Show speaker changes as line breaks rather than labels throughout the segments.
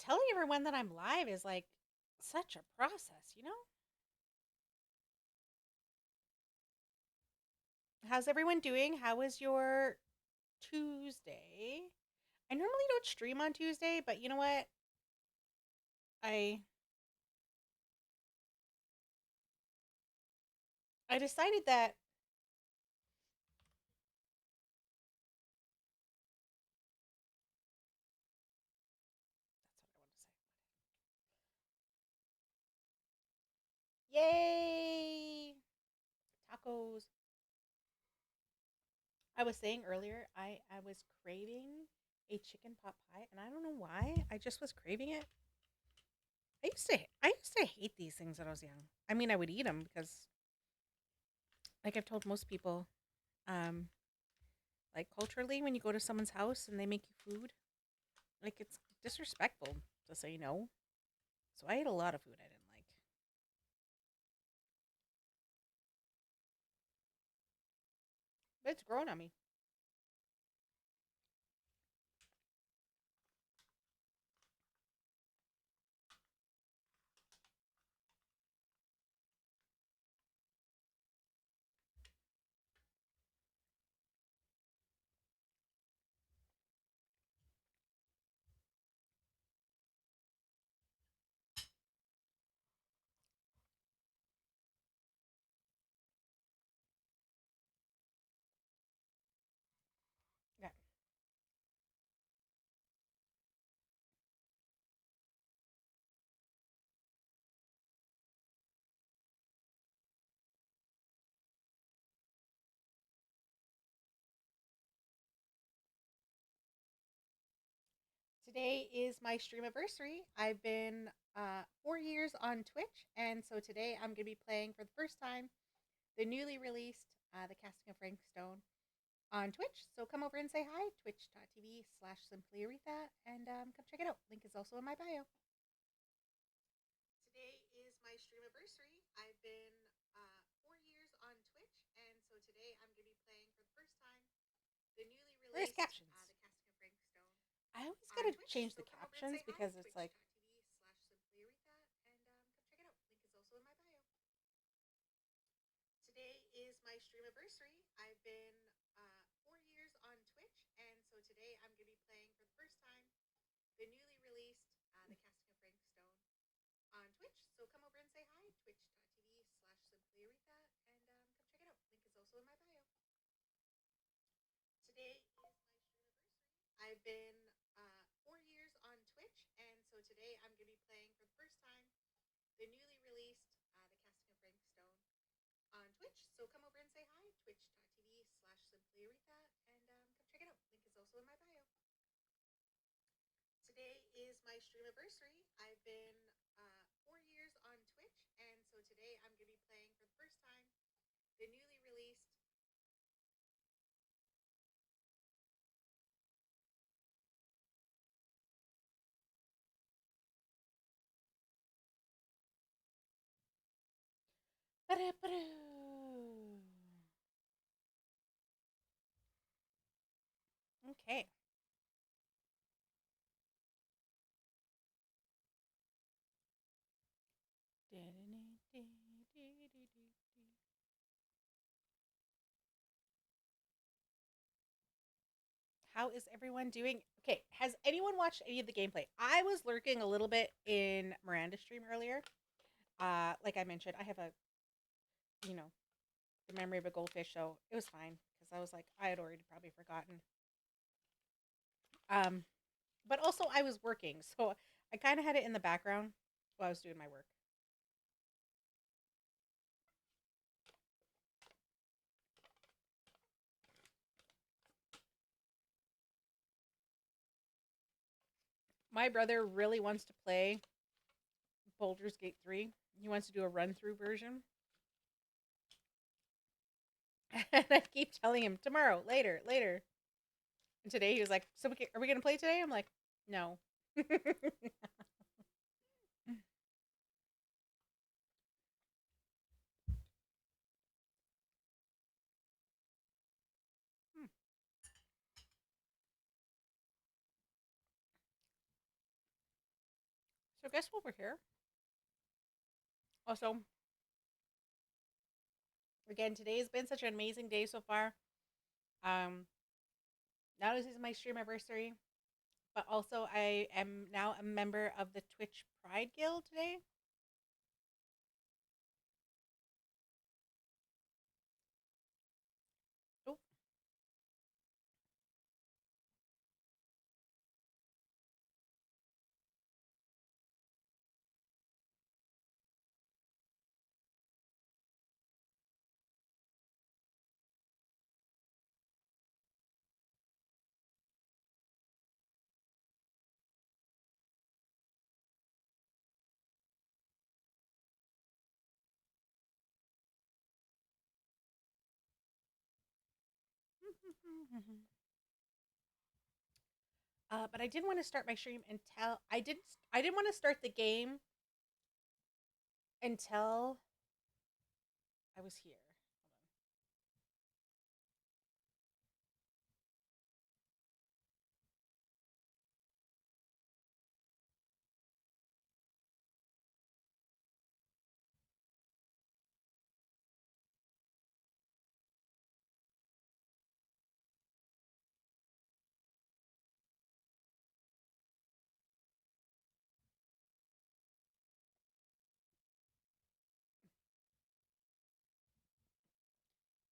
telling everyone that I'm live is like such a process, you know? How's everyone doing? How was your Tuesday? I normally don't stream on Tuesday, but you know what? I I decided that that's what I want to say. Yay! Tacos. I was saying earlier I was craving a chicken pot pie and I don't know why. I just was craving it. I used to hate these things when I was young. I mean, I would eat them because like I've told most people um like culturally, when you go to someone's house and they make you food, like it's disrespectful to say no. So I ate a lot of food I didn't like. But it's grown on me. Yeah. Today is my stream anniversary. I've been 4 years on Twitch, and so today I'm going to be playing for the first time the newly released The Casting of Frank Stone on Twitch. So come over and say hi, twitch.tv/Simply Aretha, and come check it out. Link is also in my bio. Today is my stream anniversary. I've been 4 years on Twitch, and so today I'm going to be playing for the first time the newly released captions? The Casting of Frank Stone. I always gotta change the captions because it's like twitch.tv/Simply Aretha, and come check it out. Link is also in my bio. Today is my stream anniversary. I've been 4 years on Twitch, and so today I'm going to be playing for the first time the newly released The Casting of Frank Stone on Twitch. So come over and say hi, twitch.tv/Simply Aretha, and come check it out. Link is also in my bio. Today is my stream anniversary. I've been 4 years on Twitch, and so today I'm going to be playing for the first time the newly released The Casting of Frank Stone on Twitch. So come over and say hi, twitch.tv/Simply Aretha, and come check it out. Link is also in my bio. Today is my stream anniversary. I've been 4 years on Twitch, and so today I'm going to be playing for the first time the newly released. Okay. How is everyone doing? Okay, has anyone watched any of the gameplay? I was lurking a little bit in Miranda's stream earlier. Like I mentioned, I have a, you know, the memory of a goldfish, so it was fine because I was like, I had already probably forgotten. Um, but also I was working, so I kind of had it in the background while I was doing my work. My brother really wants to play Baldur's Gate 3. He wants to do a run through version. And I keep telling him tomorrow, later, later. And today he was like, "So are we going to play today?" I'm like, "No." Hmm. So guess what we're here. Also, again, today has been such an amazing day so far. Um, Not only is it my stream anniversary, but also I am now a member of the Twitch Pride Guild today. Oh. But I didn't want to start my stream until I didn't want to start the game until I was here.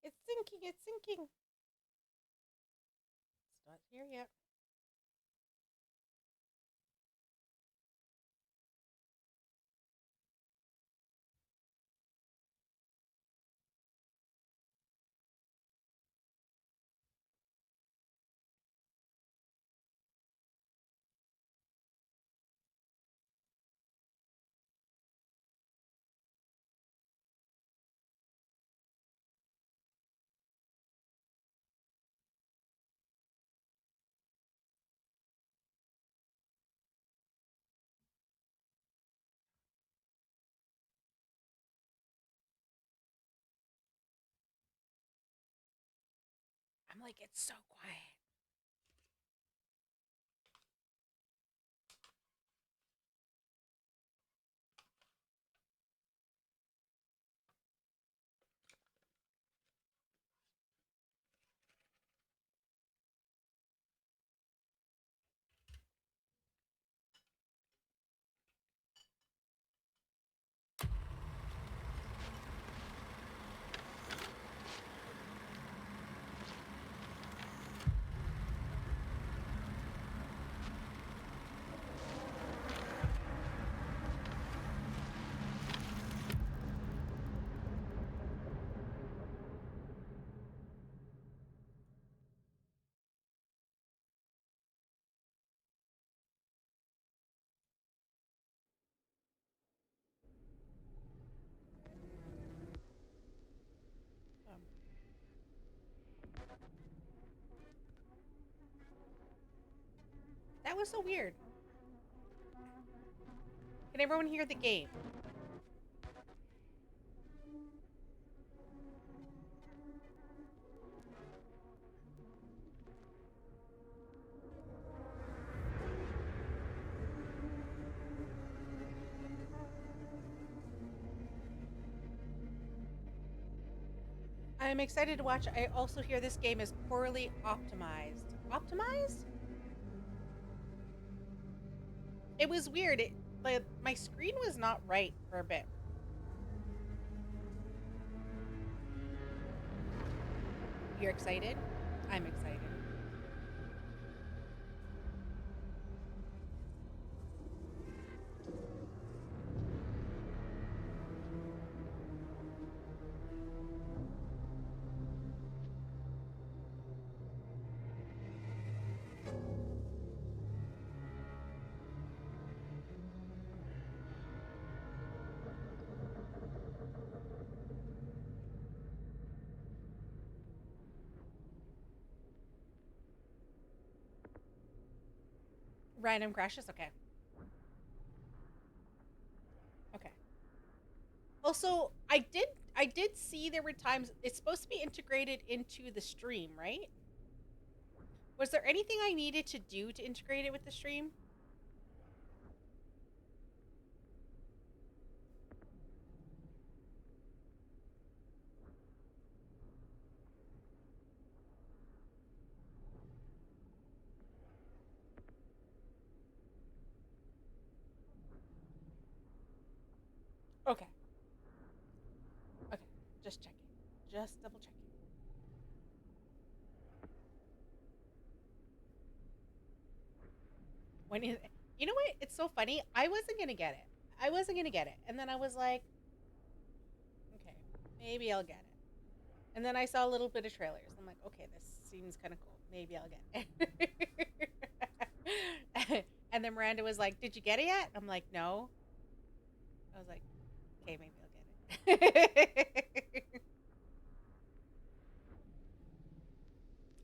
It's sinking. It's sinking. It's not here yet. I'm like, it's so quiet. Um, that was so weird. Can everyone hear the game? I'm excited to watch. I also hear this game is poorly optimized. Optimized? It was weird. My screen was not right for a bit. You're excited? I'm excited. Random crashes? Okay. Okay. Also, I did see there were times it's supposed to be integrated into the stream, right? Was there anything I needed to do to integrate it with the stream? Just double checking. When you know what? It's so funny. I wasn't gonna get it. I wasn't gonna get it, and then I was like, okay, maybe I'll get it. And then I saw a little bit of trailers. I'm like, okay, this seems kind of cool. Maybe I'll get it. And then Miranda was like, "Did you get it yet?" I'm like, "No." I was like, "Okay, maybe I'll get it."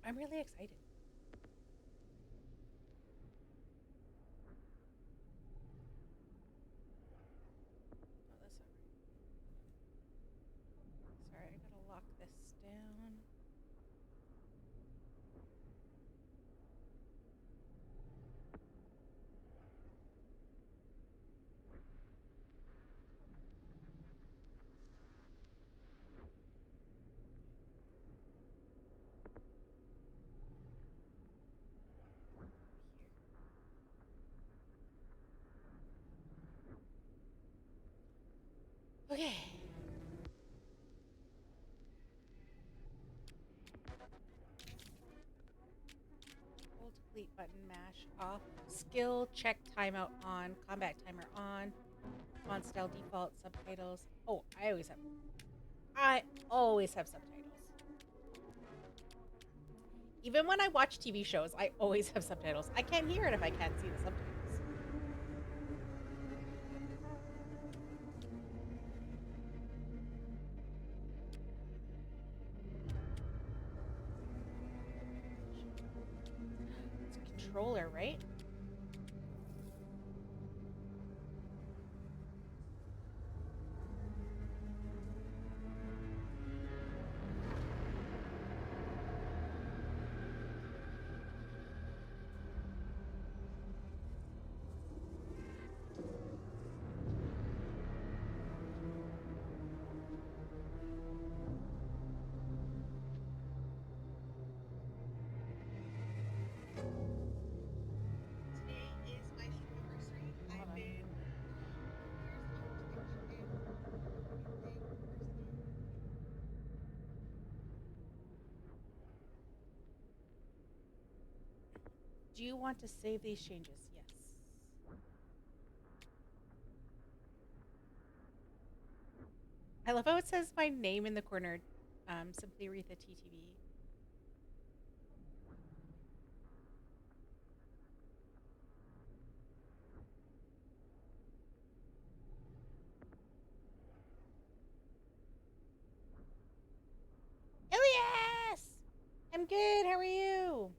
I'm really excited. Oh, that's all right. Sorry, I gotta lock this down. Here. Okay. Hold delete button, mash off. Skill check timeout on. Combat timer on. Font style default. Subtitles. Oh, I always have subtitles. Even when I watch TV shows, I always have subtitles. I can't hear it if I can't see the subtitles. It's a controller, right?
Today is my stream anniversary.
Hold
I've
on.
been 4 years on Twitch and I'm going to be playing for the first time.
Do you want to save these changes? Yes. I love how it says my name in the corner. Simply Aretha TTV. Elias! I'm good. How are you?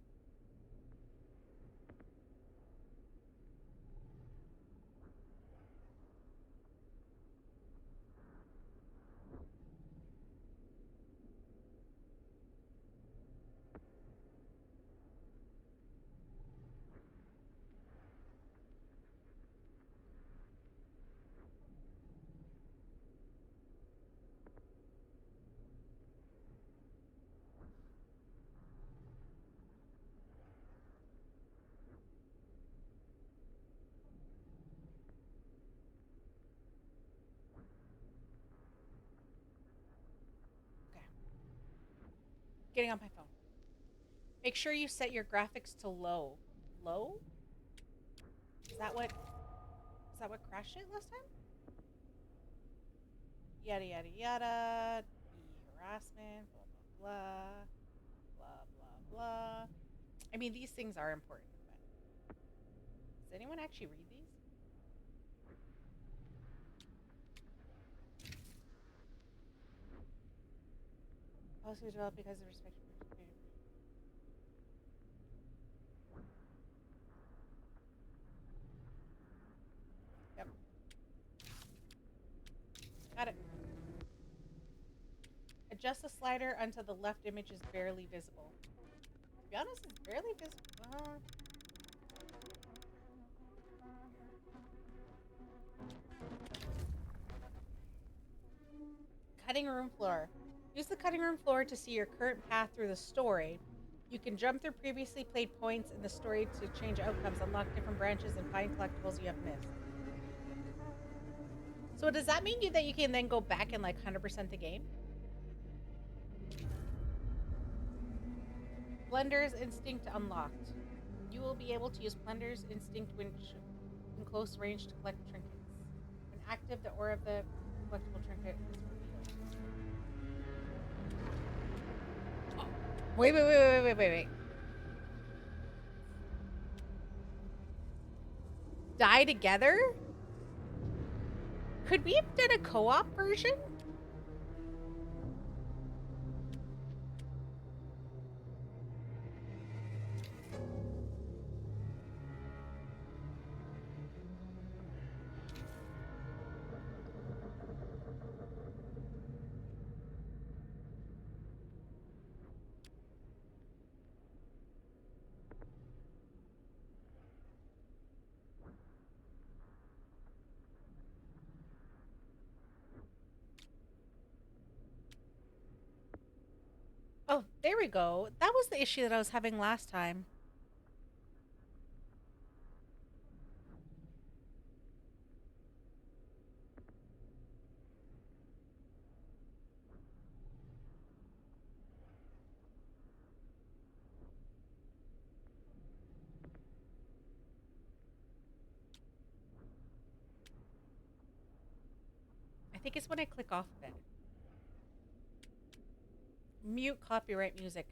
Okay. Getting on my phone. Make sure you set your graphics to low. Low? Is that what crashed it last time? Yada yada yada. Harassment. Blah blah blah. Blah blah blah. I mean, these things are important, but does anyone actually read these? Policy was developed because of respect for. Yep, got it. Adjust the slider until the left image is barely visible. To be honest, it's barely visible. Cutting room floor. Use the cutting room floor to see your current path through the story. You can jump through previously played points in the story to change outcomes, unlock different branches, and find collectibles you have missed. So does that mean that you can then go back and like 100% the game?
Blender's Instinct unlocked. You will be able to use Blender's Instinct when in close range to collect trinkets. When active, the aura of the collectible trinket is revealed. Oh, wait. Die together? Could we have done a co-op version? Oh, there we go. That was the issue that I was having last time. I think it's when I click off of it. Mute copyright music.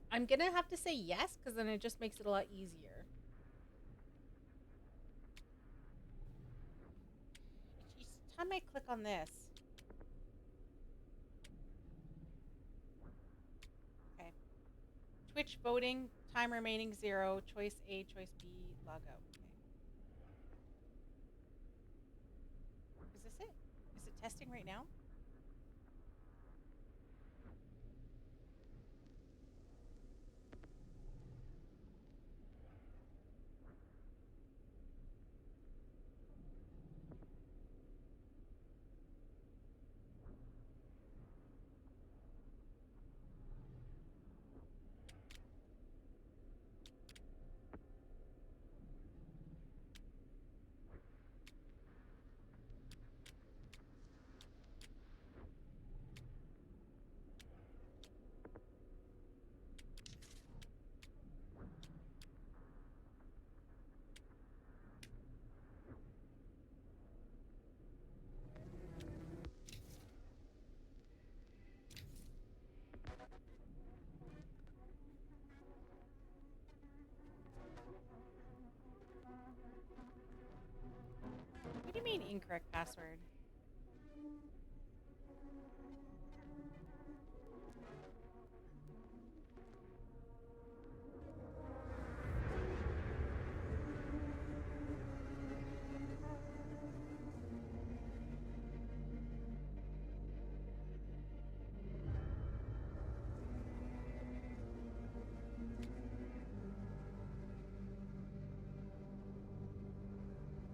I'm gonna have to say yes, because then it just makes it a lot easier. Each time I click on this. Okay. Twitch voting, time remaining 0, choice A, choice B, log out. Okay. Is this it? Is it testing right now? What do you mean incorrect password?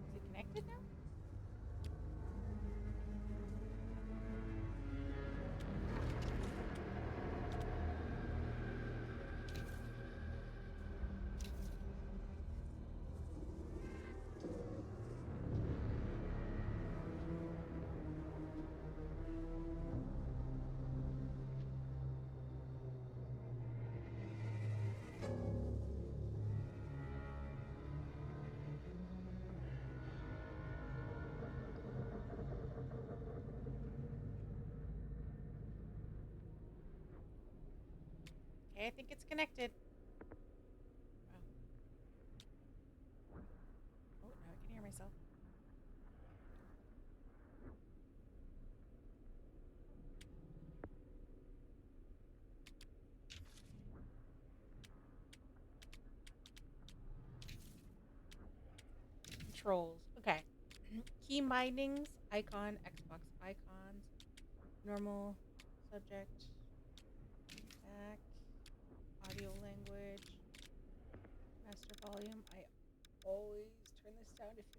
Is it connected now? Okay, I think it's connected. Oh. Oh, now I can hear myself. Controls. Okay. Key bindings, icon, Xbox icons, normal, subject, back, audio language, master volume. I always turn this down to 50.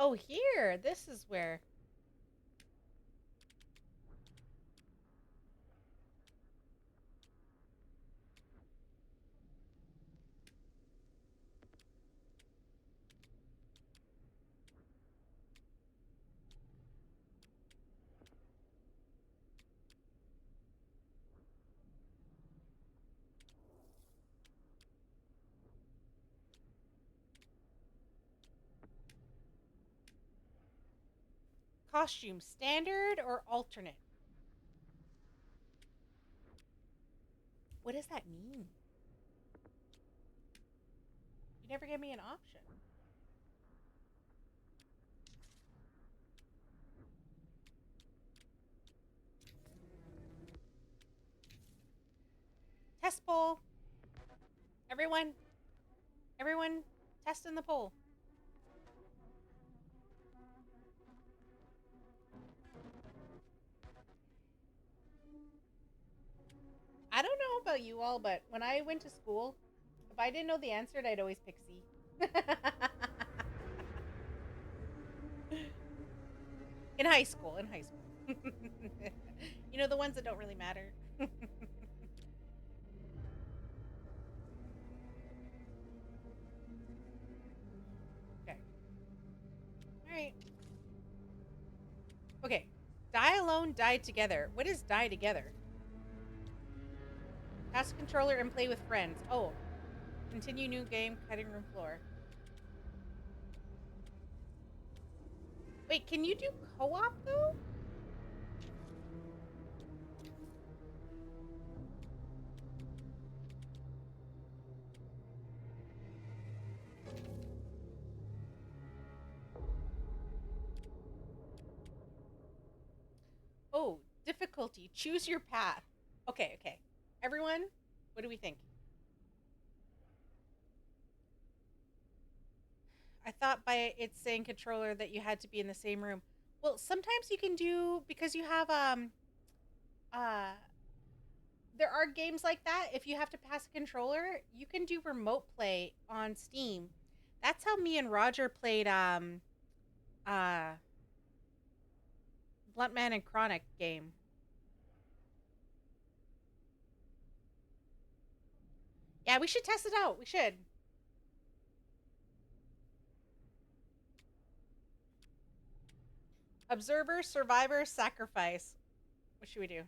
Oh, here. This is where. Costume standard or alternate? What does that mean? You never gave me an option. Test poll. Everyone. Everyone, test in the poll. I don't know about you all, but when I went to school, if I didn't know the answer, I'd always pick C. In high school, in high school. You know, the ones that don't really matter. Okay. All right. Okay. Die alone, die together. What is die together? Pass controller and play with friends. Oh. Continue new game, cutting room floor. Wait, can you do co-op though? Oh, difficulty. Choose your path. Okay, okay. Everyone, what do we think? I thought by it saying controller that you had to be in the same room. Well, sometimes you can do because you have uh there are games like that. If you have to pass a controller, you can do remote play on Steam. That's how me and Roger played uh Bluntman and Chronic game. Yeah, we should test it out. We should. Observer, survivor, sacrifice. What should we do?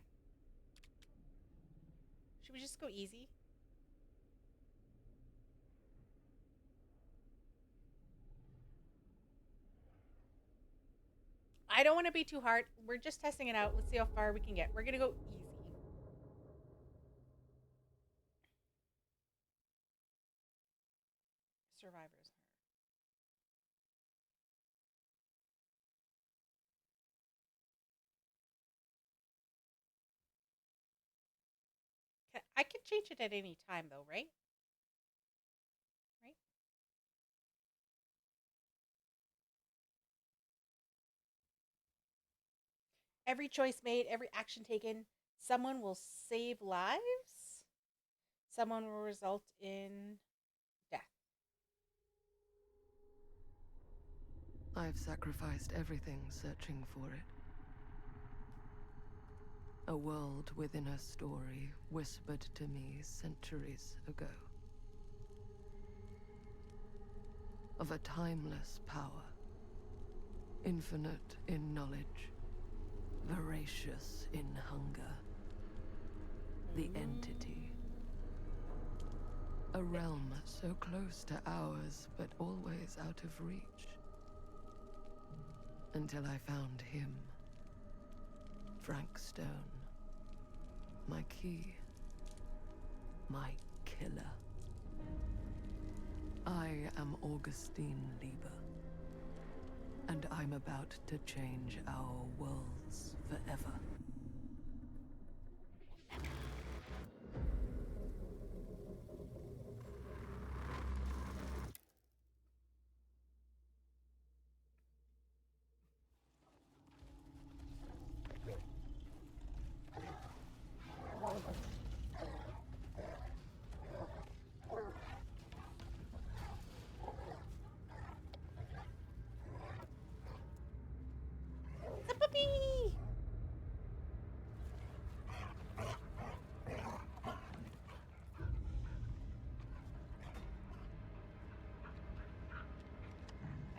Should we just go easy? I don't want to be too hard. We're just testing it out. Let's see how far we can get. We're gonna go easy. Survivors. I can change it at any time, though, right? Right? Every choice made, every action taken, someone will save lives. Someone will result in death.
I've sacrificed everything searching for it. A world within a story whispered to me centuries ago. Of a timeless power, infinite in knowledge, voracious in hunger. The entity. A realm so close to ours, but always out of reach. Until I found him. Frank Stone. My key. My killer. I am Augustine Lieber. And I'm about to change our worlds forever.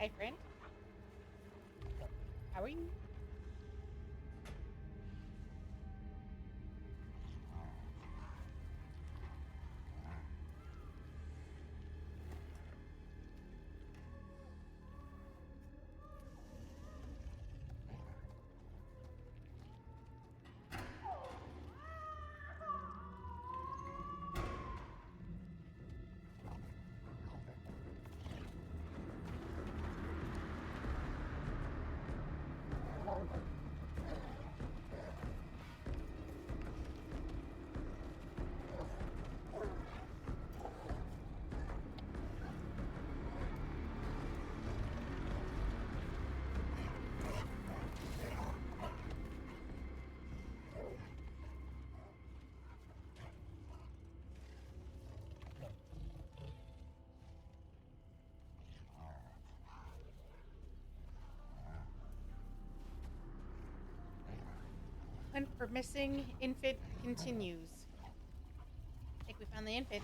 Hi, friend. How are you? Hunt for missing infant continues. I think we found the infant.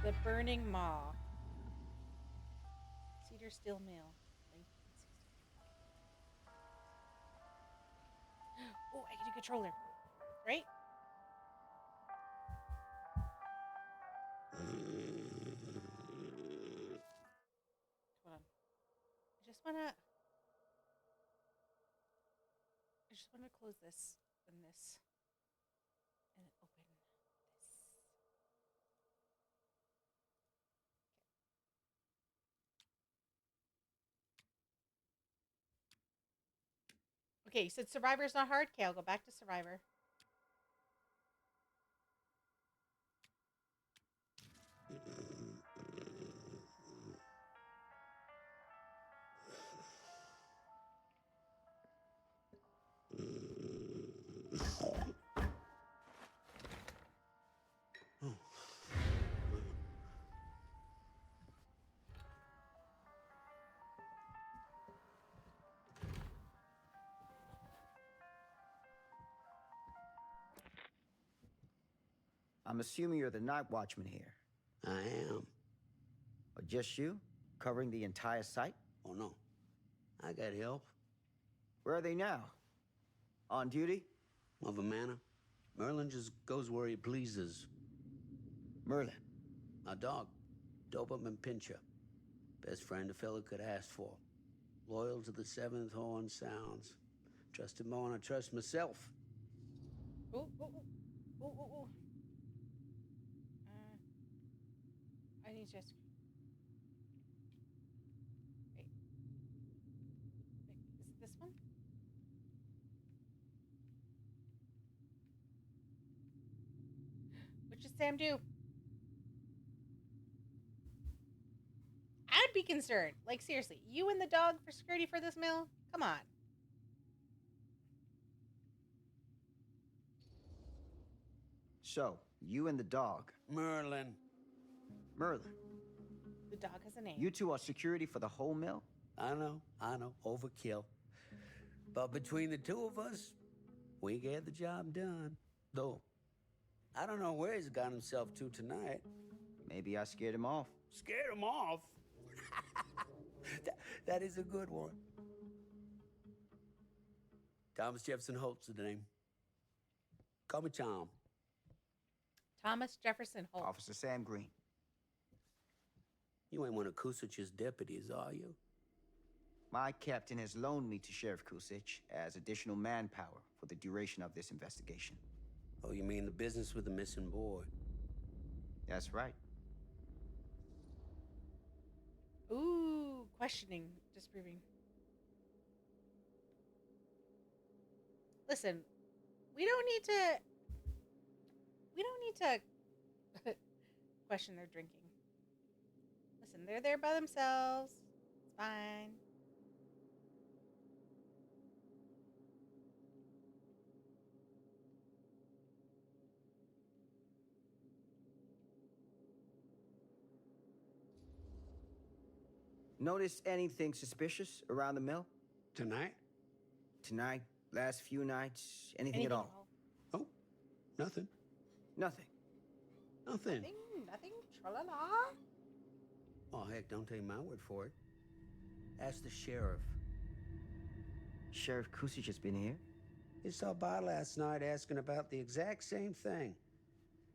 The Burning Maw. Cedar Steel Mill, 1960. Oh, I can do controller. Right? Hold on. I just wanna close this and this. And then open this. Okay, you said Survivor's not hard? Okay, I'll go back to Survivor.
I'm assuming you're the night watchman here.
I am.
Or just you? Covering the entire site?
Oh, no. I got help.
Where are they now? On duty?
Of a manner. Merlin just goes where he pleases.
Merlin.
My dog. Doberman Pinscher. Best friend a fella could ask for. Loyal to the seventh horn sounds. Trust him more than I trust myself.
Ooh, ooh, ooh. Ooh, ooh, ooh. I need just. Wait. Is it this one? What should Sam do? I'd be concerned. Like, seriously, you and the dog for security for this mill? Come on.
So, you and the dog.
Merlin.
Merlin.
The dog has a name.
You two are security for the whole mill?
I know. Overkill. But between the two of us, we get the job done. Though, I don't know where he's got himself to tonight.
Maybe I scared him off.
Scared him off? that is a good one. Thomas Jefferson Holt's the name. Call me Tom.
Thomas Jefferson Holt.
Officer Sam Green.
You ain't one of Kusich's deputies, are you?
My captain has loaned me to Sheriff Kusich as additional manpower for the duration of this investigation.
Oh, you mean the business with the missing boy?
That's right.
Ooh, questioning, disproving. Listen, we don't need to question their drinking. Listen, they're there by themselves. It's fine.
Notice anything suspicious around the mill?
Tonight?
Tonight, last few nights, anything
Anything
at all?
Oh, nothing.
Nothing.
Nothing.
Nothing. Tra-la-la.
Oh, heck, don't take my word for it. Ask the sheriff.
Sheriff Kusich has been here?
He stopped by last night asking about the exact same thing.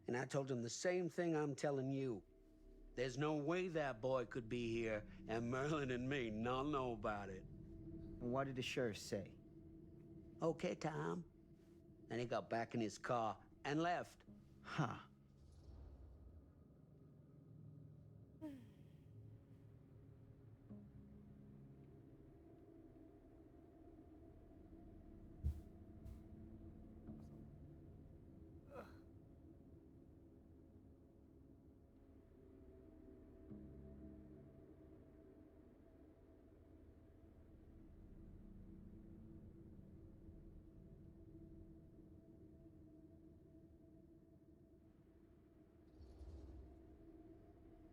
And I told him the same thing I'm telling you. There's no way that boy could be here, and Merlin and me not know about it.
And what did the sheriff say?
Okay, Tom. And he got back in his car and left.
Huh.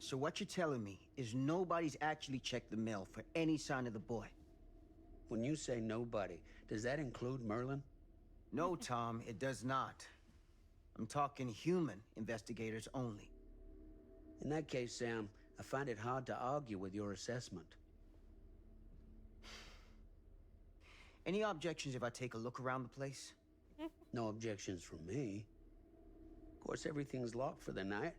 So what you're telling me is nobody's actually checked the mill for any sign of the boy?
When you say nobody, does that include Merlin?
No, Tom, it does not. I'm talking human investigators only.
In that case, Sam, I find it hard to argue with your assessment.
Any objections if I take a look around the place?
No objections from me. Of course, everything's locked for the night.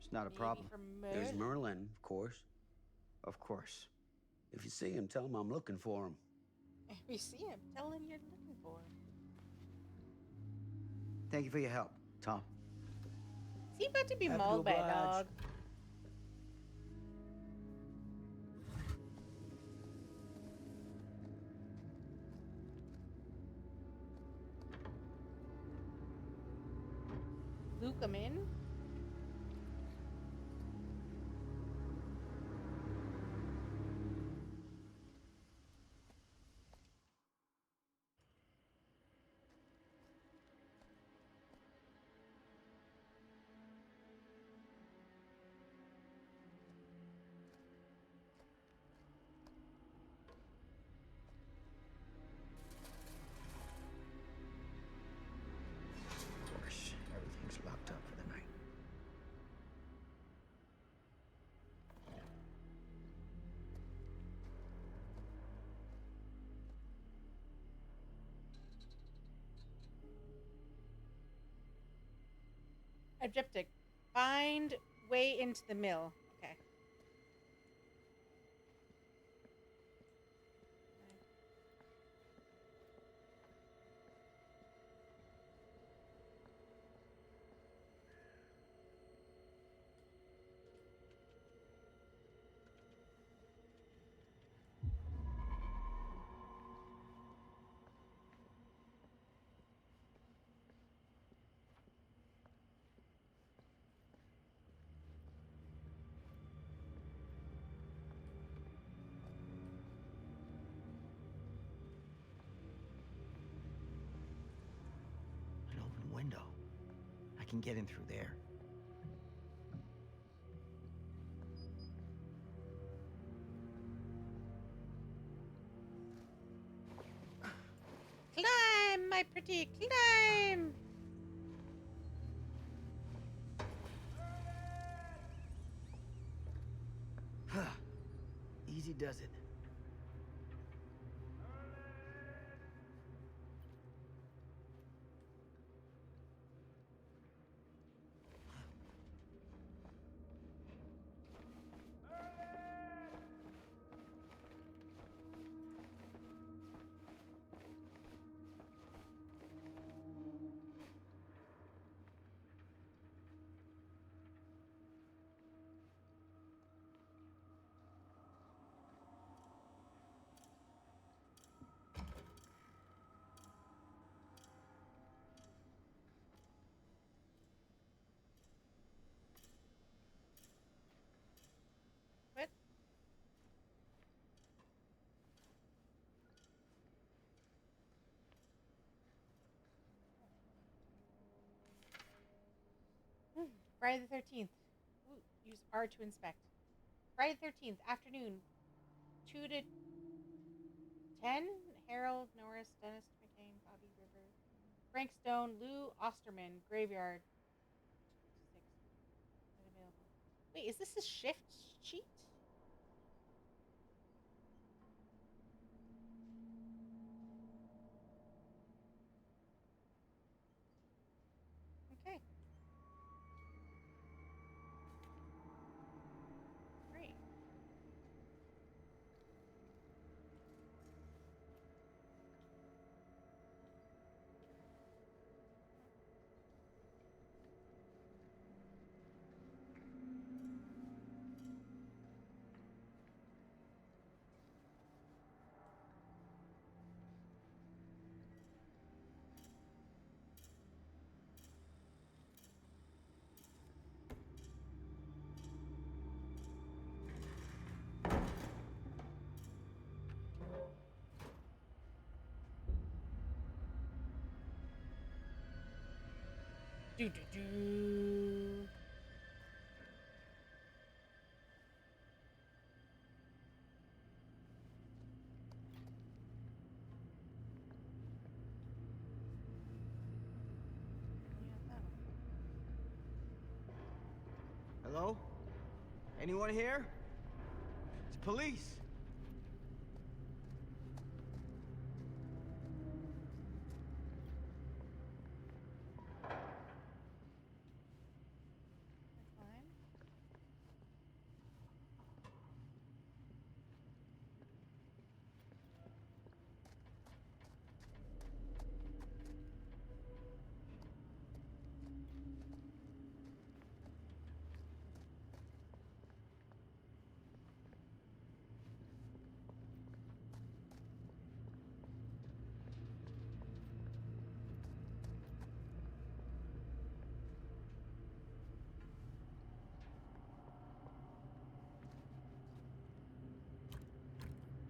It's not a problem.
There's Merlin, of course.
Of course.
If you see him, tell him I'm looking for him.
If you see him, tell him you're looking for him.
Thank you for your help, Tom.
Is he about to be
Have to
mauled by a
oblige.
dog? Luke him in?
Of course, everything's locked up for the night.
Objective. Find way into the mill. Okay.
An open window. I can get in through there.
Climb, my pretty, climb!
Easy does it.
What? Friday the 13th. Ooh, use R to inspect. Friday the 13th, afternoon. 2 to 10. Harold Norris, Dennis McCain, Bobby River, Frank Stone, Lou Osterman, Graveyard. 6. Unavailable. Wait, is this a shift sheet? Okay. Great. Do do do.
Hello? Anyone here? It's police.
Climb.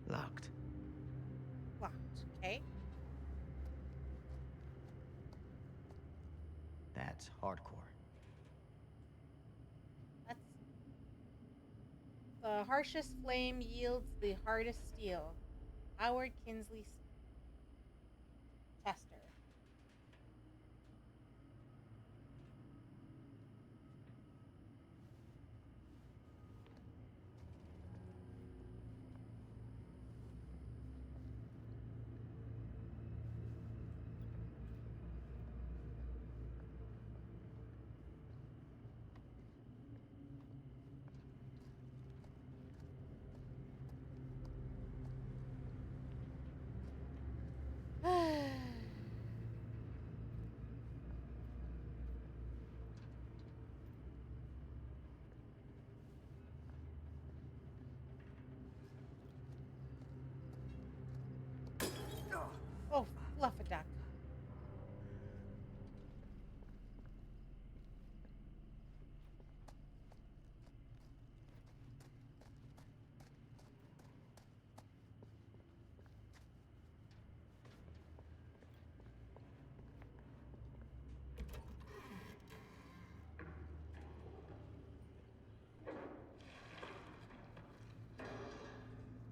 Locked.
Locked. Okay.
That's hardcore.
That's the harshest flame yields the hardest steel. Howard Kinsley Tester. Oh, fluff a duck.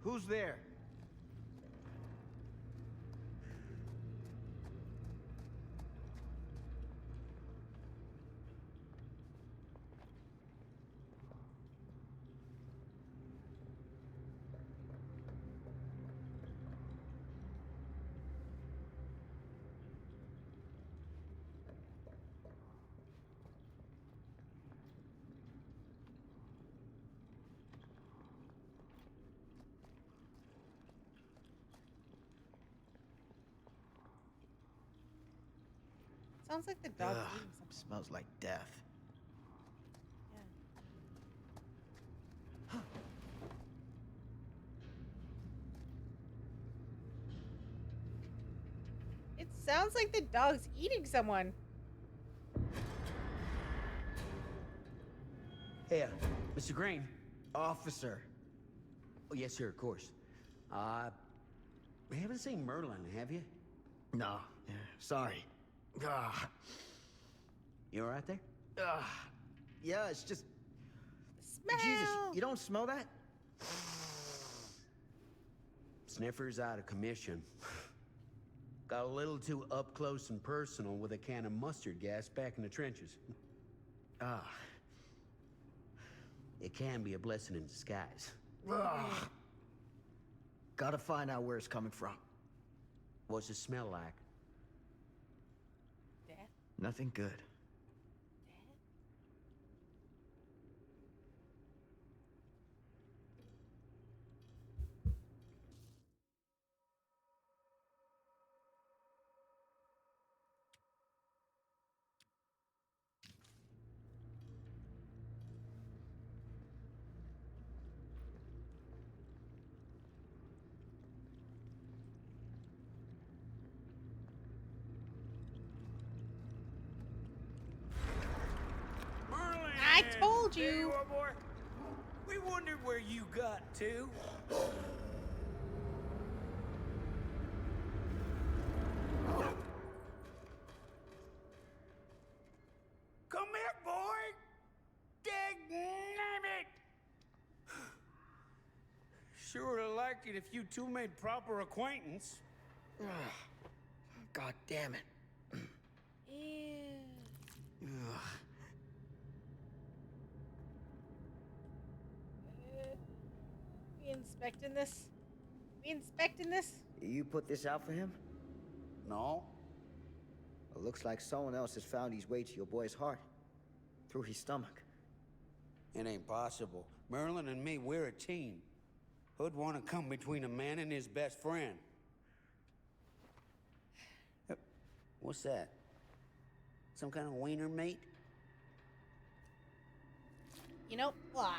Who's there?
Sounds like the dog's
Ugh,
eating something.
smells like death.
Yeah. It sounds like the dog's eating someone.
Hey, Mr. Green.
Officer.
Oh, yes, sir, of course. You haven't seen Merlin, have you?
No, yeah, sorry. Ah,
You all right there?
yeah, it's just...
Smell.
Jesus, you don't smell that?
Sniffer's out of commission. Got a little too up close and personal with a can of mustard gas back in the trenches.
Ah.
It can be a blessing in disguise.
Ugh. Gotta find out where it's coming from.
What's it smell like?
Death.
Nothing good.
Death.
Merlin!
I told you.
There you are, boy. We wondered where you got to. Come here, boy! Dagnabbit! Sure would have liked it if you two made proper acquaintance.
Ugh. God damn it.
Ew.
Ugh.
We inspecting this? We inspecting this?
You put this out for him?
No?
It looks like someone else has found his way to your boy's heart. Through his stomach.
It ain't possible. Merlin and me, we're a team. Who'd want to come between a man and his best friend? What's that? Some kind of wiener mate?
You know, blah.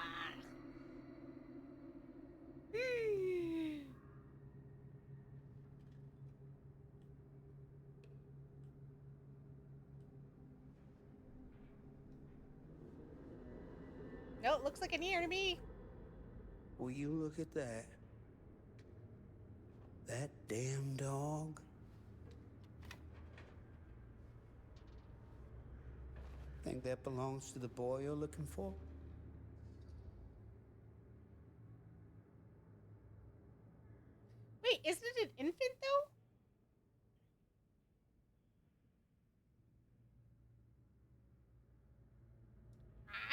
No, it looks like an ear to me.
Will you look at that? That damn dog? Think that belongs to the boy you're looking for?
Wait, isn't it an infant though?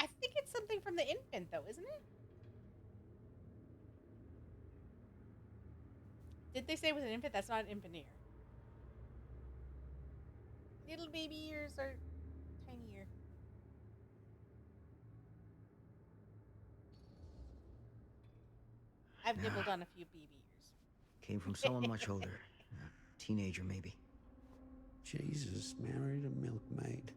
I think it's something from the infant though, isn't it? Did they say it was an infant? That's not an infant ear. Little baby ears are tinier. I've nibbled on a few baby ears.
Came from someone much older. A teenager, maybe.
Jesus, married a milkmaid.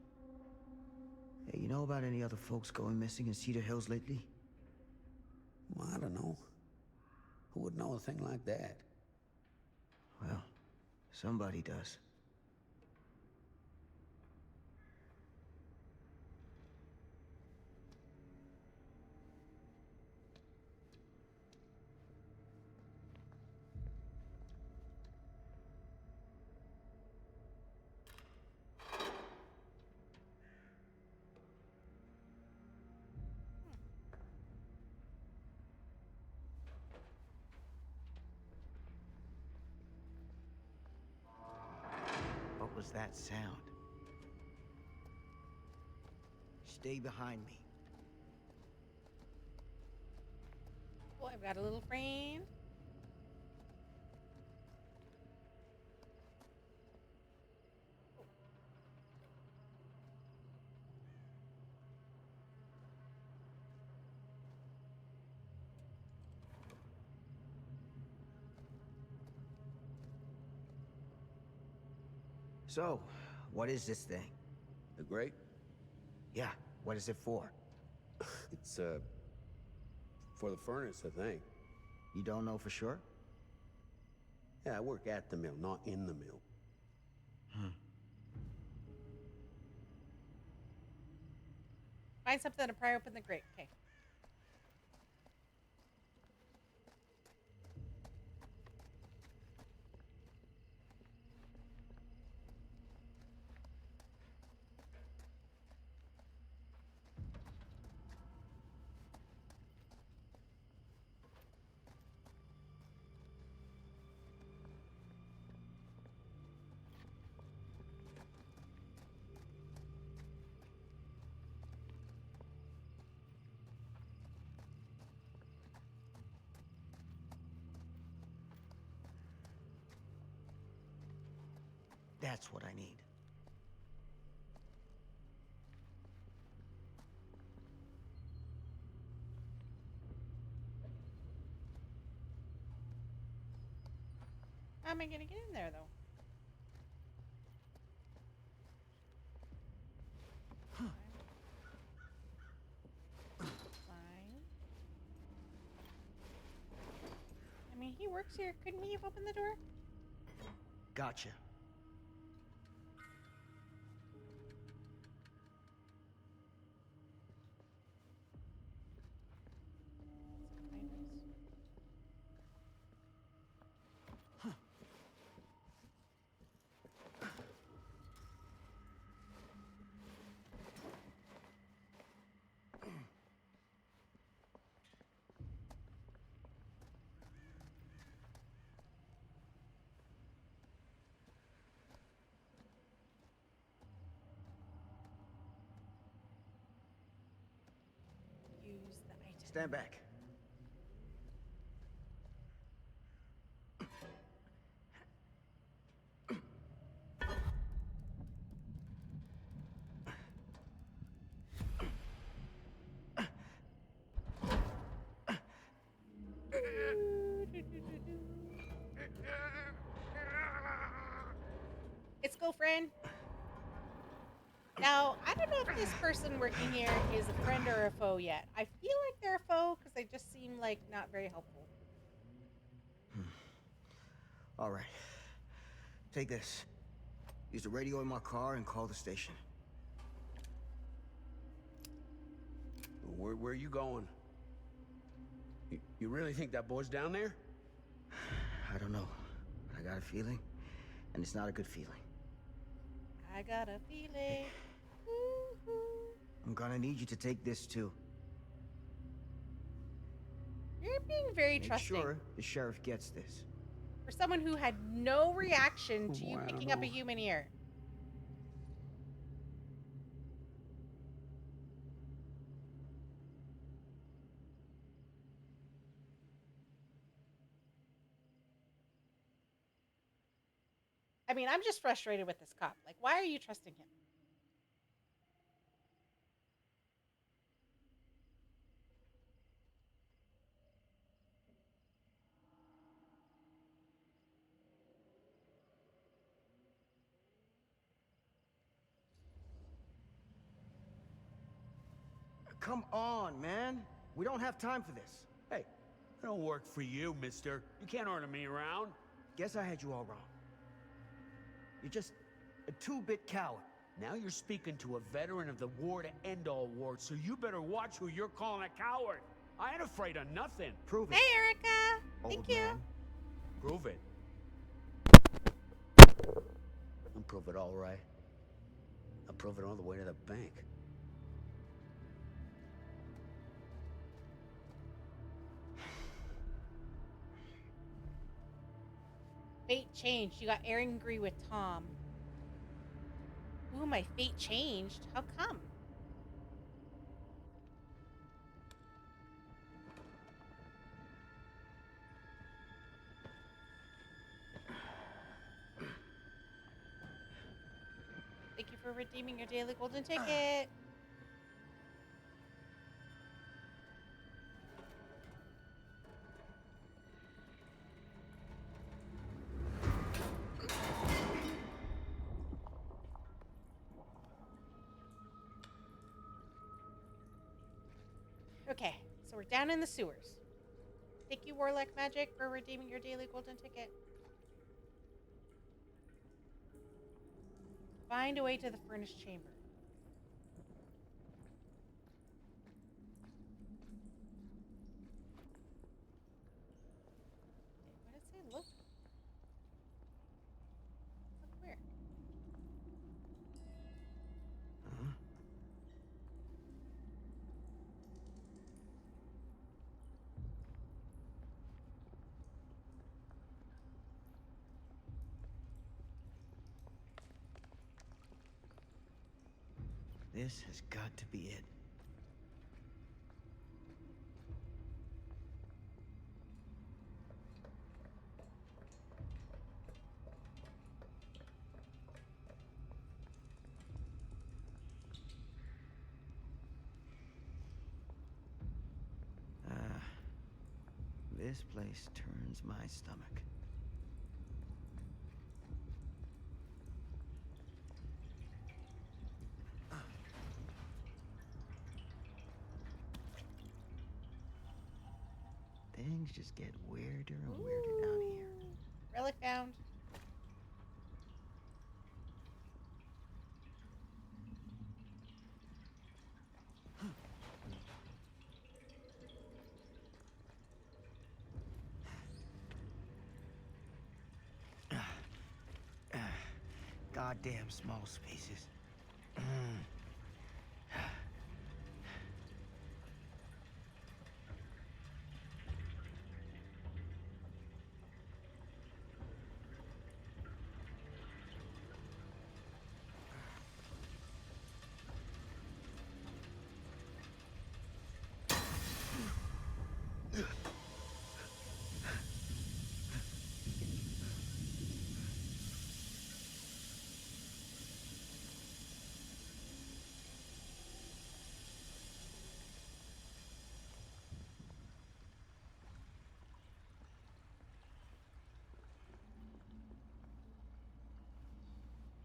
Hey, you know about any other folks going missing in Cedar Hills lately?
Well, I don't know. Who would know a thing like that?
Well, somebody does. What was that sound? Stay behind me.
Oh, I've got a little friend.
So, what is this thing?
The grate?
Yeah, what is it for?
It's, for the furnace, I think.
You don't know for sure?
Yeah, I work at the mill, not in the mill.
Find something to pry open the grate. Okay.
That's what I need.
How am I gonna get in there though? Fine. I mean, he works here. Couldn't he have opened the door?
Gotcha.
Use the item.
Stand back.
Let's go, friend. Now, I don't know if this person working here is a friend or a foe yet. I feel like they're a foe because they just seem like not very helpful.
All right. Take this. Use the radio in my car and call the station.
Where are you going? You really think that boy's down there?
I don't know. I got a feeling, and it's not a good feeling.
I got a feeling. Ooh.
I'm gonna need you to take this too.
You're being very
Make
trusting.
sure the sheriff gets this.
For someone who had no reaction to you
Well, I don't
picking up a
know.
human ear. I mean, I'm just frustrated with this cop. Like, why are you trusting him?
Come on, man. We don't have time for this.
Hey, I don't work for you, mister. You can't order me around.
Guess I had you all wrong. You're just a two-bit coward.
Now you're speaking to a veteran of the war to end all wars, so you better watch who you're calling a coward. I ain't afraid of nothing.
Prove it,
Hey, Erica.
old
Thank you.
man.
Prove it. I'll prove it all right. I'll prove it all the way to the bank.
Fate changed. You got angry with Tom. Ooh, my fate changed. How come? Thank you for redeeming your daily golden ticket. Okay, so we're down in the sewers. Thank you, Warlock Magic, for redeeming your daily golden ticket. Find a way to the furnace chamber. What did it say? Look. Look where?
Huh? This has got to be it. This place turns my stomach. Things just get weirder and weirder down here.
Relic found.
Goddamn small spaces.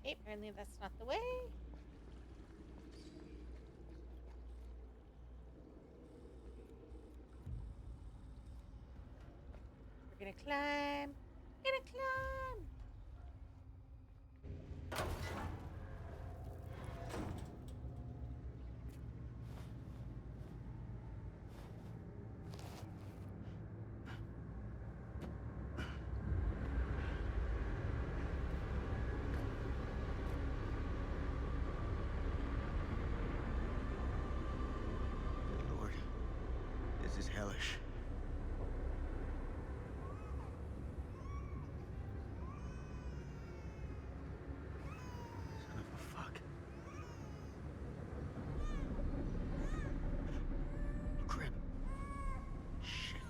Okay, apparently that's not the way. We're gonna climb. We're gonna climb.
Good Lord. This is hellish. Son of a fuck. Crap. Shit.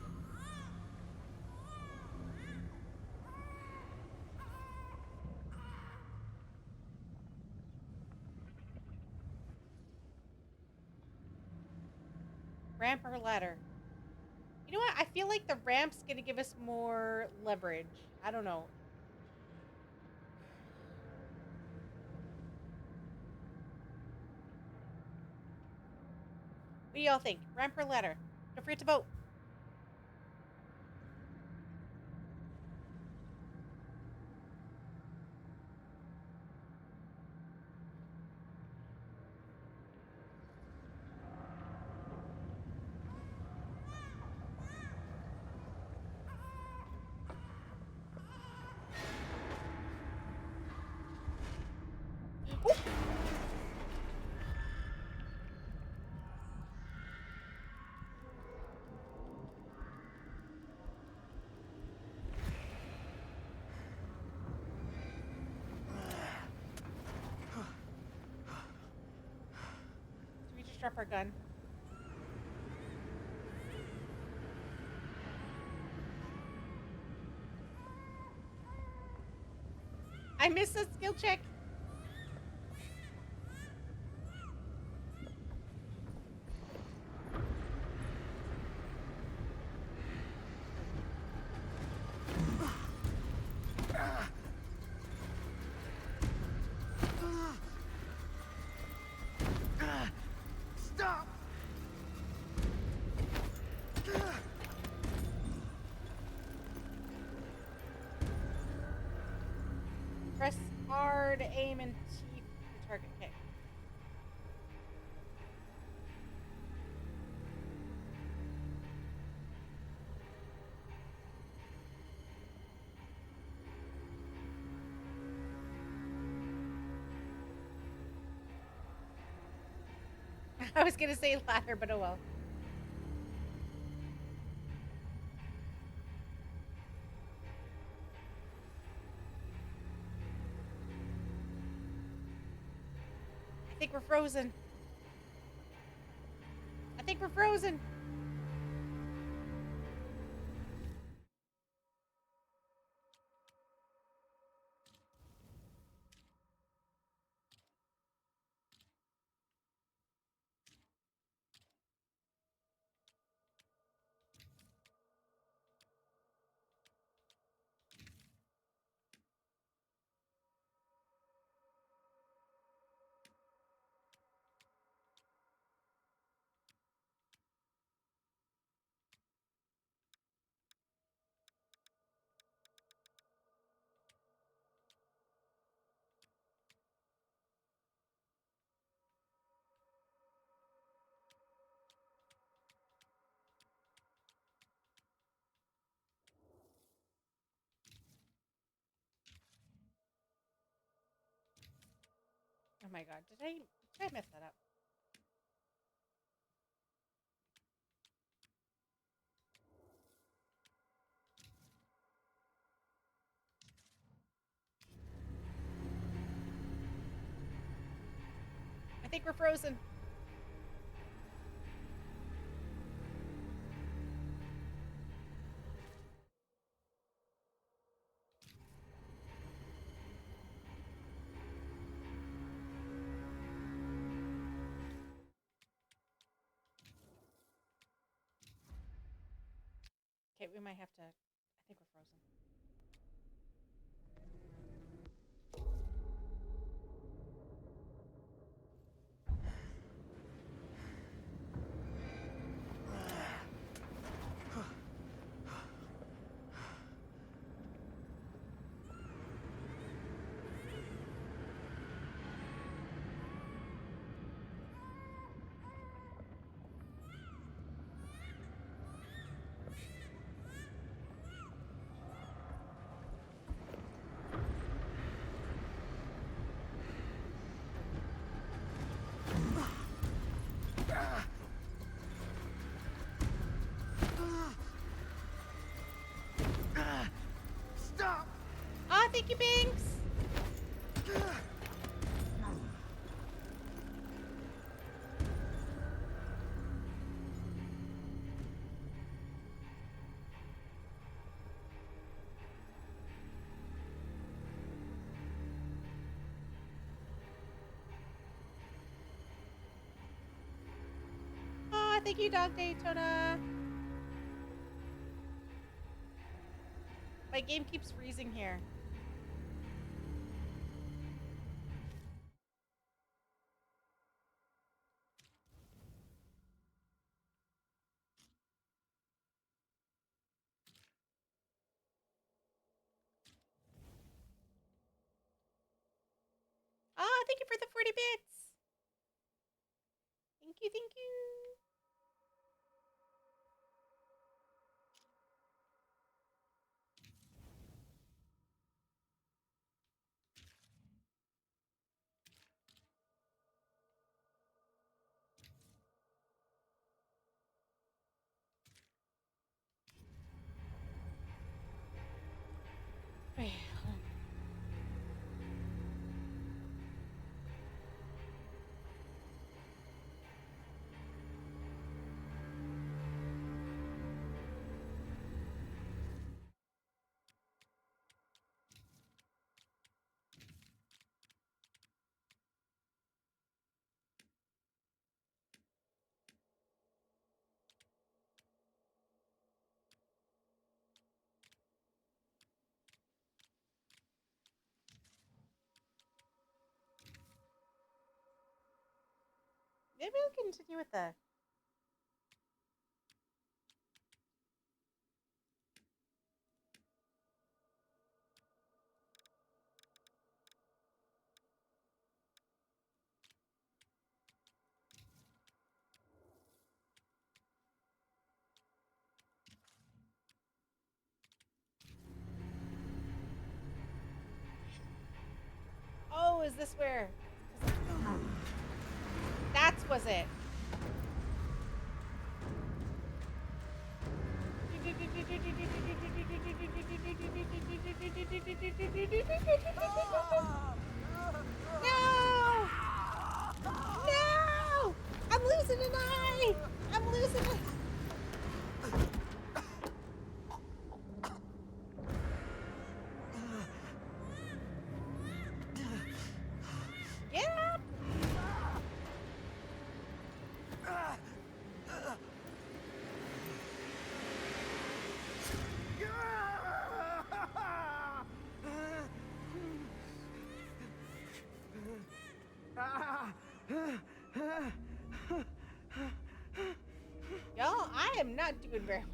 Ramp or ladder? You know what? I feel like the ramp's gonna give us more leverage. I don't know. What do y'all think? Ramp or ladder? Don't forget to vote. Did we just drop our gun? I missed a skill check.
Stop!
Press hard, aim, and T for target. Okay. I was gonna say ladder, but oh well. I think we're frozen. I think we're frozen. Oh my god, did I mess that up? I think we're frozen. Okay, we might have to. I think we're frozen.
Stop!
Ah, thank you, Binks. Ah, thank you, Dog Daytona. My game keeps freezing here. Ah, thank you for the 40 bits. Thank you, thank you. Wait, hold on. Maybe we'll continue with the. Oh, is this where? That was it. No! No! I'm losing an eye! I'm losing it. Get up! Y'all, I am not doing very well.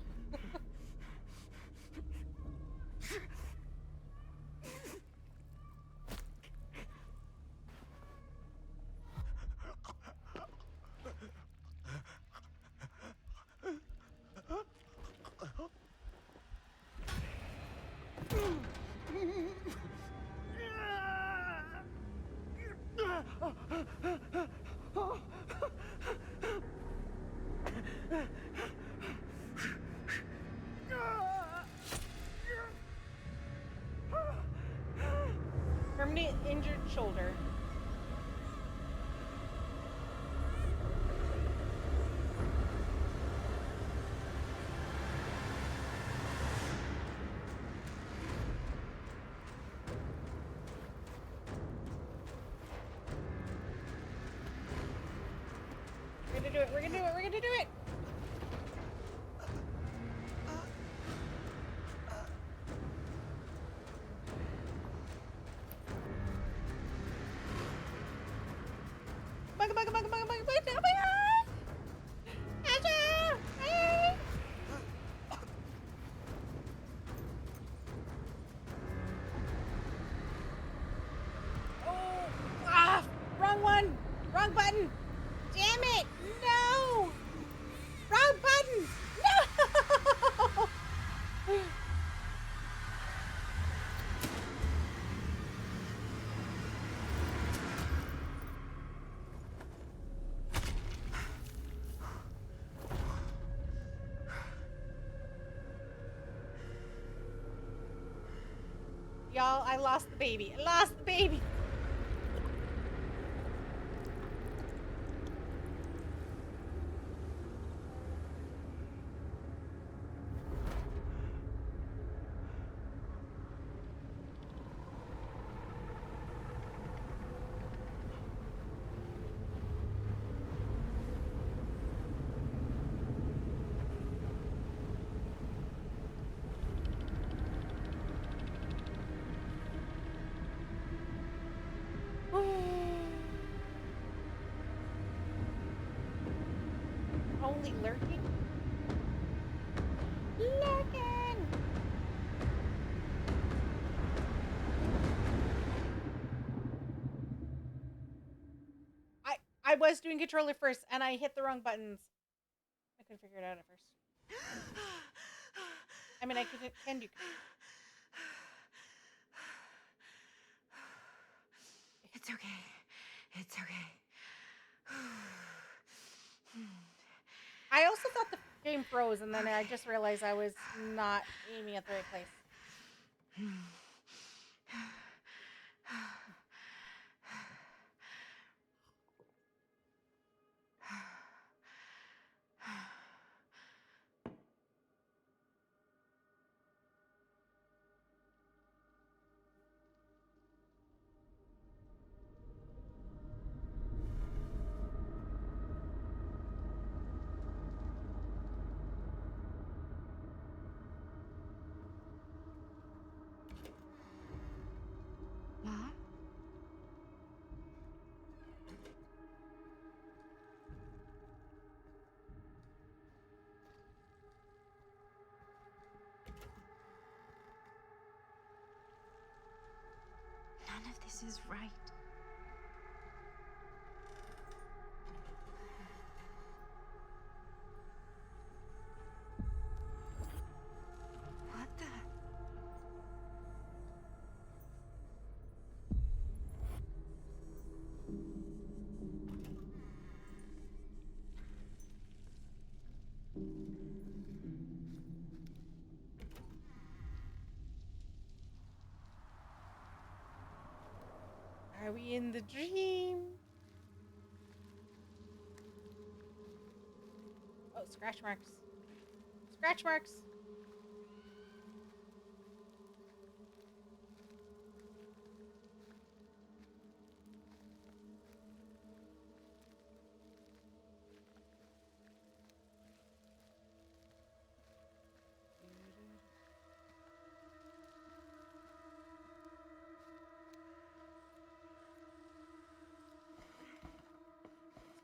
Permanent injured shoulder. We're gonna do it. We're gonna do it. We're gonna do it. Oh my god! Asher! Hey! Oh! Ah! Wrong one! Wrong button! Damn it! No! Wrong button! No! Y'all, I lost the baby. I lost the baby. Only lurking? Lurking! I was doing controller first and I hit the wrong buttons. I couldn't figure it out at first. I mean, I can do controller.
It's okay. It's okay.
I also thought the game froze, and then I just realized I was not aiming at the right place.
Mom? None of this is right. What the?
Are we in the dream? Oh, scratch marks. Scratch marks.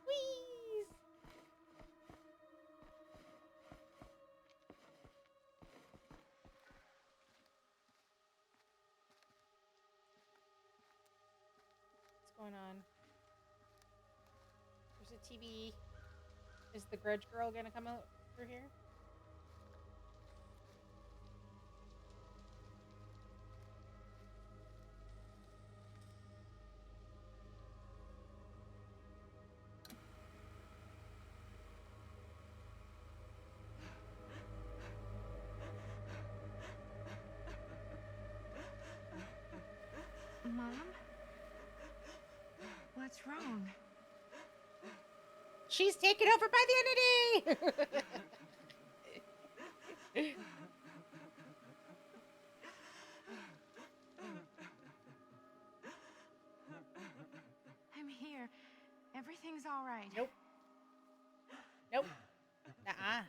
Squeeze. What's going on? There's a TV. Is the Grudge Girl gonna come out through here?
Mom? What's wrong?
She's taken over by the entity!
I'm here. Everything's all right.
Nope. Nope. Nuh-uh.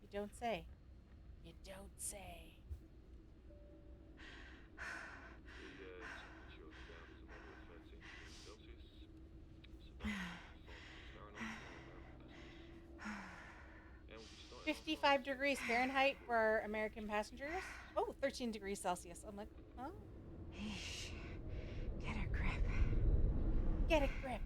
'You don't say. You don't say.
Temperature of the ground is a moderate 13 degrees Celsius. And we'll be starting
55 degrees Fahrenheit for our American passengers. Oh, 13 degrees Celsius. I'm like, huh?
Eesh. Get a grip.
Get a grip.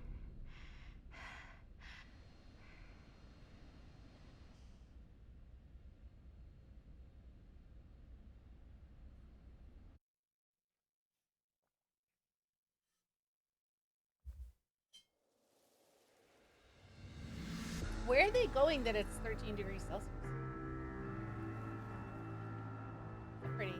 Where are they going that it's 13 degrees Celsius? So pretty.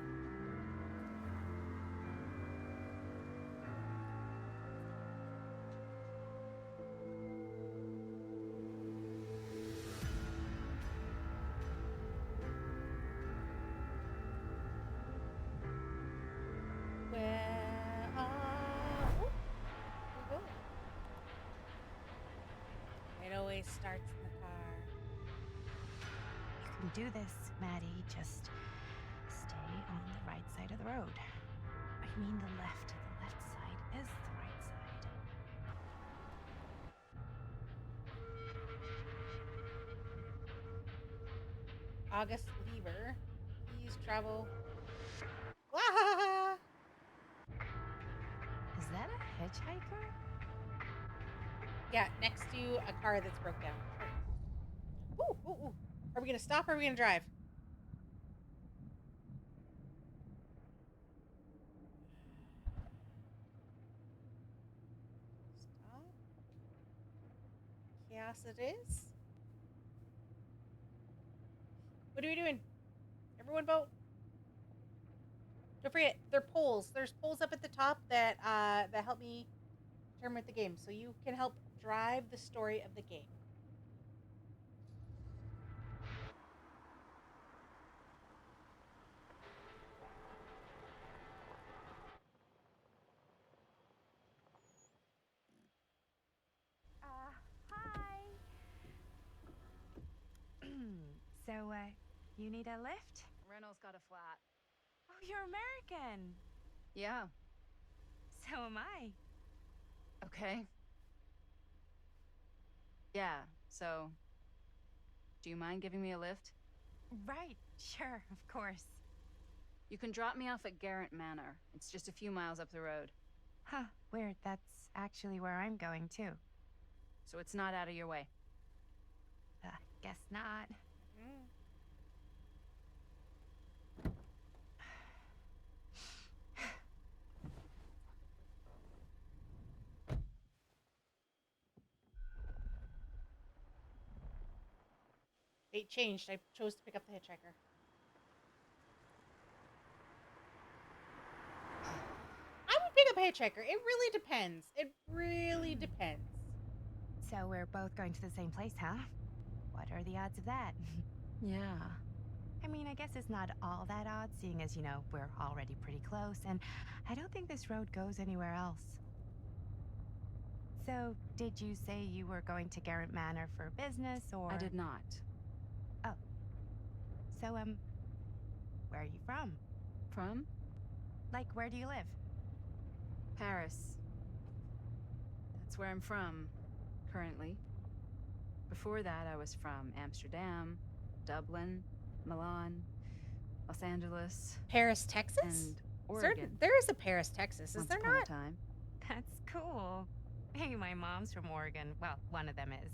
Where are... Oh, here we go. It always starts in the car.
You can do this, Maddie. Just stay on the right side of the road. I mean the left. The left side is the right side.
August Lever. Please travel. Wah!
Is that a hitchhiker?
Yeah, next to a car that's broke down. Ooh, ooh, ooh. Are we gonna stop or are we gonna drive? Stop. Chaos it is. What are we doing? Everyone vote. Don't forget, there are polls. There's polls up at the top that that help me determine the game, so you can help drive the story of the game.
Hi. So, you need a lift?
Reynolds got a flat.
Oh, you're American.
Yeah.
So am I.
Okay. Yeah, so... Do you mind giving me a lift?
Right, sure, of course.
You can drop me off at Garrett Manor. It's just a few miles up the road.
Huh, weird. That's actually where I'm going, too.
So it's not out of your way.
Guess not.
Mm. Fate changed. I chose to pick up the hitchhiker. I would pick up a hitchhiker. It really depends. It really depends.
So we're both going to the same place, huh? What are the odds of that?
Yeah.
I mean, I guess it's not all that odd, seeing as, you know, we're already pretty close, and I don't think this road goes anywhere else. So, did you say you were going to Garrett Manor for business, or...?
I did not.
Oh. So, where are you from?
From?
Like, where do you live?
Paris. That's where I'm from, currently. Before that, I was from Amsterdam, Dublin, Milan, Los Angeles,
Paris, Texas?
and Oregon.
There is a Paris, Texas, is
Once
there
upon
not?
a time.
That's cool. Hey, my mom's from Oregon. Well, one of them is.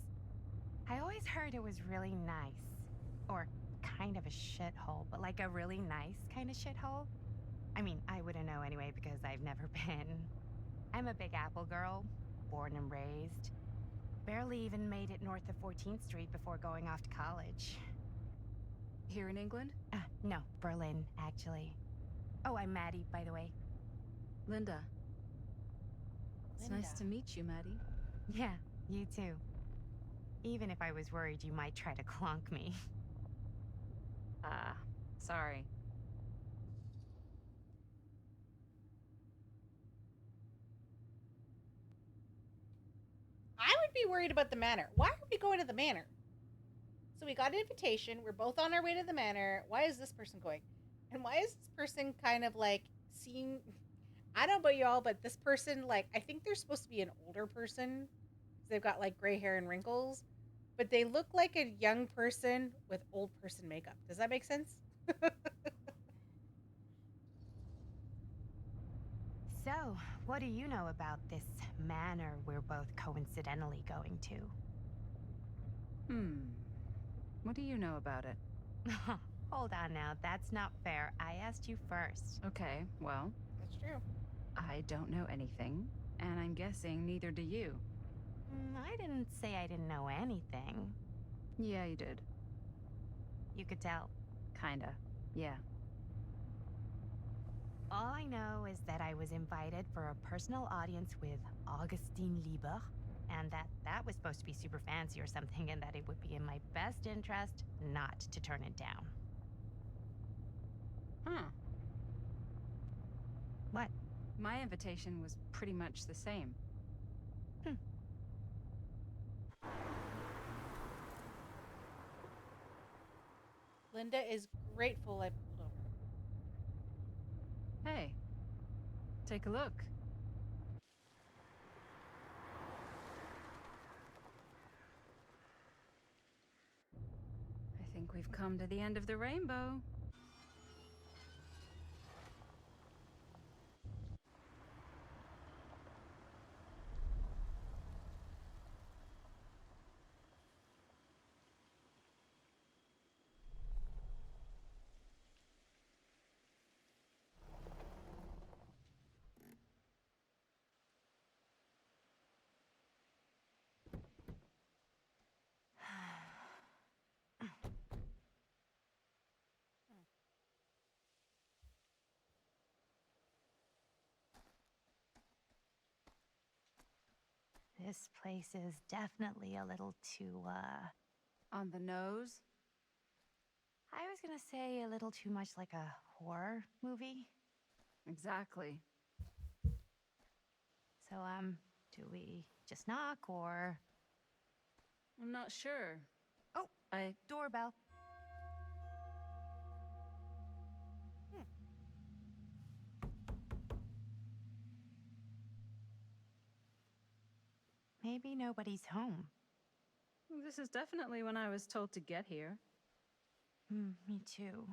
I always heard it was really nice. Or kind of a shithole, but like a really nice kind of shithole. I mean, I wouldn't know anyway because I've never been. I'm a Big Apple girl, born and raised. Barely even made it north of 14th Street before going off to college.
Here in England?
No, Berlin, actually. Oh, I'm Maddie, by the way.
Linda. It's nice to meet you, Maddie.
Yeah, you too. Even if I was worried you might try to clonk me.
Sorry.
I would be worried about the manor. Why are we going to the manor? So we got an invitation. We're both on our way to the manor. Why is this person going? And why is this person kind of like seeing? I don't know about y'all, but this person, like, I think they're supposed to be an older person. They've got like gray hair and wrinkles, but they look like a young person with old person makeup. Does that make sense?
So, what do you know about this manor we're both coincidentally going to?
What do you know about it?
Hold on now, that's not fair. I asked you first.
Okay, well,
That's true.
I don't know anything, and I'm guessing neither do you.
I didn't say I didn't know anything.
Yeah, you did.
You could tell.
Kinda. Yeah.
All I know is that I was invited for a personal audience with Augustine Lieber, and that was supposed to be super fancy or something, and that it would be in my best interest not to turn it down.
Huh.
What?
My invitation was pretty much the same.
Linda is grateful I pulled over.
Hey, take a look. I think we've come to the end of the rainbow.
This place is definitely a little too,
On the nose?
I was gonna say a little too much like a horror movie.
Exactly.
So, do we just knock or?
I'm not sure.
Oh, doorbell. Maybe nobody's home.
This is definitely when I was told to get here.
Me too.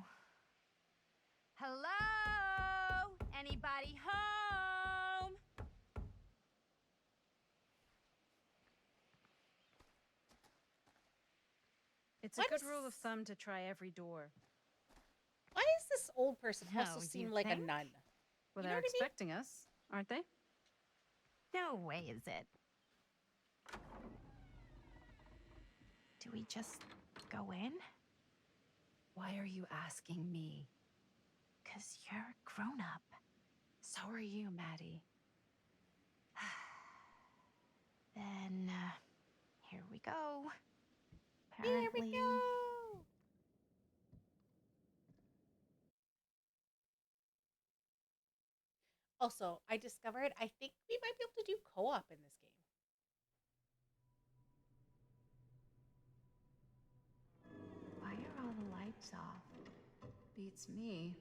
Hello? Anybody home?
It's
What
a good
is-
rule of thumb to try every door.
Why is this old person also
Oh,
seem
you
like a
think?
nun?
Well,
You know
they're
what I mean?
expecting us, aren't they?
No way is it. Do we just go in?
Why are you asking me?
'Cause you're a grown-up.
So are you, Maddie.
Then, here we go.
Here we
Apparently.
go. Also, I discovered I think we might be able to do co-op in this game.
Why are all the lights off?
Beats me.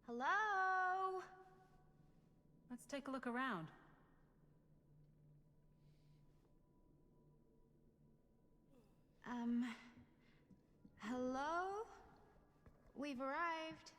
Hello?
Let's take a look around.
Hello? We've arrived.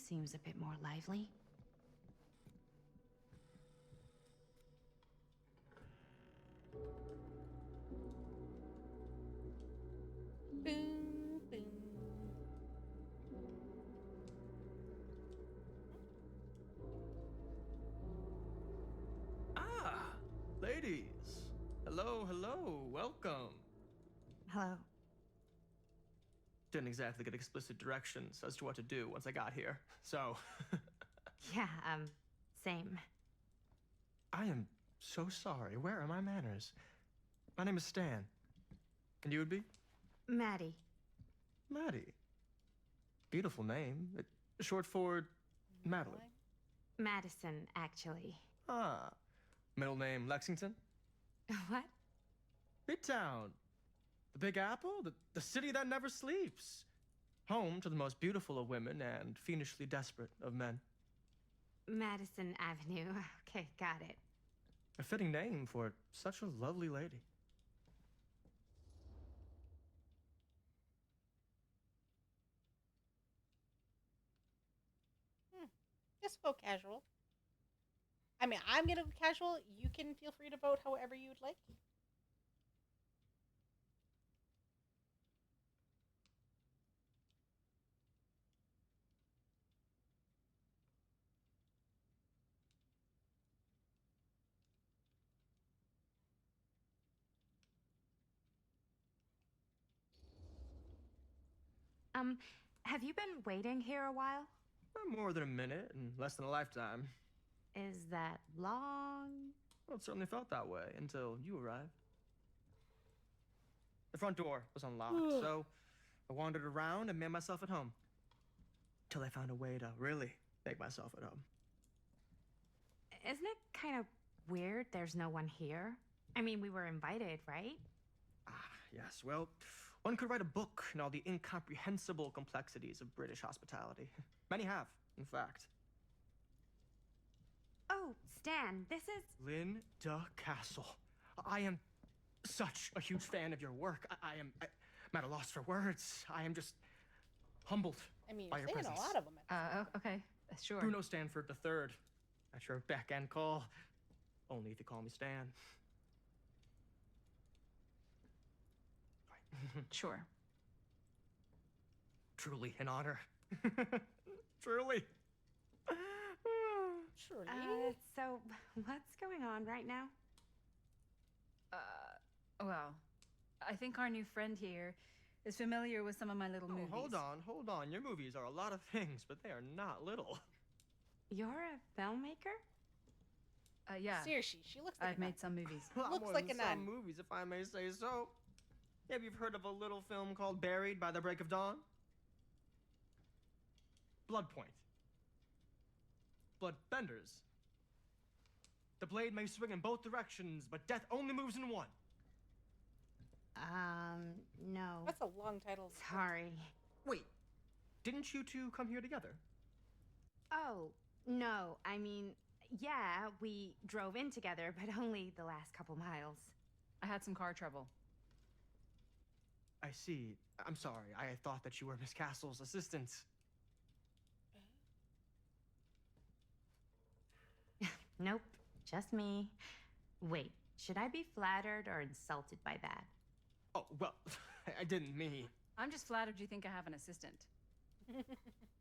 seems a bit more lively.
Boom, boom.
Ah, ladies. Hello, hello, welcome.
Hello.
Didn't exactly get explicit directions as to what to do once I got here, so.
Yeah, same.
I am so sorry. Where are my manners? My name is Stan. And you would be?
Maddie.
Maddie. Beautiful name. Short for Madeline.
Madison, actually.
Ah. Middle name Lexington?
What?
Midtown. The Big Apple? The city that never sleeps. Home to the most beautiful of women and fiendishly desperate of men.
Madison Avenue. Okay, got it.
A fitting name for such a lovely lady.
Just go casual. I mean, I'm gonna go casual. You can feel free to vote however you would like.
Have you been waiting here a while?
More than a minute and less than a lifetime.
Is that long?
Well, it certainly felt that way until you arrived. The front door was unlocked, so I wandered around and made myself at home. Till I found a way to really make myself at home.
Isn't it kind of weird there's no one here? I mean, we were invited, right?
Ah, yes, well, one could write a book in all the incomprehensible complexities of British hospitality. Many have, in fact.
Oh, Stan, this is...
Linda Castle. I am such a huge fan of your work. I'm at a loss for words. I am just humbled
I mean,
by
you're
your
saying
presence.
a lot of them.
Okay, sure.
Bruno Stanford III, at your beck and call. Only if you call me Stan.
Sure.
Truly an honor. Truly.
Surely.
So, what's going on right now?
Well, I think our new friend here is familiar with some of my little
Oh,
movies.
hold on. Your movies are a lot of things, but they are not little.
You're a filmmaker?
Yeah.
Seriously, she looks like
I've made some movies.
A lot
Looks
more
like
than
a nun.
some movies, if I may say so. Maybe you've heard of a little film called Buried by the Break of Dawn? Bloodpoint. Bloodbenders. The blade may swing in both directions, but death only moves in one.
No.
That's a long title.
Sorry.
Wait, didn't you two come here together?
Oh, no. I mean, yeah, we drove in together, but only the last couple miles.
I had some car trouble.
I see. I'm sorry. I thought that you were Miss Castle's assistant.
Nope, just me. Wait, should I be flattered or insulted by that?
Oh, well, I didn't mean.
I'm just flattered you think I have an assistant.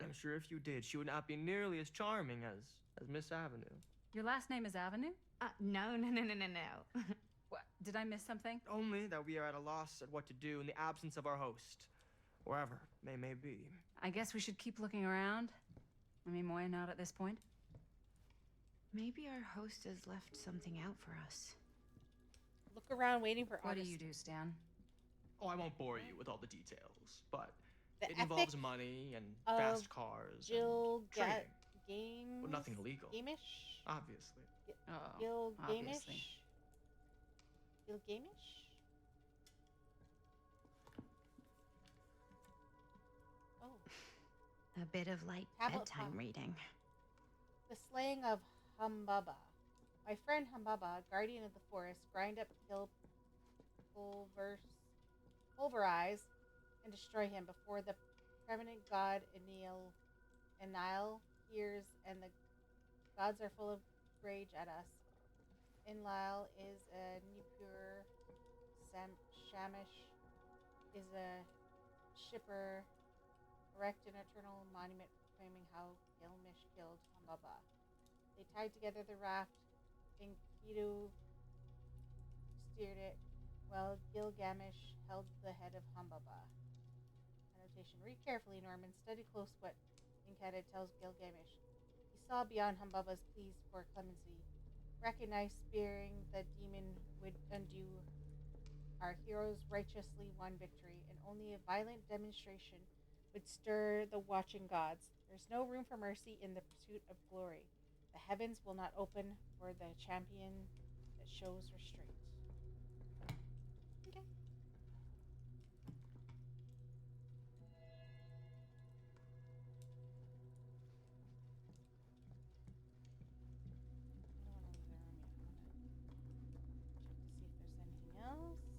I'm sure if you did, she would not be nearly as charming as Miss Avenue.
Your last name is Avenue?
No.
What? Did I miss something?
Only that we are at a loss at what to do in the absence of our host, wherever they may be.
I guess we should keep looking around. I mean, why not at this point?
Maybe our host has left something out for us.
Look around waiting for
What do
August.
you do, Stan?
Oh, I won't bore you with all the details, but
The
it involves
epic
money and
of
fast cars
Jill
and trading.
Games.
But nothing illegal.
Gamish.
Obviously.
Oh,
Gil Gamish.
obviously.
Gil Gamish. Oh,
A bit of light
Tablet
bedtime
pop.
reading.
the slaying of Humbaba. My friend Humbaba, guardian of the forest, grind up, kill, pulverize, and destroy him before the preeminent god Enil And Nile hears, and the gods are full of rage at us. Enlil is a Nippur, Shamash is a shipper, erect an eternal monument proclaiming how Gilgamesh killed Humbaba. They tied together the raft, and Enkidu steered it, while Gilgamesh held the head of Humbaba. Annotation. Read carefully, Norman. Study close what Enkidu tells Gilgamesh. He saw beyond Humbaba's pleas for clemency. Recognized spearing the demon would undo our heroes' righteously won victory, and only a violent demonstration would stir the watching gods. There's no room for mercy in the pursuit of glory. The heavens will not open for the champion that shows restraint. Okay. I don't want to leave the room yet. I want to check to see if there's anything else.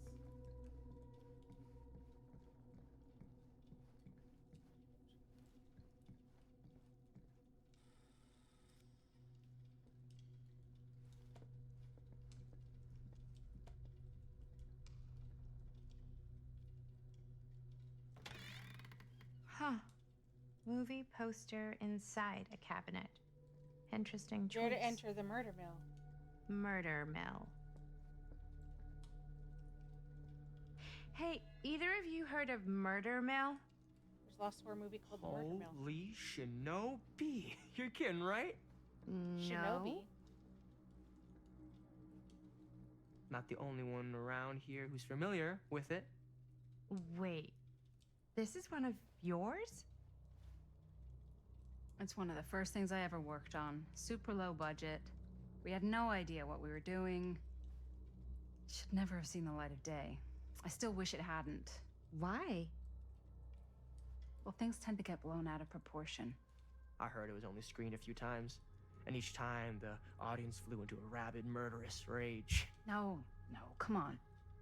Huh. Movie poster inside a cabinet. Interesting choice.
Dare to enter the murder mill.
Murder mill. Hey, either of you heard of Murder Mill?
There's a lost horror movie called The Murder Mill.
Holy Shinobi. You're kidding, right?
Shinobi.
Not the only one around here who's familiar with it.
Wait. This is one of yours?
It's one of the first things I ever worked on. Super low budget. We had no idea what we were doing. Should never have seen the light of day. I still wish it hadn't.
Why?
Well, things tend to get blown out of proportion.
I heard it was only screened a few times, and each time the audience flew into a rabid, murderous rage.
No, come on.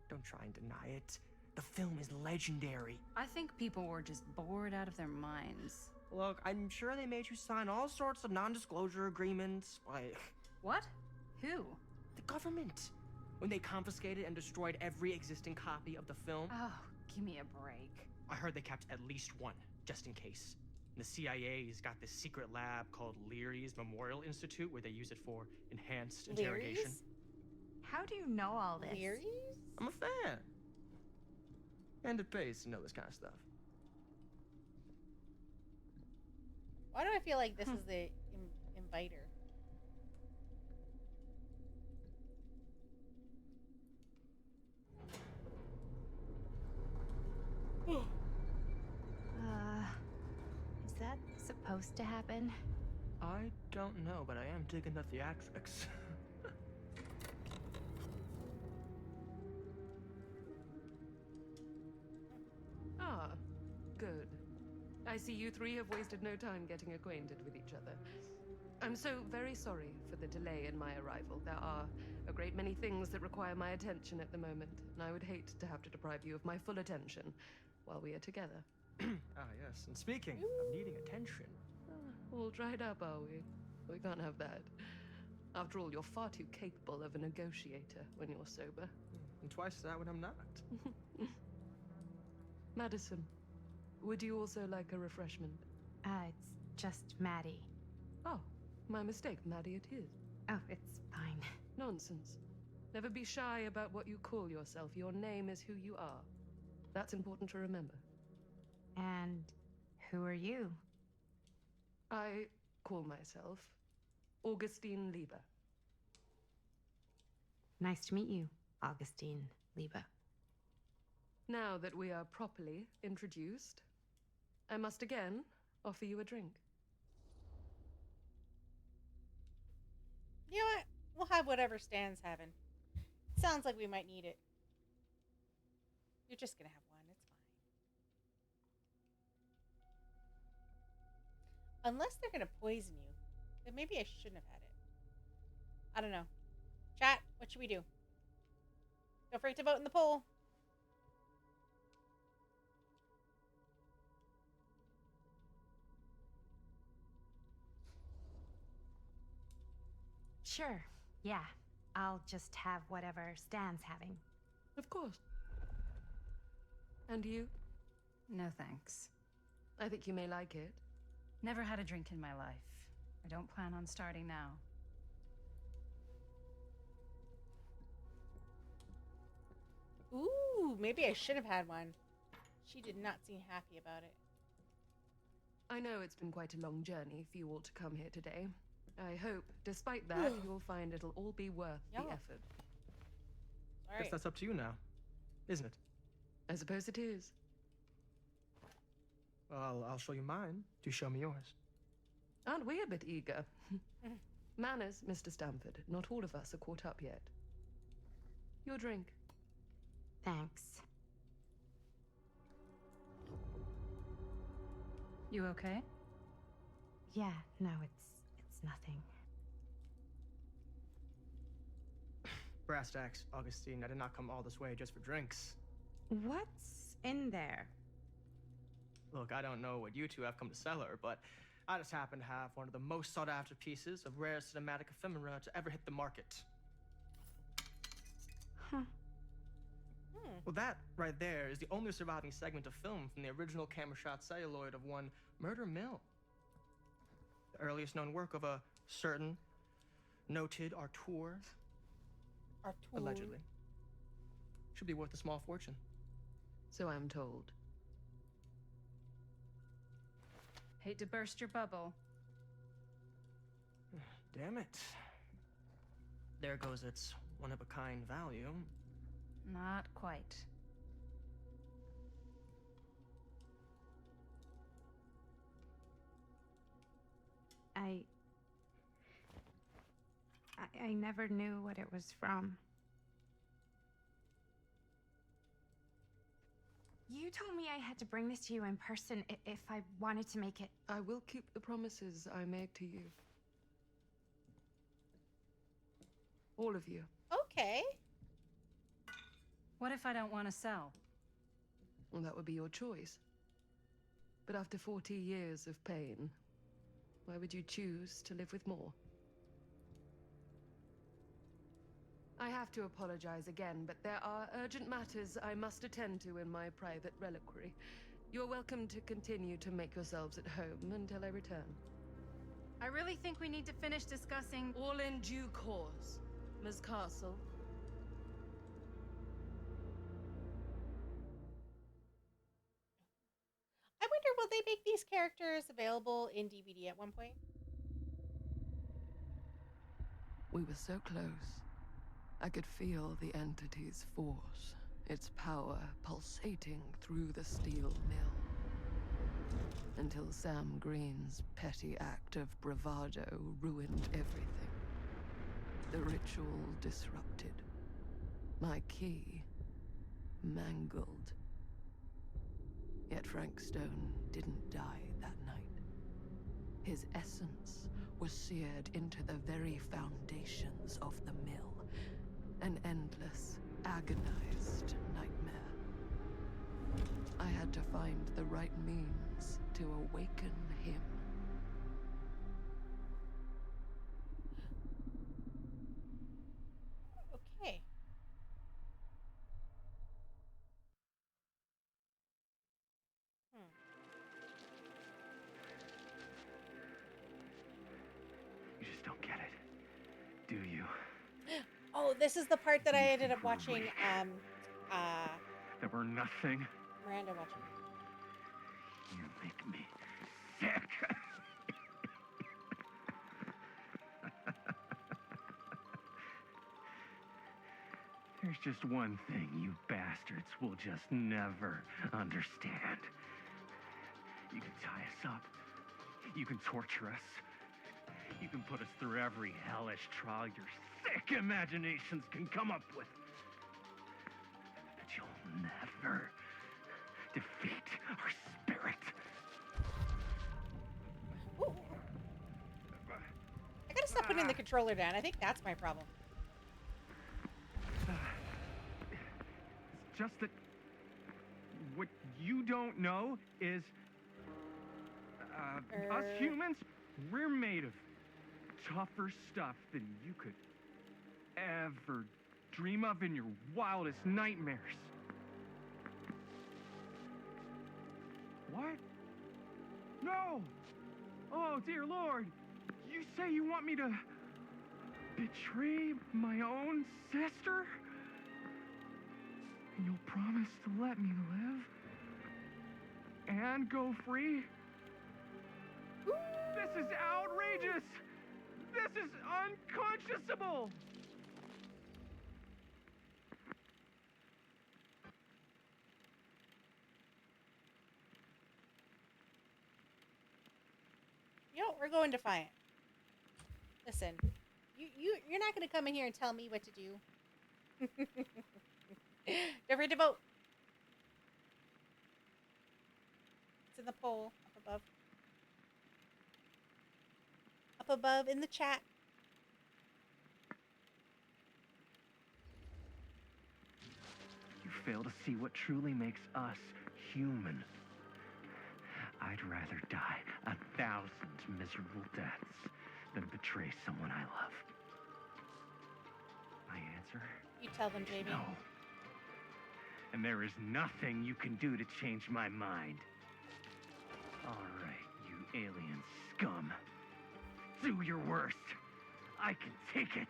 Don't try and deny it. The film is legendary.
I think people were just bored out of their minds.
Look, I'm sure they made you sign all sorts of non-disclosure agreements, like...
What? Who?
The government. When they confiscated and destroyed every existing copy of the film.
Oh, give me a break.
I heard they kept at least one, just in case. The CIA's got this secret lab called Leary's Memorial Institute where they use it for enhanced interrogation.
Leary's?
How do you know all this?
Leary's?
I'm a fan. And it pays to know this kind of stuff.
Why do I feel like this is the inviter?
Is that supposed to happen?
I don't know, but I am digging the theatrics.
Ah, good. I see you three have wasted no time getting acquainted with each other. I'm so very sorry for the delay in my arrival. There are a great many things that require my attention at the moment, and I would hate to have to deprive you of my full attention while we are together.
Ah, yes. And speaking of needing attention.
All dried up, are we? We can't have that. After all, you're far too capable of a negotiator when you're sober.
And twice that when I'm not.
Madison, would you also like a refreshment?
It's just Maddie.
Oh, my mistake. Maddie it is.
Oh, it's fine.
Nonsense. Never be shy about what you call yourself. Your name is who you are. That's important to remember.
And who are you?
I call myself Augustine Lieber.
Nice to meet you, Augustine Lieber.
Now that we are properly introduced, I must again offer you a drink.
You know what? We'll have whatever Stan's having. Sounds like we might need it. You're just gonna have one. It's fine. Unless they're gonna poison you, then maybe I shouldn't have had it. I don't know. Chat, what should we do? Don't forget to vote in the poll.
Sure, yeah. I'll just have whatever Stan's having.
Of course. And you?
No thanks.
I think you may like it.
Never had a drink in my life. I don't plan on starting now.
Ooh, maybe I should have had one. She did not seem happy about it.
I know it's been quite a long journey for you all to come here today. I hope, despite that, you'll find it'll all be worth the
Yeah.
effort.
All
Guess
right.
that's up to you now, isn't it?
I suppose it is.
Well, I'll show you mine. Do show me yours.
Aren't we a bit eager? Manners, Mr. Stamford. Not all of us are caught up yet. Your drink.
Thanks.
You okay?
Yeah, no, it's nothing.
Brass tacks, Augustine. I did not come all this way just for drinks.
What's in there?
Look, I don't know what you two have come to cellar, but I just happen to have one of the most sought-after pieces of rare cinematic ephemera to ever hit the market.
Huh.
Well, that right there is the only surviving segment of film from the original camera shot celluloid of one Murder Mill. The earliest known work of a certain noted auteur, allegedly. Should be worth a small fortune.
So I'm told.
Hate to burst your bubble.
Damn it. There goes its one-of-a-kind value.
Not quite.
I never knew what it was from. You told me I had to bring this to you in person if I wanted to make it.
I will keep the promises I made to you. All of you.
Okay.
What if I don't want to sell?
Well, that would be your choice. But after 40 years of pain, why would you choose to live with more? I have to apologize again, but there are urgent matters I must attend to in my private reliquary. You're welcome to continue to make yourselves at home until I return.
I really think we need to finish discussing.
All in due course, Ms. Castle.
I wonder, will they make these characters available in DVD at one point?
We were so close. I could feel the entity's force, its power pulsating through the steel mill. Until Sam Green's petty act of bravado ruined everything. The ritual disrupted. My key mangled. Yet Frank Stone didn't die that night. His essence was seared into the very foundations of the mill. An endless, agonized nightmare. I had to find the right means to awaken him.
Okay.
You just don't get it, do you?
Oh, this is the part that I ended up watching.
That we're nothing.
Miranda watching.
You make me sick. There's just one thing you bastards will just never understand. You can tie us up. You can torture us. You can put us through every hellish trial your sick imaginations can come up with. But you'll never defeat our spirit.
Ooh. I gotta stop putting the controller down. I think that's my problem.
It's just that what you don't know is us humans, we're made of tougher stuff than you could ever dream of in your wildest nightmares. What? No! Oh, dear Lord! You say you want me to betray my own sister? And you'll promise to let me live? And go free? This is outrageous! This is unconscionable!
You know, we're going defiant. Listen, you're not going to come in here and tell me what to do. Don't forget to vote. It's in the poll up above. Up above in the chat.
You fail to see what truly makes us human. I'd rather die 1,000 miserable deaths than betray someone I love. My answer?
You tell them, Jamie.
No. And there is nothing you can do to change my mind. All right, you alien scum. Do your worst. I can take it.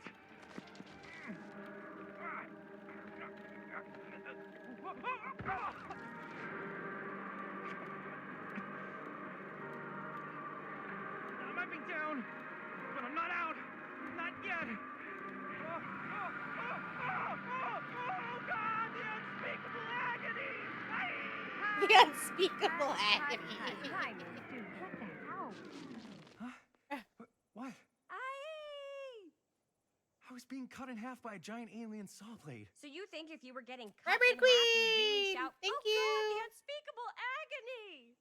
I might be down, but I'm not out. Not yet. Oh, God, the unspeakable agony!
The unspeakable agony.
Dude, what the hell?
Huh? What? I was being cut in half by a giant alien saw blade.
So you think if you were getting cut
Rubber
in half, you'd really
Queen!
shout,
Thank
"Oh
you!"
God, the unspeakable agony!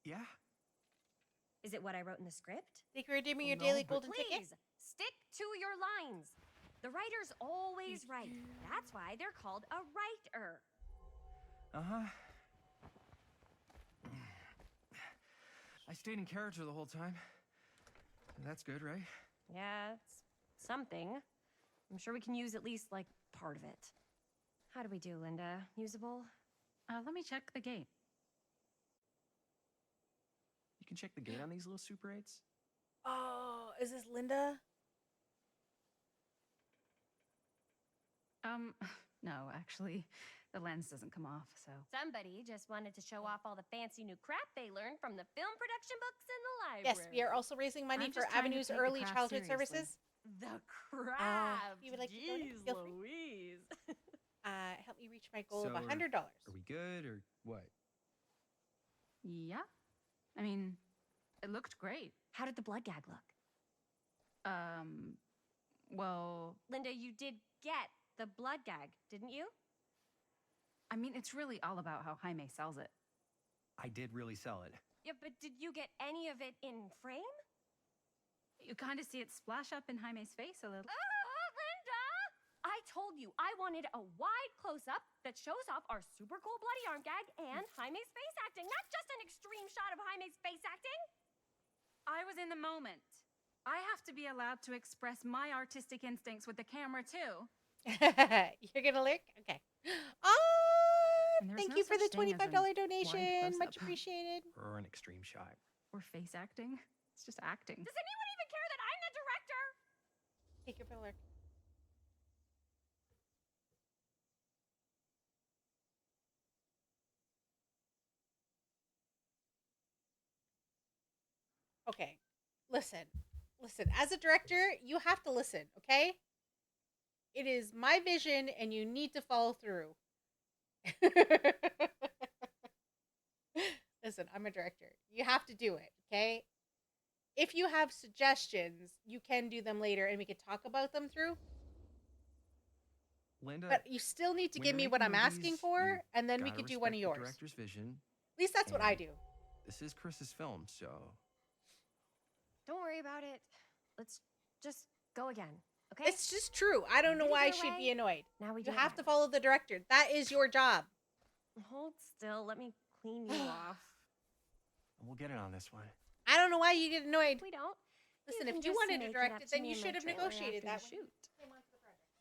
Yeah?
Is it what I wrote in the script?
Think you're redeeming
Oh,
your
no,
daily
but-
golden ticket?
Please, stick to your lines. The writer's always right. That's why they're called a writer.
Uh-huh. I stayed in character the whole time. That's good, right?
Yeah, it's something. I'm sure we can use at least, like, part of it. How do we do, Linda? Usable?
Let me check the gate.
You can check the gate on these little Super 8s.
Oh, is this Linda?
No, actually, the lens doesn't come off, so.
Somebody just wanted to show off all the fancy new crap they learned from the film production books in the library.
Yes, we are also raising money
I'm
for
just trying to
Avenue's
take the
Early
craft
Childhood
seriously.
Services.
The crap.
you would like to donate?
Jeez
Feel free.
Louise.
Help me reach my goal of
So,
$100.
Are we good, or what?
Yeah. I mean, it looked great.
How did the blood gag look?
Well,
Linda, you did get the blood gag, didn't you?
I mean, it's really all about how Jaime sells it.
I did really sell it.
Yeah, but did you get any of it in frame?
You kind of see it splash up in Jaime's face a little.
Linda! I told you I wanted a wide close-up that shows off our super cool bloody arm gag and Jaime's face acting, not just an extreme shot of Jaime's face acting.
I was in the moment. I have to be allowed to express my artistic instincts with the camera, too.
You're gonna lick? Okay. Oh,
And there's
thank
no
you for the
such thing as a
$25
wide
donation. Much
close-up.
appreciated.
Or an extreme shot.
Or face acting. It's just acting.
Does anyone even care that I'm the director?
Take your pillar. Okay. Listen. As a director, you have to listen, okay? It is my vision and you need to follow through. Listen, I'm a director. You have to do it, okay? If you have suggestions, you can do them later and we could talk about them through.
Linda,
But you still need to
when
give
you're
me what I'm
making
asking
movies,
for,
you
and then we
gotta
could do one of
respect the
yours.
director's vision.
At least that's what I
and
do.
This is Chris's film, so...
Don't worry about it. Let's just go again, okay?
It's just true. I don't know
Did it
why I
go
should be
away?
annoyed.
Now we
You
do it
have to
right.
follow the director. That is your job.
Hold still. Let me clean you off.
We'll get it on this one.
I don't know why you get annoyed.
We don't.
Listen,
can
if you
just
wanted to
make it
direct
up
it,
to
then
me
you
in my
should have
trailer
negotiated
after
that
the
when you
shoot.
came onto the project.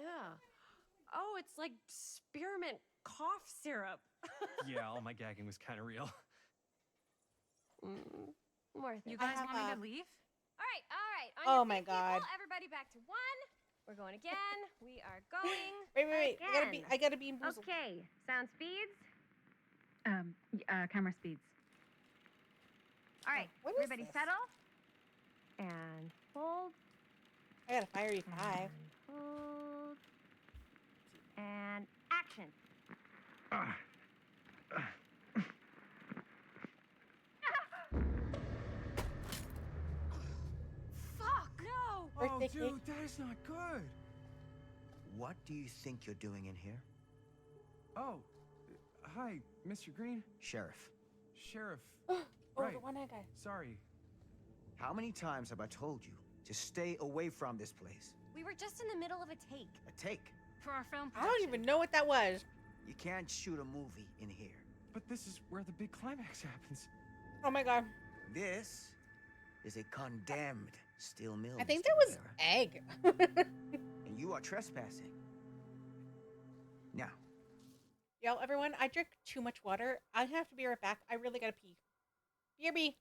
Yeah. Oh, it's like spearmint cough syrup.
Yeah, all my gagging was kind of real.
Worth it.
You
I
guys
have
want me
a-
to leave?
All right, all right. On
Oh
your
my
feet, people,
God.
everybody back to one. We're going again. We are going.
Wait.
Again.
I gotta be boozled.
Okay, sound speeds.
Camera speeds.
All right,
what is
everybody
this?
settle. And hold.
I got a fiery 5.
And hold. And action. Fuck, no!
Oh,
Birthday
dude,
cake.
that is not good.
What do you think you're doing in here?
Oh, hi, Mr. Green.
Sheriff,
Sheriff.
Oh,
Right.
the one-eyed guy.
Sorry.
how many times have I told you to stay away from this place?
We were just in the middle of a take.
A take.
For our film
I
production.
don't even know what that was.
You can't shoot a movie in here.
But this is where the big climax happens.
Oh my god.
This is a condemned steel mill.
I think
Mr.
that was
Rivera.
egg.
And you are trespassing. Now,
Yo, everyone, I drink too much water. I have to be right back. I really gotta pee. BRB.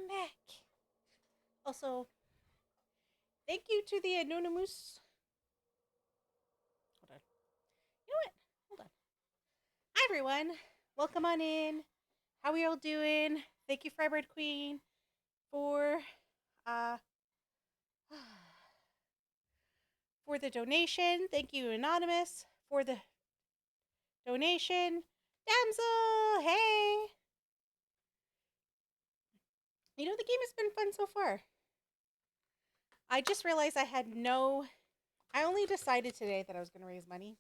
back. Also, thank you to the anonymous. Hold on. You know what? Hold on. Hi, everyone. Welcome on in. How are we all doing? Thank you, Frybird Queen, for for the donation. Thank you, Anonymous, for the donation. Damsel, hey. You know, the game has been fun so far. I just realized I only decided today that I was going to raise money.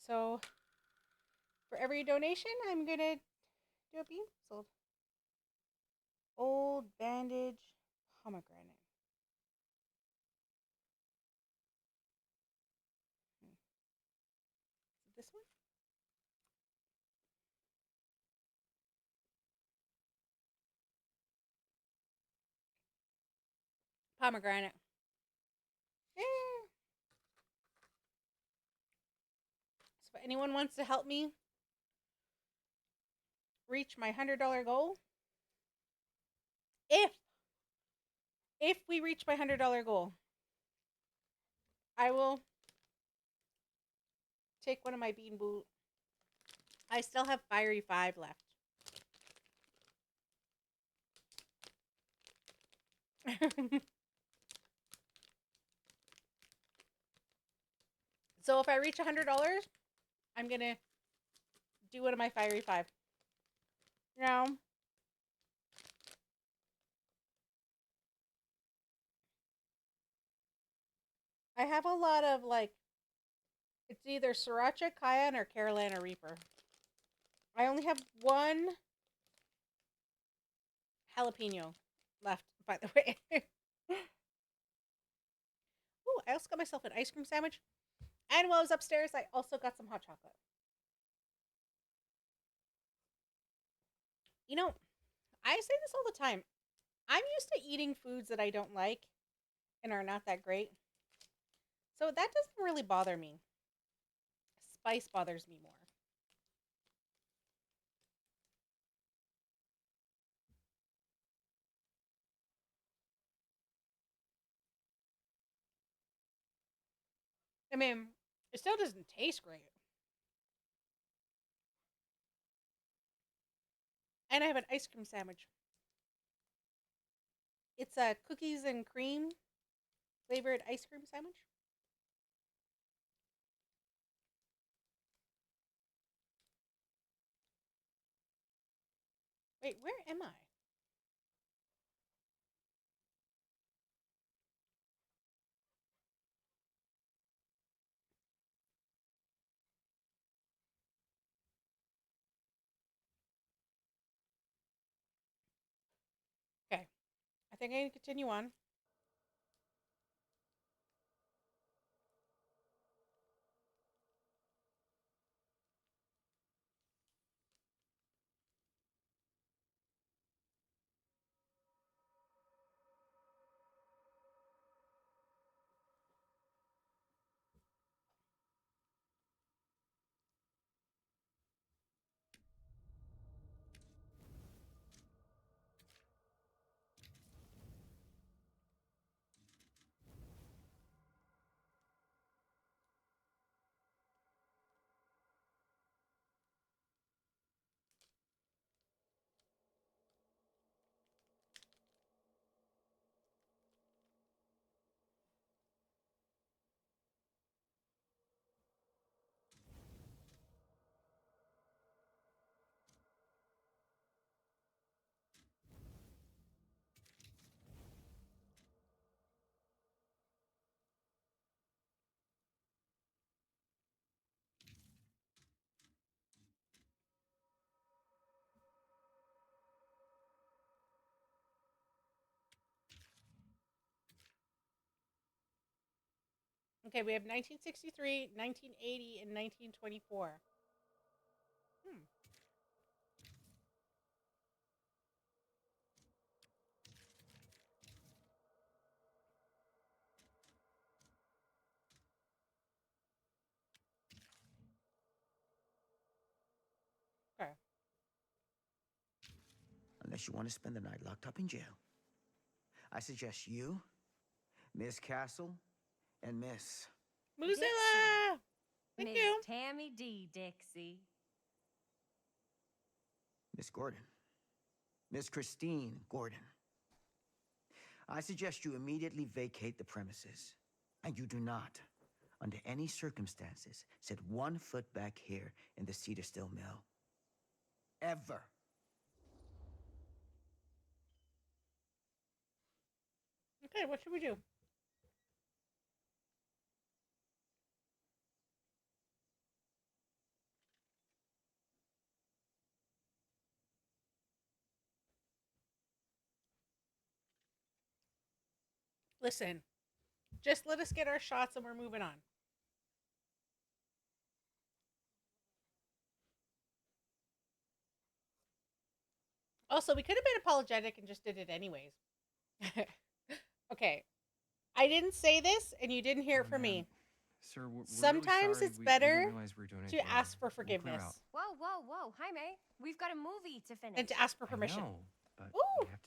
So for every donation, I'm going to do a bean sold. Old bandage pomegranate. Is it this one? Pomegranate. Yeah. So if anyone wants to help me reach my $100 goal, if we reach my $100 goal, I will take one of my bean boot. I still have Fiery 5 left. So if I reach $100, I'm going to do one of my Fiery 5. Now, I have a lot of, like, it's either Sriracha, Cayenne, or Carolina Reaper. I only have one jalapeno left, by the way. Ooh, I also got myself an ice cream sandwich. And while I was upstairs, I also got some hot chocolate. You know, I say this all the time. I'm used to eating foods that I don't like and are not that great. So that doesn't really bother me. Spice bothers me more. I mean, it still doesn't taste great. And I have an ice cream sandwich. It's a cookies and cream flavored ice cream sandwich. Wait, where am I? Okay. I think I can continue on. Okay, we have 1963, 1980, and 1924. Okay.
unless you want to spend the night locked up in jail. I suggest you, Miss Castle, and Miss...
Mozilla! Thank
Miss
you.
Tammy D. Dixie.
Miss Gordon. Miss Christine Gordon. I suggest you immediately vacate the premises. And you do not, under any circumstances, set 1 foot back here in the Cedar Still Mill. Ever.
Okay, what should we do? Listen, just let us get our shots and we're moving on. Also, we could have been apologetic and just did it anyways. Okay. I didn't say this and you didn't hear it from me.
Sir, we're
Sometimes
really sorry.
it's
We
better
didn't realize we were doing
to
anything
ask for
wrong. We'll clear
forgiveness
out.
Whoa, whoa, whoa. Jaime, we've got a movie to finish.
and to ask for
I
permission.
know, but
Ooh.
we have to...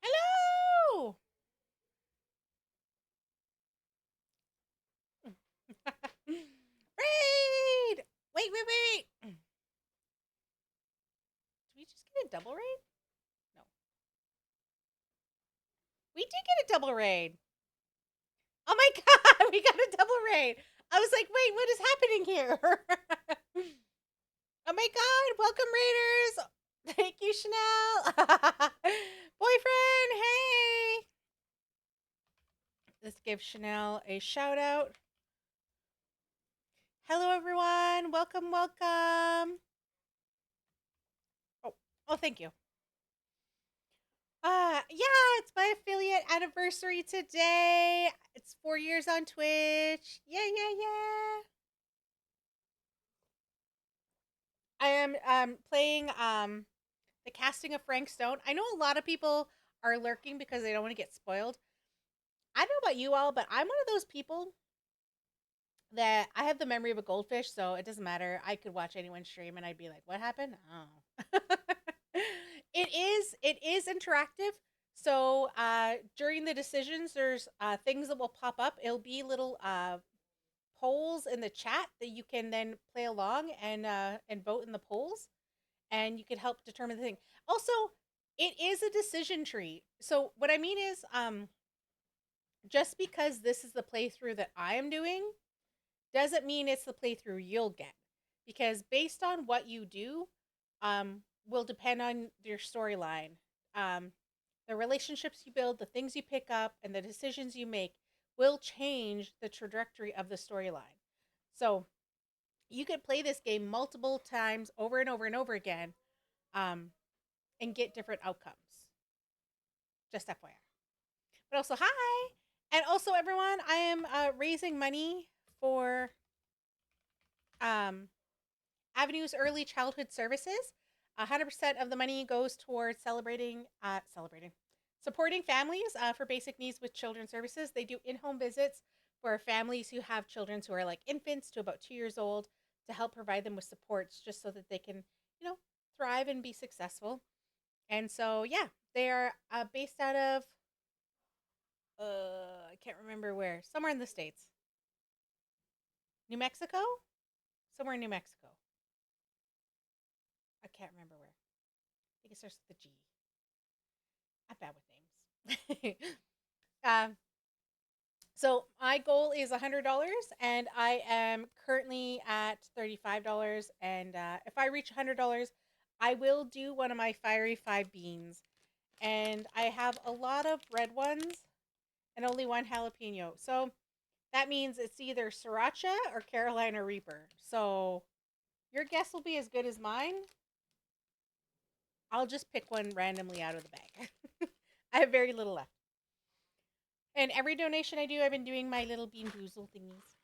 Hello! Raid! Wait. Did we just get a double raid? No. We did get a double raid. Oh my god, we got a double raid. I was like, wait, what is happening here? Oh my god, welcome raiders. Thank you, Chanel. Boyfriend, hey. Let's give Chanel a shout out. Hello, everyone. Welcome. Oh, thank you. Yeah, it's my affiliate anniversary today. It's 4 years on Twitch. Yeah. I am playing the casting of Frank Stone. I know a lot of people are lurking because they don't want to get spoiled. I don't know about you all, but I'm one of those people that I have the memory of a goldfish, so it doesn't matter. I could watch anyone stream and I'd be like, what happened? Oh. It is interactive. So during the decisions, there's things that will pop up. It'll be little polls in the chat that you can then play along and vote in the polls, and you can help determine the thing. Also, it is a decision tree. So what I mean is, just because this is the playthrough that I am doing, doesn't mean it's the playthrough you'll get, because based on what you do, will depend on your storyline. The relationships you build, the things you pick up, and the decisions you make will change the trajectory of the storyline. So you could play this game multiple times over and over and over again, and get different outcomes. Just FYI. But also, hi! And also, everyone, I am raising money for Avenue's Early Childhood Services. 100% of the money goes towards supporting families for basic needs with children's services. They do in-home visits for families who have children who are like infants to about 2 years old, to help provide them with supports just so that they can, thrive and be successful. And so, yeah, they are based out of, I can't remember where, somewhere in the States. New Mexico? Somewhere in New Mexico. I can't remember where. I think it starts with a G. I'm bad with names. So my goal is $100, and I am currently at $35. And if I reach $100, I will do one of my fiery 5 beans. And I have a lot of red ones and only one jalapeno. So that means it's either Sriracha or Carolina Reaper. So your guess will be as good as mine. I'll just pick one randomly out of the bag. I have very little left. And every donation I do, I've been doing my little Bean Boozle thingies.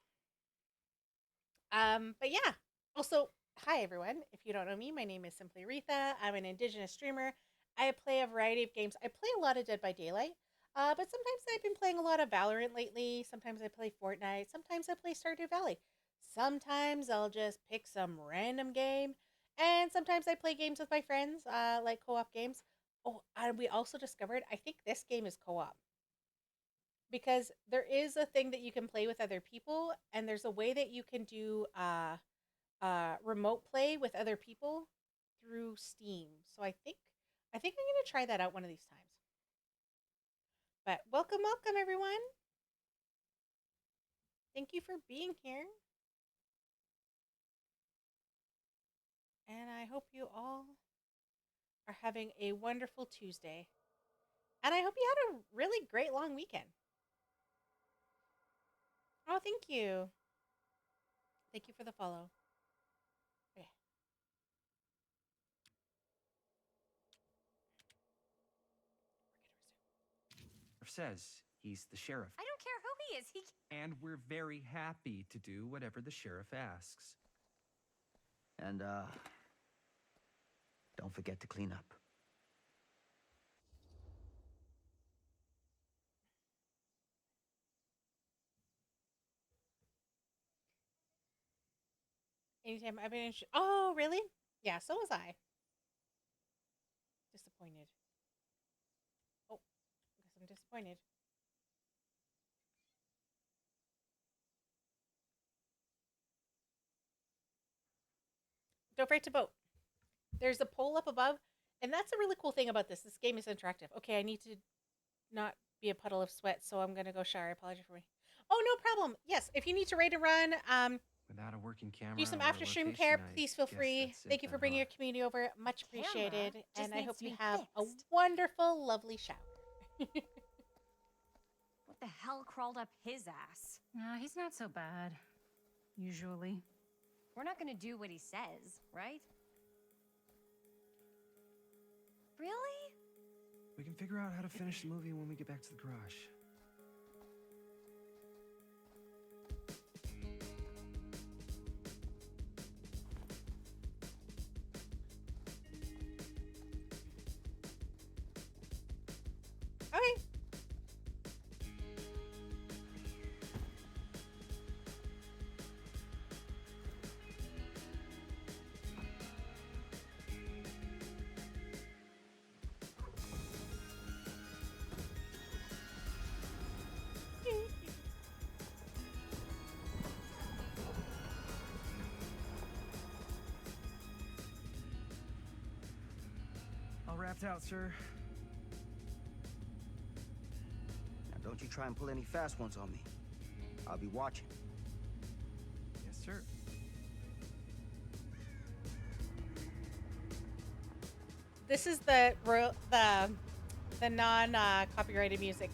But yeah. Also, hi everyone. If you don't know me, my name is Simply Aretha. I'm an Indigenous streamer. I play a variety of games. I play a lot of Dead by Daylight. But sometimes I've been playing a lot of Valorant lately. Sometimes I play Fortnite. Sometimes I play Stardew Valley. Sometimes I'll just pick some random game. And sometimes I play games with my friends, like co-op games. Oh, and we also discovered I think this game is co-op because there is a thing that you can play with other people, and there's a way that you can do remote play with other people through Steam. So I think I'm gonna try that out one of these times. But welcome, welcome everyone. Thank you for being here. And I hope you all are having a wonderful Tuesday. And I hope you had a really great long weekend. Oh, thank you. Thank you for the follow. Okay.
Says he's the sheriff.
I don't care who he is.
And we're very happy to do whatever the sheriff asks.
And, don't forget to clean up.
Anytime I've been in. Oh, really? Yeah, so was I. Disappointed. Oh, I guess I'm disappointed. Don't forget to vote. There's a poll up above, and that's a really cool thing about this. This game is interactive. Okay, I need to not be a puddle of sweat, so I'm gonna go shower. I apologize for me. Oh, no problem. Yes, if you need to raid a run,
Without a working camera,
do some
or
after stream
location,
care,
I
please feel
guess
free.
that's it
Thank you for
then,
bringing
huh?
your community over. Much
Camera
appreciated.
just
And I
needs
hope
to
you
be
have a
fixed.
wonderful, lovely shower.
What the hell crawled up his ass?
He's not so bad. Usually.
We're not gonna do what he says, right? Really?
We can figure out how to finish the movie when we get back to the garage.
Okay.
All wrapped out, sir.
Now, don't you try and pull any fast ones on me. I'll be watching.
Yes, sir.
This is the non copyrighted music.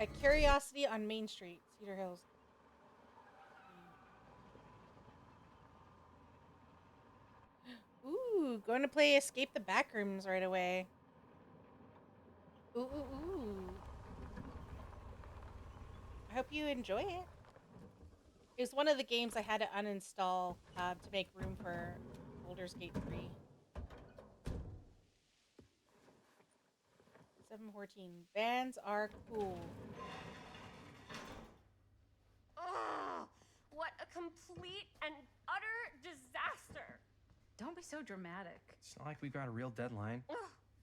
A Curiosity on Main Street, Cedar Hills. Ooh, going to play Escape the Backrooms right away. Ooh, ooh, ooh. I hope you enjoy it. It was one of the games I had to uninstall to make room for Baldur's Gate 3. 714. Bands are cool.
Ugh! What a complete and utter disaster!
Don't be so dramatic.
It's not like we've got a real deadline.
Ugh,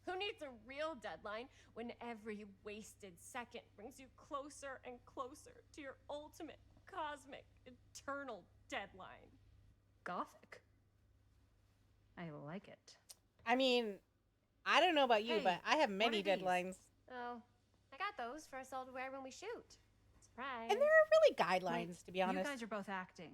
who needs a real deadline when every wasted second brings you closer and closer to your ultimate, cosmic, eternal deadline?
Gothic. I like it.
I mean, I don't know about you,
Hey,
but I have many
what are these?
deadlines.
Oh, I got those for us all to wear when we shoot. Surprise.
And there are really guidelines,
Wait,
to be honest.
You guys are both acting.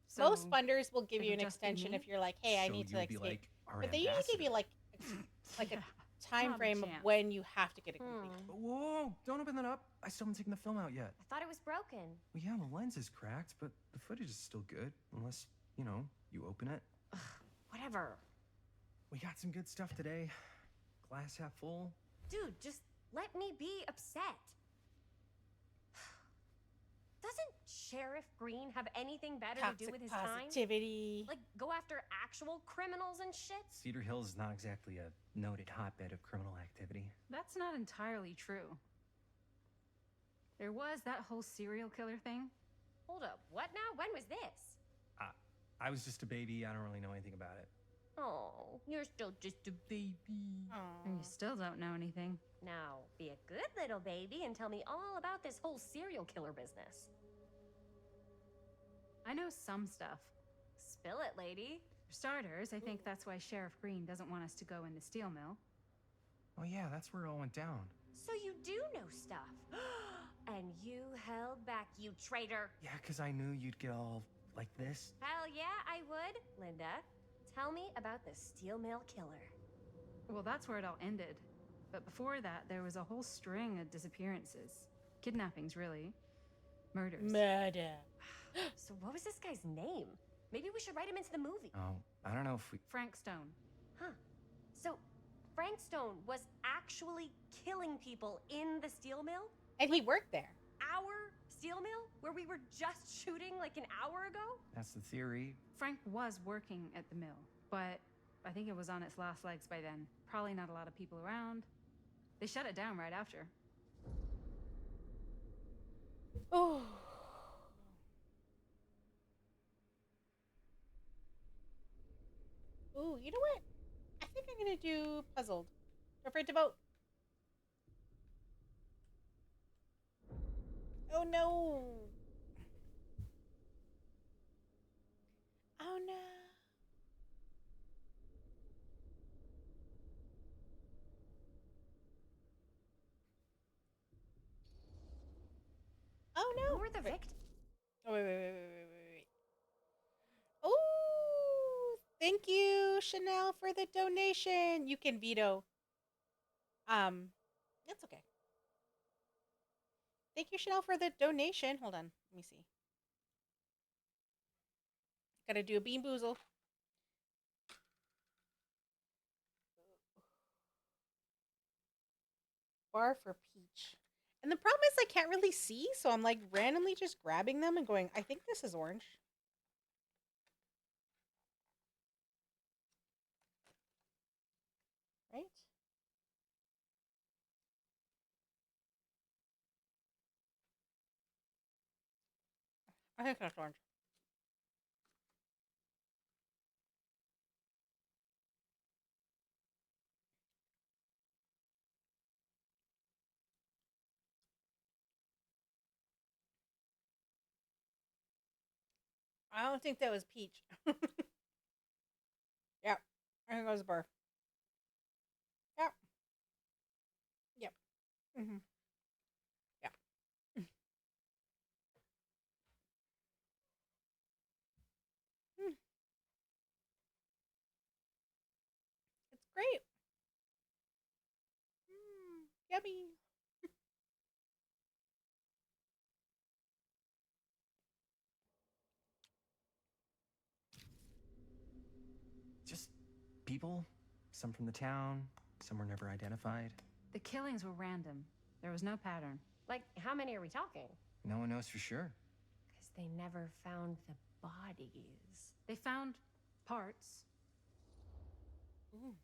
So
Most funders will give you
it'll
an
just be
extension
me?
if you're like, hey, I
So
need to
you'll be
escape.
like our
But they usually give you
ambassador.
like a time
Not a
frame of
chance.
when you have to get it complete.
Whoa, don't open that up. I still haven't taken the film out yet.
I thought it was broken.
Well, yeah, the lens is cracked, but the footage is still good. Unless, you know, you open it.
Whatever.
We got some good stuff today. Glass half full.
Dude, just let me be upset. Doesn't Sheriff Green have anything better to do
Toxic
with his time?
positivity.
Like, go after actual criminals and shit?
Cedar Hills is not exactly a noted hotbed of criminal activity.
That's not entirely true. There was that whole serial killer thing.
Hold up, what now? When was this?
I was just a baby. I don't really know anything about it.
Oh, you're still just a baby.
And you still don't know anything.
Now, be a good little baby and tell me all about this whole serial killer business.
I know some stuff.
Spill it, lady.
For starters, I think that's why Sheriff Green doesn't want us to go in the steel mill.
Oh, yeah, that's where it all went down.
So you do know stuff. And you held back, you traitor.
Yeah, because I knew you'd get all like this.
Hell yeah, I would. Linda, tell me about the steel mill killer.
Well, that's where it all ended. But before that, there was a whole string of disappearances. Kidnappings, really. Murders.
Murder.
So what was this guy's name? Maybe we should write him into the movie.
Oh, I don't know if we...
Frank Stone.
Huh. So Frank Stone was actually killing people in the steel mill?
And he worked there.
Our steel mill? Where we were just shooting like an hour ago?
That's the theory.
Frank was working at the mill, but I think it was on its last legs by then. Probably not a lot of people around. They shut it down right after.
Oh. Ooh, you know what? I think I'm gonna do puzzled. Don't forget to vote. Oh no. Oh no. Oh no.
Who were the victims?
Oh, wait. Oh, thank you, Chanel, for the donation. You can veto. That's okay. Thank you, Chanel, for the donation. Hold on. Let me see. Gotta do a bean boozle. Bar for peach. And the problem is I can't really see, so I'm like randomly just grabbing them and going, I think this is orange. Right? I think that's orange. I don't think that was peach. Yep. I think it was bar. Yep. Yep. Mm-hmm. Yep. Mm. It's great. Yummy.
Just people. Some from the town. Some were never identified.
The killings were random. There was no pattern.
Like, how many are we talking?
No one knows for sure.
Because they never found the bodies.
They found parts.
Ooh.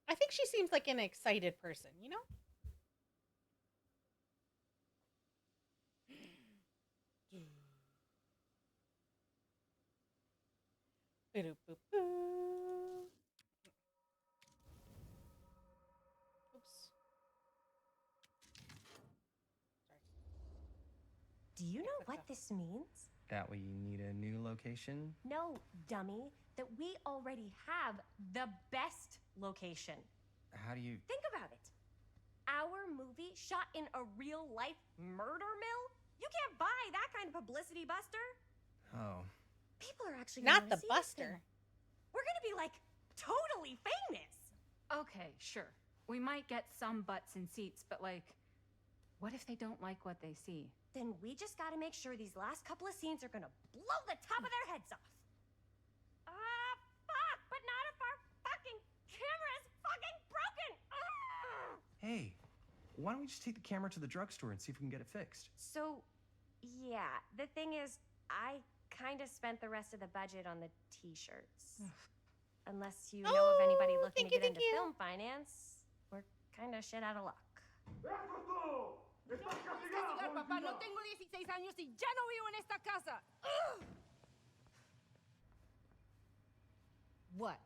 I think she seems like an excited person, you know? Oops.
Do you know what this means?
That we need a new location?
No, dummy. That we already have the best location.
How do you...
Think about it. Our movie shot in a real-life murder mill? You can't buy that kind of publicity, Buster.
Oh.
People are actually
Not
gonna
the
see this
Buster.
thing. We're gonna be like totally famous.
Okay, sure. We might get some butts in seats, but like, what if they don't like what they see?
Then we just gotta make sure these last couple of scenes are gonna blow the top of their heads off. Fuck, but not if our fucking camera is fucking broken. Ugh.
Hey, why don't we just take the camera to the drugstore and see if we can get it fixed?
So, yeah, the thing is, I kind of spent the rest of the budget on the t-shirts. Unless you know of anybody looking to get into film finance, we're kind of shit out of luck.
Papá, no tengo 16 años y ya no vivo en esta casa. What?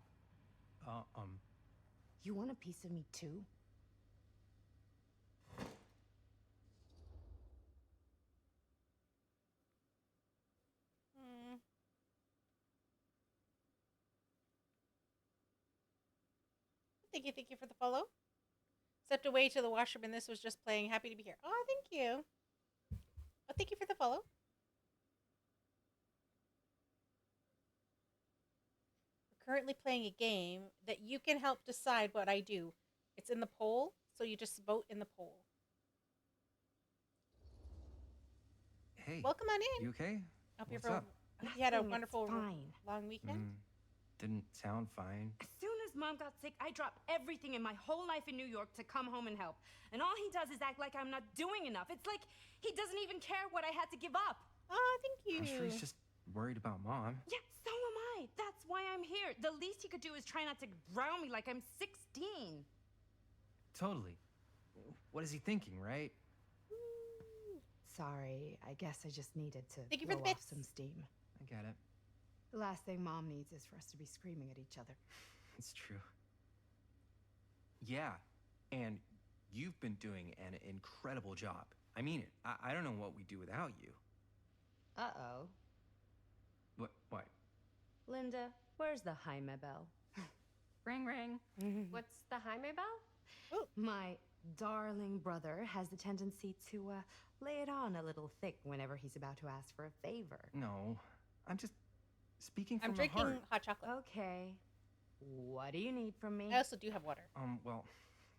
You want a piece of me too?
Thank you for the follow. Stepped away to the washroom and this was just playing. Happy to be here. Oh, thank you. Oh, thank you for the follow. We're currently playing a game that you can help decide what I do. It's in the poll, so you just vote in the poll.
Hey.
Welcome on in.
You okay?
Hope
What's
you
up?
had a
Nothing, it's
wonderful
fine.
long weekend.
Didn't sound fine.
As soon as Mom got sick, I dropped everything in my whole life in New York to come home and help. And all he does is act like I'm not doing enough. It's like he doesn't even care what I had to give up.
Oh, thank you.
I'm sure he's just worried about Mom.
Yeah, so am I. That's why I'm here. The least he could do is try not to ground me like I'm 16.
Totally. What is he thinking, right?
Sorry, I guess I just needed to
Thank you for
blow
the
off
bits.
some steam.
I get it.
The last thing Mom needs is for us to be screaming at each other.
It's true. Yeah, and you've been doing an incredible job. I mean it. I don't know what we'd do without you.
Uh-oh.
What?
Linda, where's the Jaime bell?
Ring, ring.
What's the Jaime bell?
My darling brother has the tendency to lay it on a little thick whenever he's about to ask for a favor.
No, I'm just speaking from
I'm
the
drinking
heart.
hot chocolate.
Okay. What do you need from me?
I also do have water.
Well,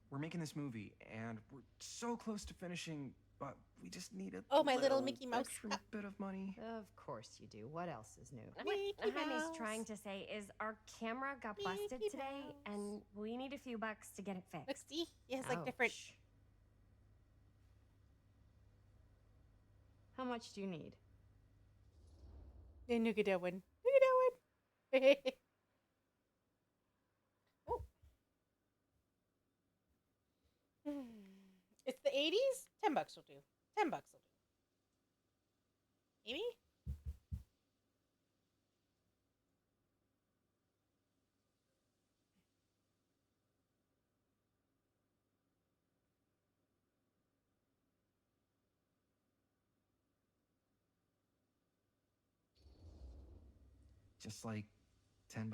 we're making this movie, and we're so close to finishing, but we just need a
my little Mickey Mouse
extra
cup.
bit of money.
Of course you do. What else is new?
What Jaime's
Mouse.
trying to say is our camera got busted
Mickey
today,
Mouse.
and we need a few bucks to get it fixed.
Look, see? He has like different.
Ouch. How much do you need?
Look at that one. Look at that one. Oh. It's the 80s? $10 will do. $10 will do. Amy?
Just like $10.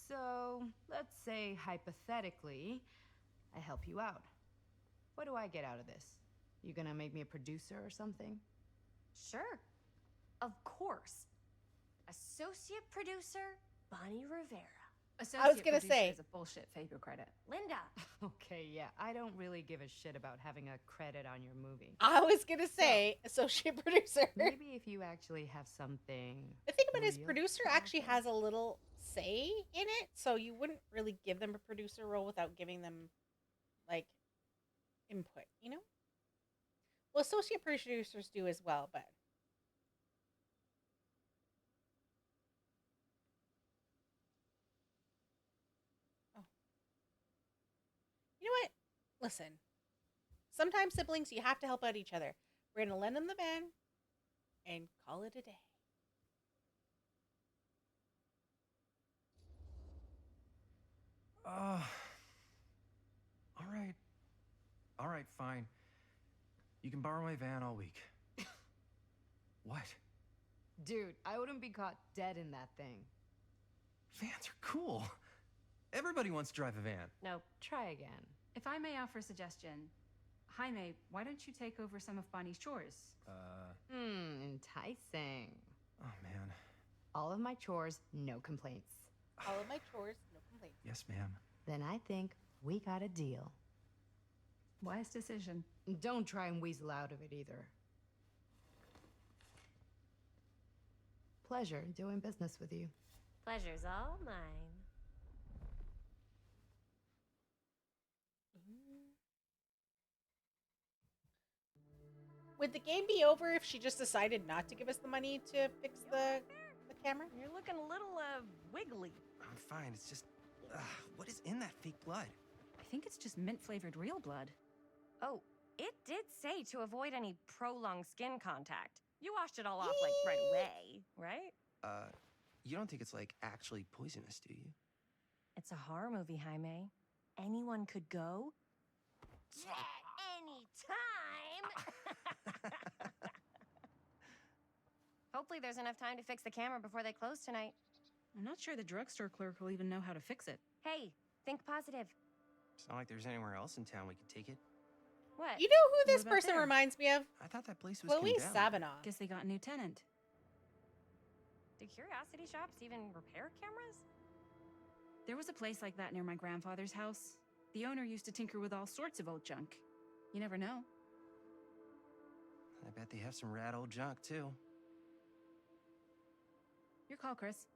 So, let's say hypothetically, I help you out. What do I get out of this? You gonna make me a producer or something?
Sure. Of course. Associate producer, Bonnie Rivera.
Associate
gonna
producer
say.
is a bullshit FAPO credit.
Linda.
Okay, yeah, I don't really give a shit about having a credit on your movie.
I was going to say associate producer.
Maybe if you actually have something.
The thing about it is
real
producer
to
actually
offer.
has a little say in it, so you wouldn't really give them a producer role without giving them like input, you know? Well, associate producers do as well, but oh. You know what? Listen. Sometimes siblings, you have to help out each other. We're going to lend them the van and call it a day.
All right. All right, fine. You can borrow my van all week. What?
Dude, I wouldn't be caught dead in that thing.
Vans are cool. Everybody wants to drive a van.
No.
Try again.
If I may offer a suggestion, Jaime, why don't you take over some of Bonnie's chores?
Enticing.
Oh, man.
All of my chores, no complaints.
All of my chores, no complaints.
Yes, ma'am.
Then I think we got a deal.
Wise decision.
Don't try and weasel out of it either. Pleasure doing business with you.
Pleasure's all mine.
Would the game be over if she just decided not to give us the money to fix the camera?
You're looking a little, wiggly.
I'm fine. It's just, what is in that fake blood?
I think it's just mint-flavored real blood.
Oh, it did say to avoid any prolonged skin contact. You washed it all off, like, right away, right?
You don't think it's, like, actually poisonous, do you?
It's a horror movie, Jaime. Anyone could go. Anytime! Hopefully there's enough time to fix the camera before they close tonight.
I'm not sure the drugstore clerk will even know how to fix it.
Hey, think positive.
It's not like there's anywhere else in town we could take it.
What?
You know who this
What about
person
there?
reminds me of?
I thought that place was
Chloe
condemned.
Savinoff.
Guess they got a new tenant.
Do curiosity shops even repair cameras?
There was a place like that near my grandfather's house. The owner used to tinker with all sorts of old junk. You never know.
I bet they have some rad old junk, too.
Your call, Chris.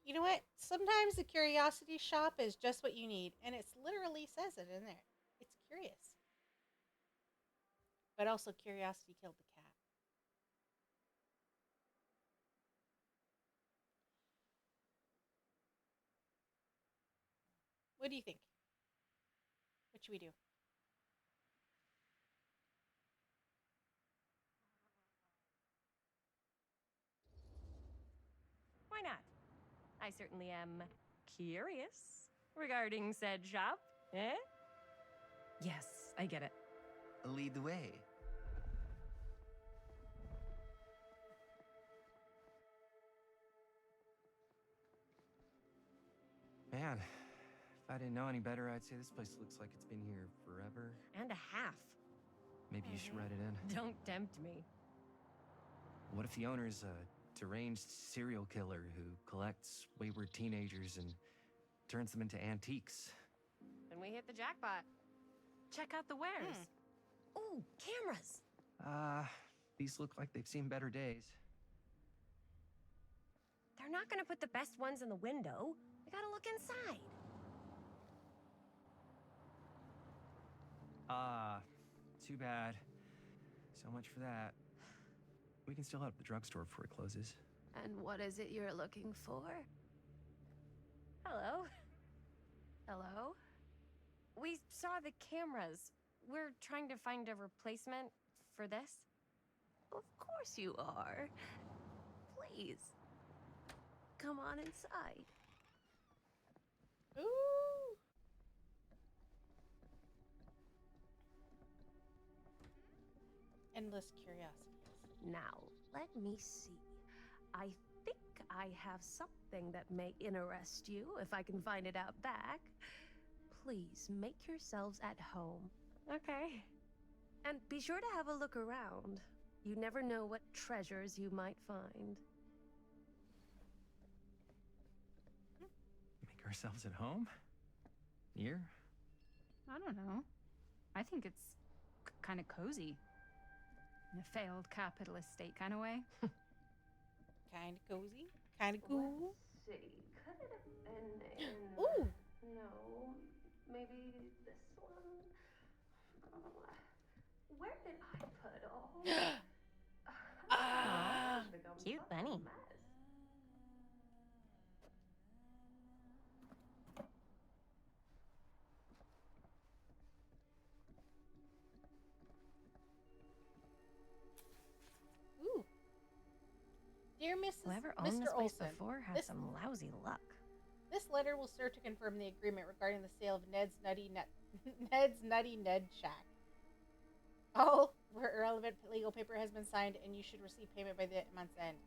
You know what? Sometimes the curiosity shop is just what you need, and it literally says it in there. It's curious. But also, curiosity killed the cat. What do you think? What should we do?
Why not? I certainly am curious regarding said shop. Eh?
Yes, I get it.
Lead the way. Man, if I didn't know any better, I'd say this place looks like it's been here forever.
And a half.
Maybe you should write it in.
Don't tempt me.
What if the owner's a deranged serial killer who collects wayward teenagers and turns them into antiques?
Then we hit the jackpot.
Check out the wares.
Ooh, cameras.
These look like they've seen better days.
They're not gonna put the best ones in the window. We gotta look inside.
Too bad. So much for that. We can still head up the drugstore before it closes.
And what is it you're looking for? Hello? Hello? We saw the cameras. We're trying to find a replacement for this. Of course you are. Please. Come on inside.
Ooh. Endless curiosities.
Now, let me see. I think I have something that may interest you, if I can find it out back. Please make yourselves at home. Okay. And be sure to have a look around. You never know what treasures you might find.
Make ourselves at home? Here?
I don't know. I think it's kind of cozy. In a failed capitalist state kind of way.
Kind of cozy. Kind of cool.
Let's see. Could it have been in...
Ooh.
No. Maybe this one? Where did I put all... Cute bunny.
Ooh. Dear Mrs.
Whoever owned
Mr.
this place
Olson,
before has
this,
some lousy luck.
this letter will serve to confirm the agreement regarding the sale of Ned's Nutty Ned Shack. All relevant legal paper has been signed, and you should receive payment by the month's end.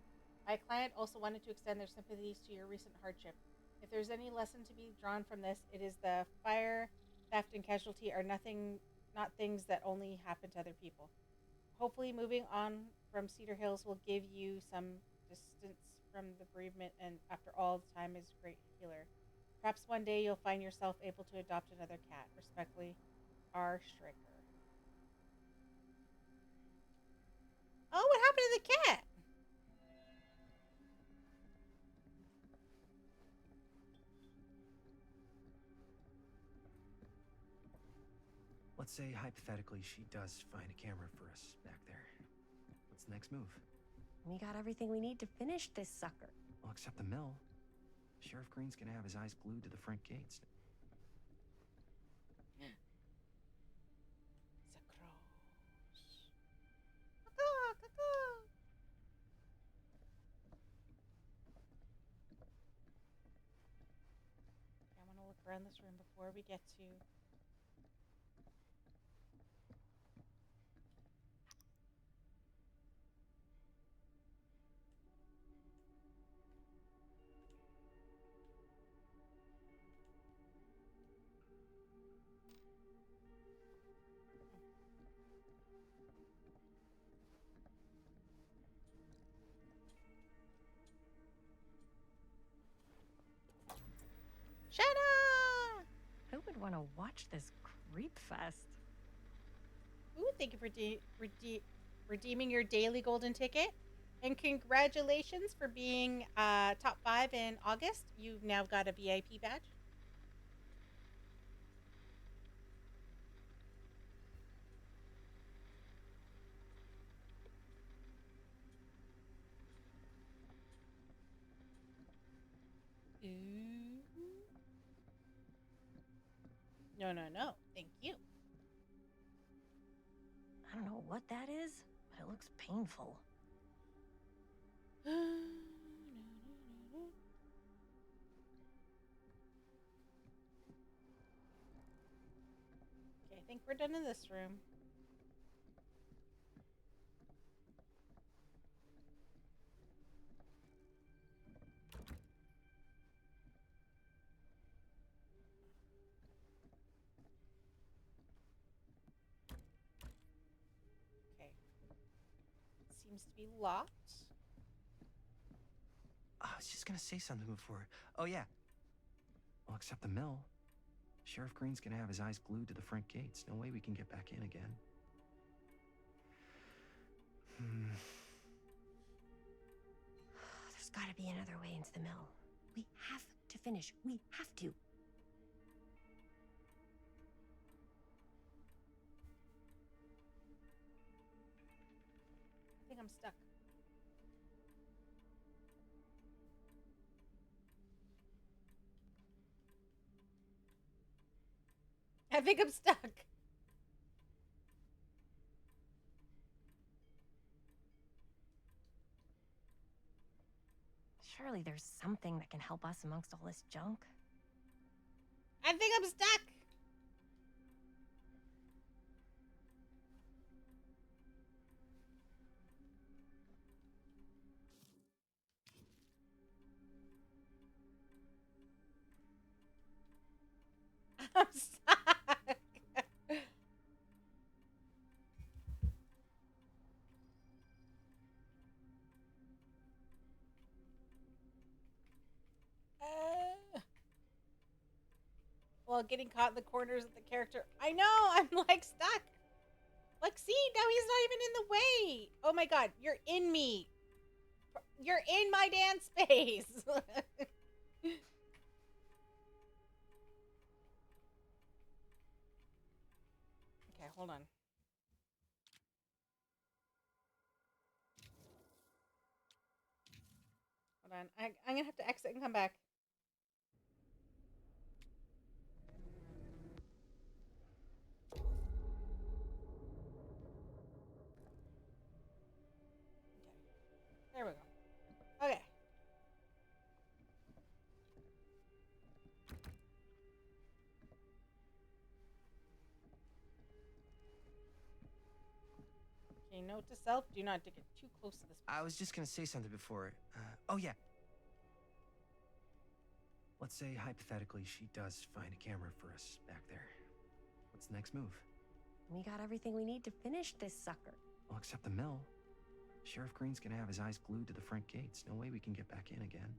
My client also wanted to extend their sympathies to your recent hardship. If there's any lesson to be drawn from this, it is the fire, theft, and casualty are not things that only happen to other people. Hopefully, moving on from Cedar Hills will give you some distance from the bereavement, and after all, time is a great healer. Perhaps one day you'll find yourself able to adopt another cat. Respectfully, R. Stricker. Oh, what happened to the cat?
Let's say, hypothetically, she does find a camera for us back there. What's the next move?
We got everything we need to finish this sucker.
Well, except the mill. Sheriff Green's gonna have his eyes glued to the front gates.
I want to look around this room before we get to. Shanna!
Who would want to watch this creep fest?
Ooh, thank you for redeeming your daily golden ticket. And congratulations for being top 5 in August. You've now got a VIP badge. Ooh. No. Thank you.
I don't know what that is, but it looks painful.
Okay, I think we're done in this room. Okay. Seems to be locked.
I was just gonna say something before. Oh, yeah. Well, except the mill. Sheriff Green's gonna have his eyes glued to the front gates. No way we can get back in again.
There's gotta be another way into the mill. We have to finish. We have to.
I think I'm stuck. I think I'm stuck.
Surely there's something that can help us amongst all this junk.
I think I'm stuck. I'm stuck. Well, getting caught in the corners of the character. I know, I'm like stuck. Like, see, now he's not even in the way. Oh my god, you're in me. You're in my dance space. Okay, hold on. Hold on. I'm gonna have to exit and come back. Okay. There we go. Okay. Okay, note to self, do not get too close to this person.
I was just gonna say something before. Oh, yeah. Let's say, hypothetically, she does find a camera for us back there. What's the next move?
We got everything we need to finish this sucker.
Well, except the mill. Sheriff Green's gonna have his eyes glued to the front gates. No way we can get back in again.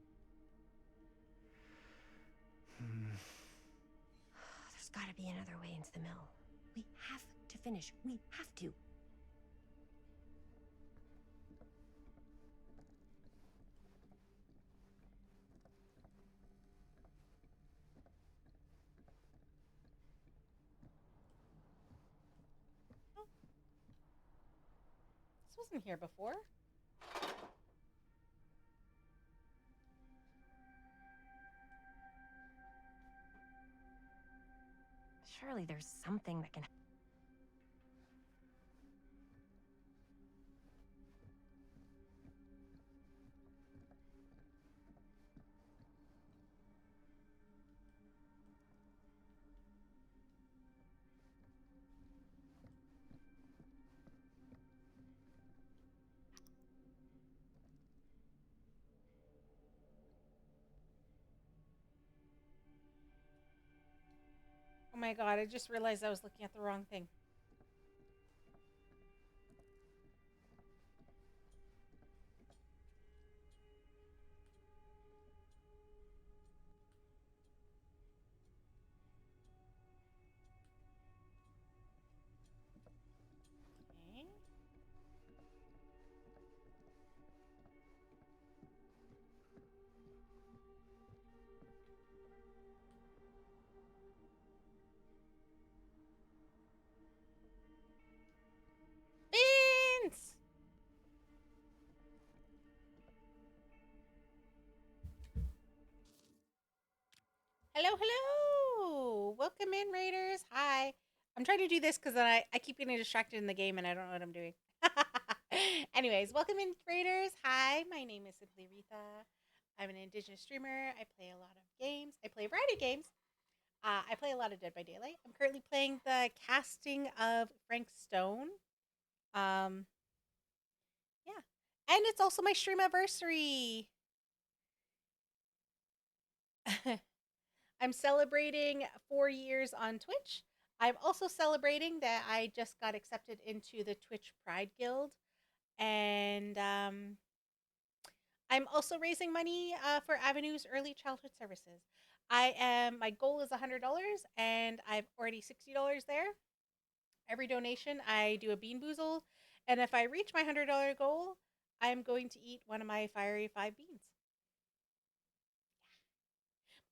There's gotta be another way into the mill. We have to finish. We have to.
This wasn't here before.
Surely there's something that can.
Oh my god, I just realized I was looking at the wrong thing. Okay. Vince! Hello, hello! Welcome in, Raiders. Hi. I'm trying to do this because I keep getting distracted in the game and I don't know what I'm doing. Anyways, welcome in, Raiders. Hi, my name is Simply Aretha. I'm an Indigenous streamer. I play a lot of games. I play a variety of games. I play a lot of Dead by Daylight. I'm currently playing the casting of Frank Stone. Yeah. And it's also my stream anniversary. I'm celebrating 4 years on Twitch. I'm also celebrating that I just got accepted into the Twitch Pride Guild. And I'm also raising money for Avenue's Early Childhood Services. My goal is $100 and I've already $60 there. Every donation, I do a bean boozle. And if I reach my $100 goal, I'm going to eat one of my fiery 5 beans.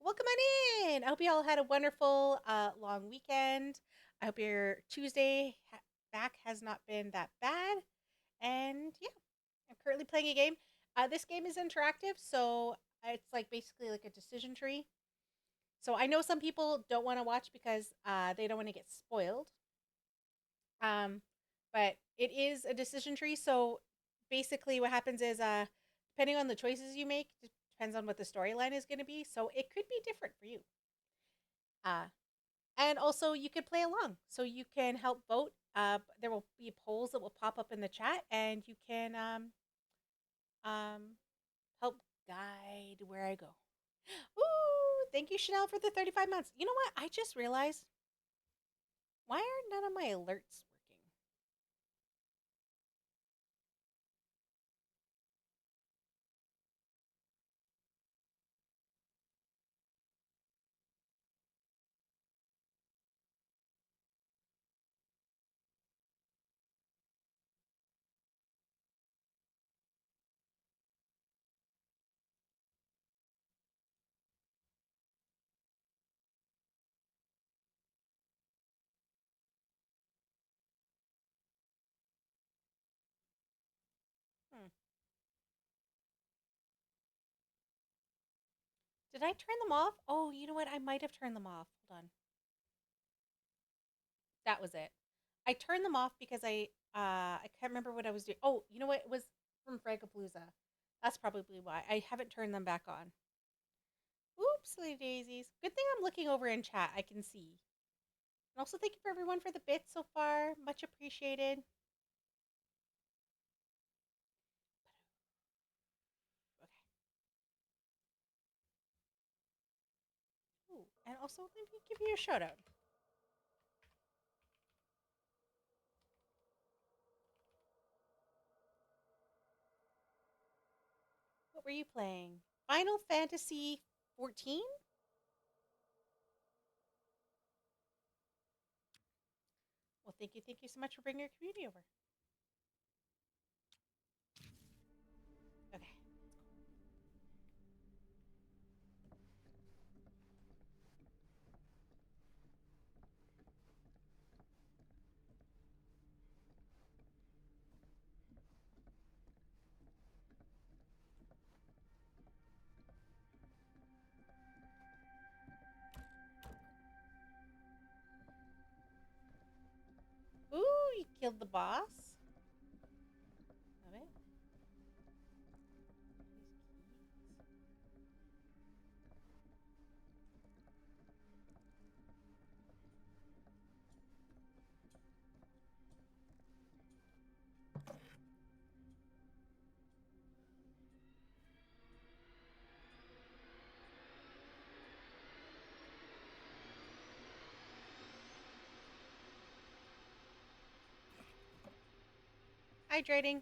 Welcome on in. I hope you all had a wonderful long weekend. I hope your Tuesday back has not been that bad. And yeah, I'm currently playing a game. This game is interactive, so it's like basically like a decision tree. So I know some people don't want to watch because they don't want to get spoiled. But it is a decision tree. So basically, what happens is, depending on the choices you make, depends on what the storyline is going to be. So it could be different for you. And also, you could play along. So you can help vote. There will be polls that will pop up in the chat, and you can help guide where I go. Ooh, thank you, Chanel, for the 35 months. You know what? I just realized, why are none of my alerts working? Did I turn them off? Oh, you know what? I might have turned them off. Hold on. That was it. I turned them off because I can't remember what I was doing. Oh, you know what? It was from Fragapalooza. That's probably why. I haven't turned them back on. Oopsie daisies. Good thing I'm looking over in chat. I can see. And also, thank you for everyone for the bits so far. Much appreciated. Okay. And also, let me give you a shout out. What were you playing? Final Fantasy 14? Well, thank you so much for bringing your community over. Okay. Ooh, you killed the boss. Love it. Hydrating.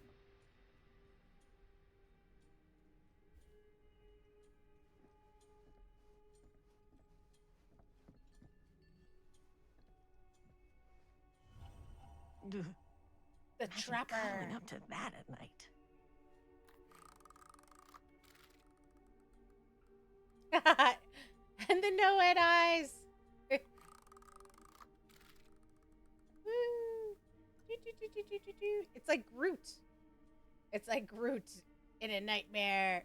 The trapper.
Cuddling up to that at night.
And the no-head eyes. It's like Groot. It's like Groot in a nightmare.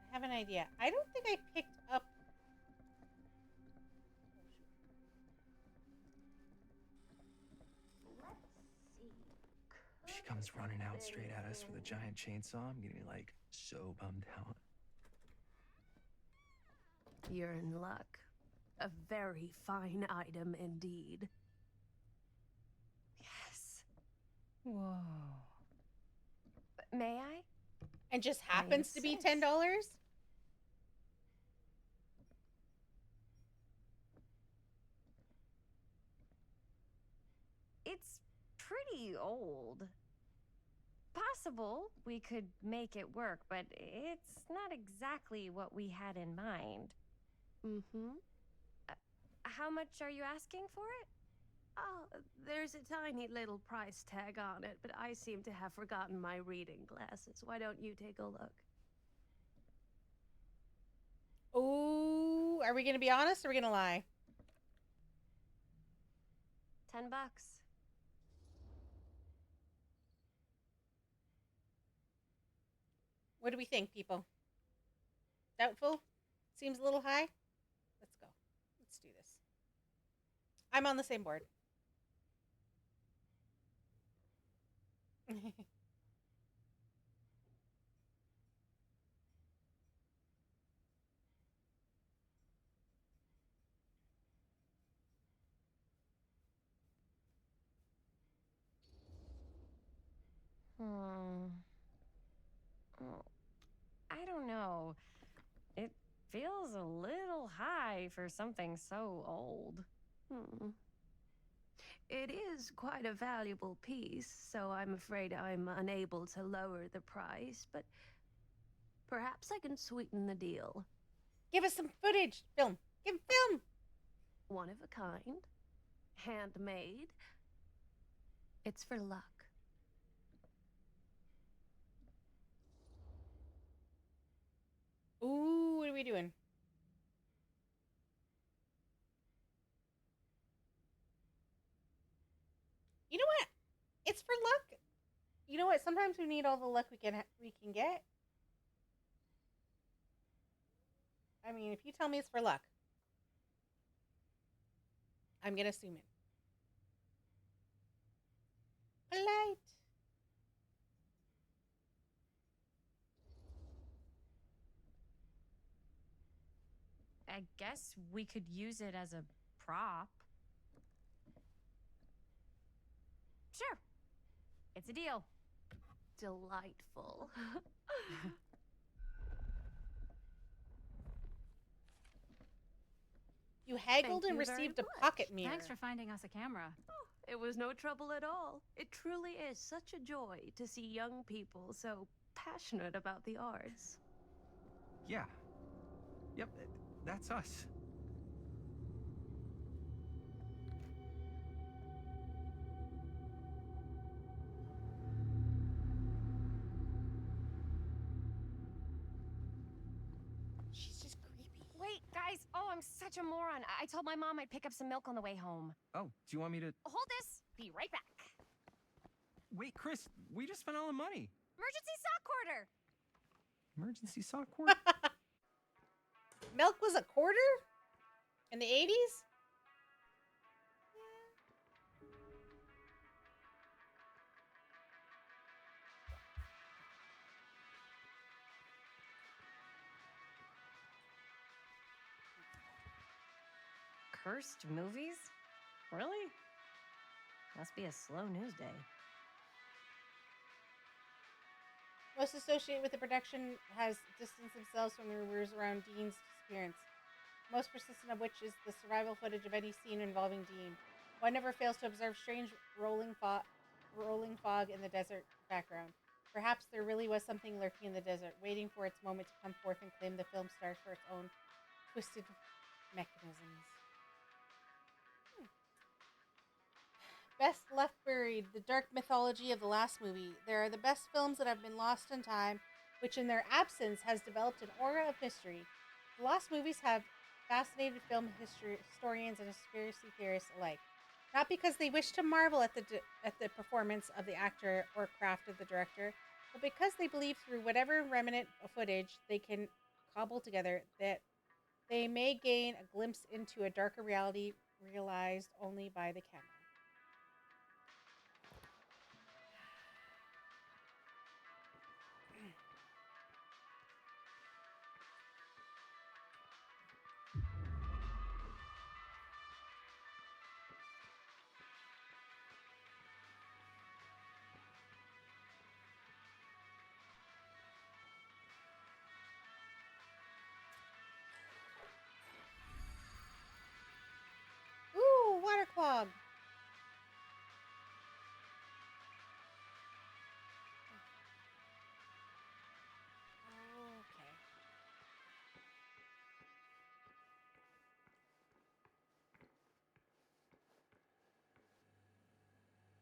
I have an idea. I don't think I picked up.
She comes running out straight at us with a giant chainsaw. I'm gonna be like so bummed out.
You're in luck. A very fine item indeed.
Yes.
Whoa.
May I?
And just happens to be $10?
It's pretty old. Possible we could make it work, but it's not exactly what we had in mind.
Mm-hmm.
How much are you asking for it?
Oh, there's a tiny little price tag on it, but I seem to have forgotten my reading glasses. Why don't you take a look?
Ooh, are we going to be honest or are we going to lie?
$10.
What do we think, people? Doubtful? Seems a little high? Let's go. Let's do this. I'm on the same board.
I don't know. It feels a little high for something so old.
It is quite a valuable piece, so I'm afraid I'm unable to lower the price, but perhaps I can sweeten the deal.
Give us some footage. Film. Give film.
One of a kind. Handmade. It's for luck.
Ooh, what are we doing? You know what? It's for luck. You know what? Sometimes we need all the luck we can get. I mean, if you tell me it's for luck, I'm gonna assume it. A light.
I guess we could use it as a prop. Sure. It's a deal.
Delightful.
You haggled
Thank
and
you very
received a
much.
pocket mirror.
Thanks for finding us a camera.
It was no trouble at all. It truly is such a joy to see young people so passionate about the arts.
Yeah. Yep, that's us.
She's just creepy.
Wait, guys. Oh, I'm such a moron. I told my mom I'd pick up some milk on the way home.
Oh, do you want me to...
Hold this. Be right back.
Wait, Chris, we just spent all the money.
Emergency sock quarter.
Emergency sock cord?
Milk was a quarter? In the 80s?
Cursed movies? Really? Must be a slow news day.
Most associated with the production has distanced themselves from the rumors around Dean's disappearance. Most persistent of which is the survival footage of any scene involving Dean. One never fails to observe strange rolling fog in the desert background. Perhaps there really was something lurking in the desert, waiting for its moment to come forth and claim the film stars for its own twisted mechanisms. Best left buried, the dark mythology of the last movie. There are the best films that have been lost in time, which in their absence has developed an aura of mystery. The lost movies have fascinated film historians and conspiracy theorists alike. Not because they wish to marvel at the performance of the actor or craft of the director, but because they believe through whatever remnant of footage they can cobble together that they may gain a glimpse into a darker reality realized only by the camera. Ooh, water clog. Okay.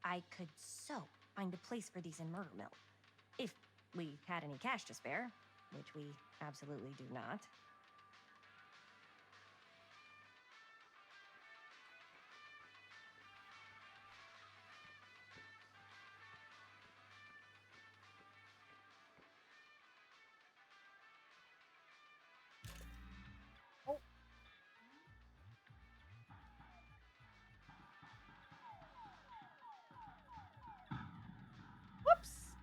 I could so find a place for these in Murder Mill. If we had any cash to spare, which we absolutely do not.
Oh. Whoops.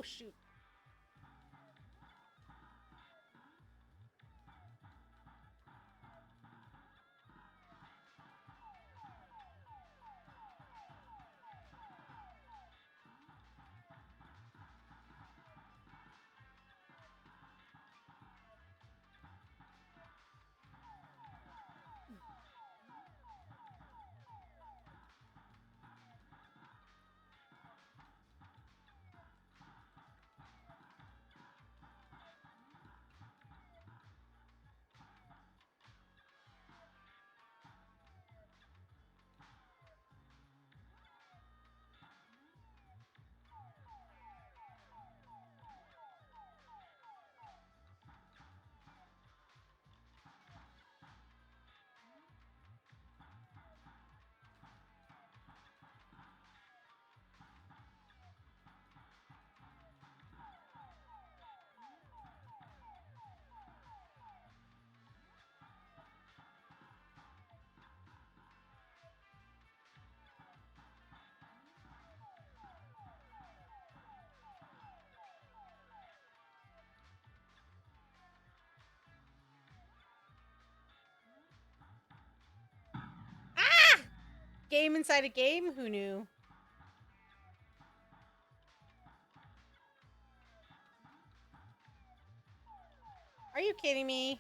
Oh, shoot. Game inside a game? Who knew? Are you kidding me?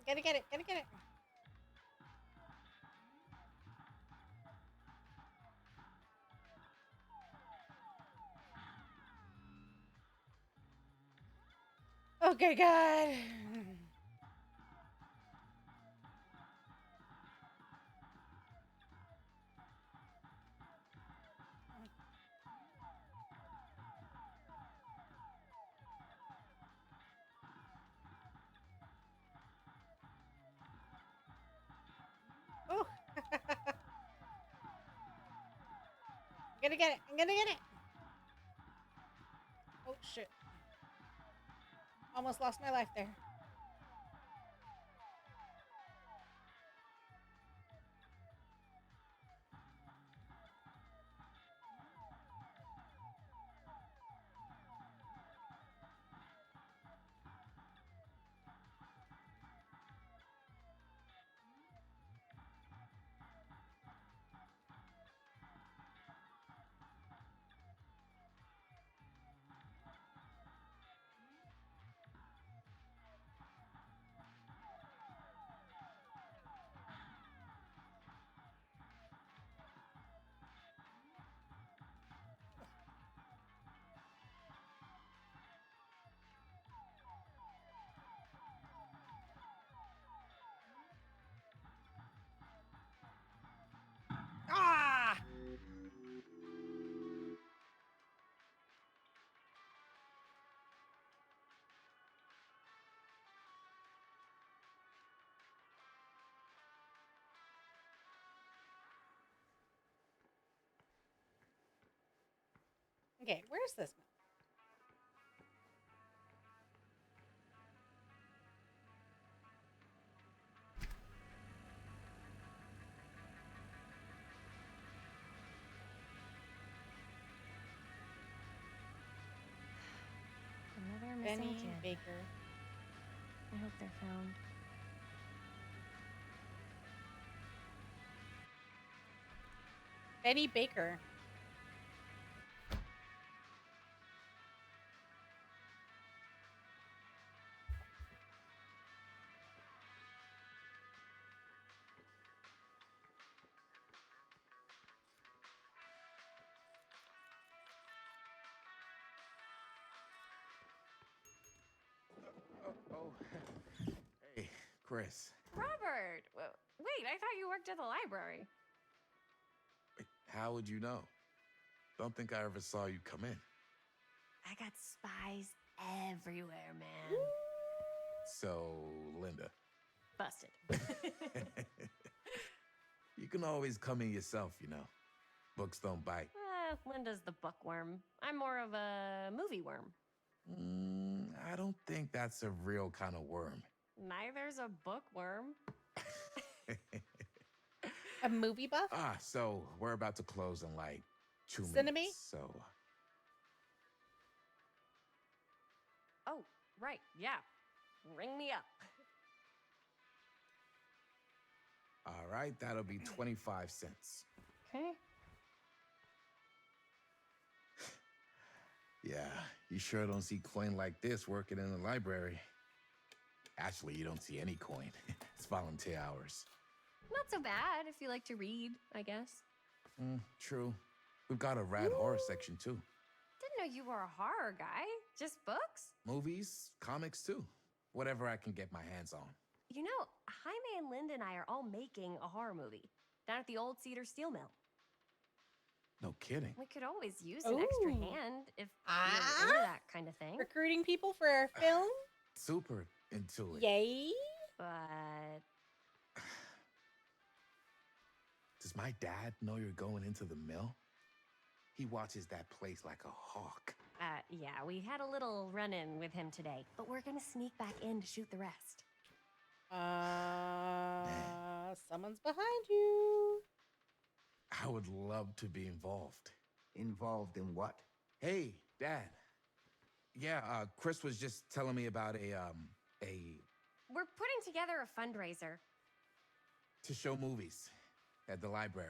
Gotta get it. Gotta get it. Okay, God. Oh. I'm gonna get it. I'm gonna get it. Oh, shit. Almost lost my life there. Ah! Okay, where's this?
Another missing
Benny
kid.
Baker.
I hope they're found.
Benny Baker.
Oh, hey, Chris.
Robert! Wait, I thought you worked at the library.
Wait, how would you know? Don't think I ever saw you come in.
I got spies everywhere, man.
So, Linda.
Busted.
You can always come in yourself, you know. Books don't bite.
Linda's the bookworm. I'm more of a movie worm.
I don't think that's a real kind of worm.
Neither's a bookworm.
A movie buff?
So we're about to close in like 2
Cinema?
minutes, so...
Oh, right, yeah. Ring me up.
All right, that'll be 25 cents.
Okay.
Yeah, you sure don't see coin like this working in the library. Actually, you don't see any coin. It's volunteer hours.
Not so bad if you like to read, I guess.
True. We've got a rad horror section, too.
Didn't know you were a horror guy. Just books?
Movies, comics, too. Whatever I can get my hands on.
You know, Jaime and Linda and I are all making a horror movie down at the old Cedar Steel Mill.
No kidding.
We could always use an extra hand if you're into that kind of thing.
Recruiting people for our film?
Super into it.
Yay.
But...
Does my dad know you're going into the mill? He watches that place like a hawk.
Yeah, we had a little run-in with him today, but we're gonna sneak back in to shoot the rest.
Someone's behind you.
I would love to be involved.
Involved in what?
Hey, Dad. Yeah, Chris was just telling me about
We're putting together a fundraiser.
to show movies at the library.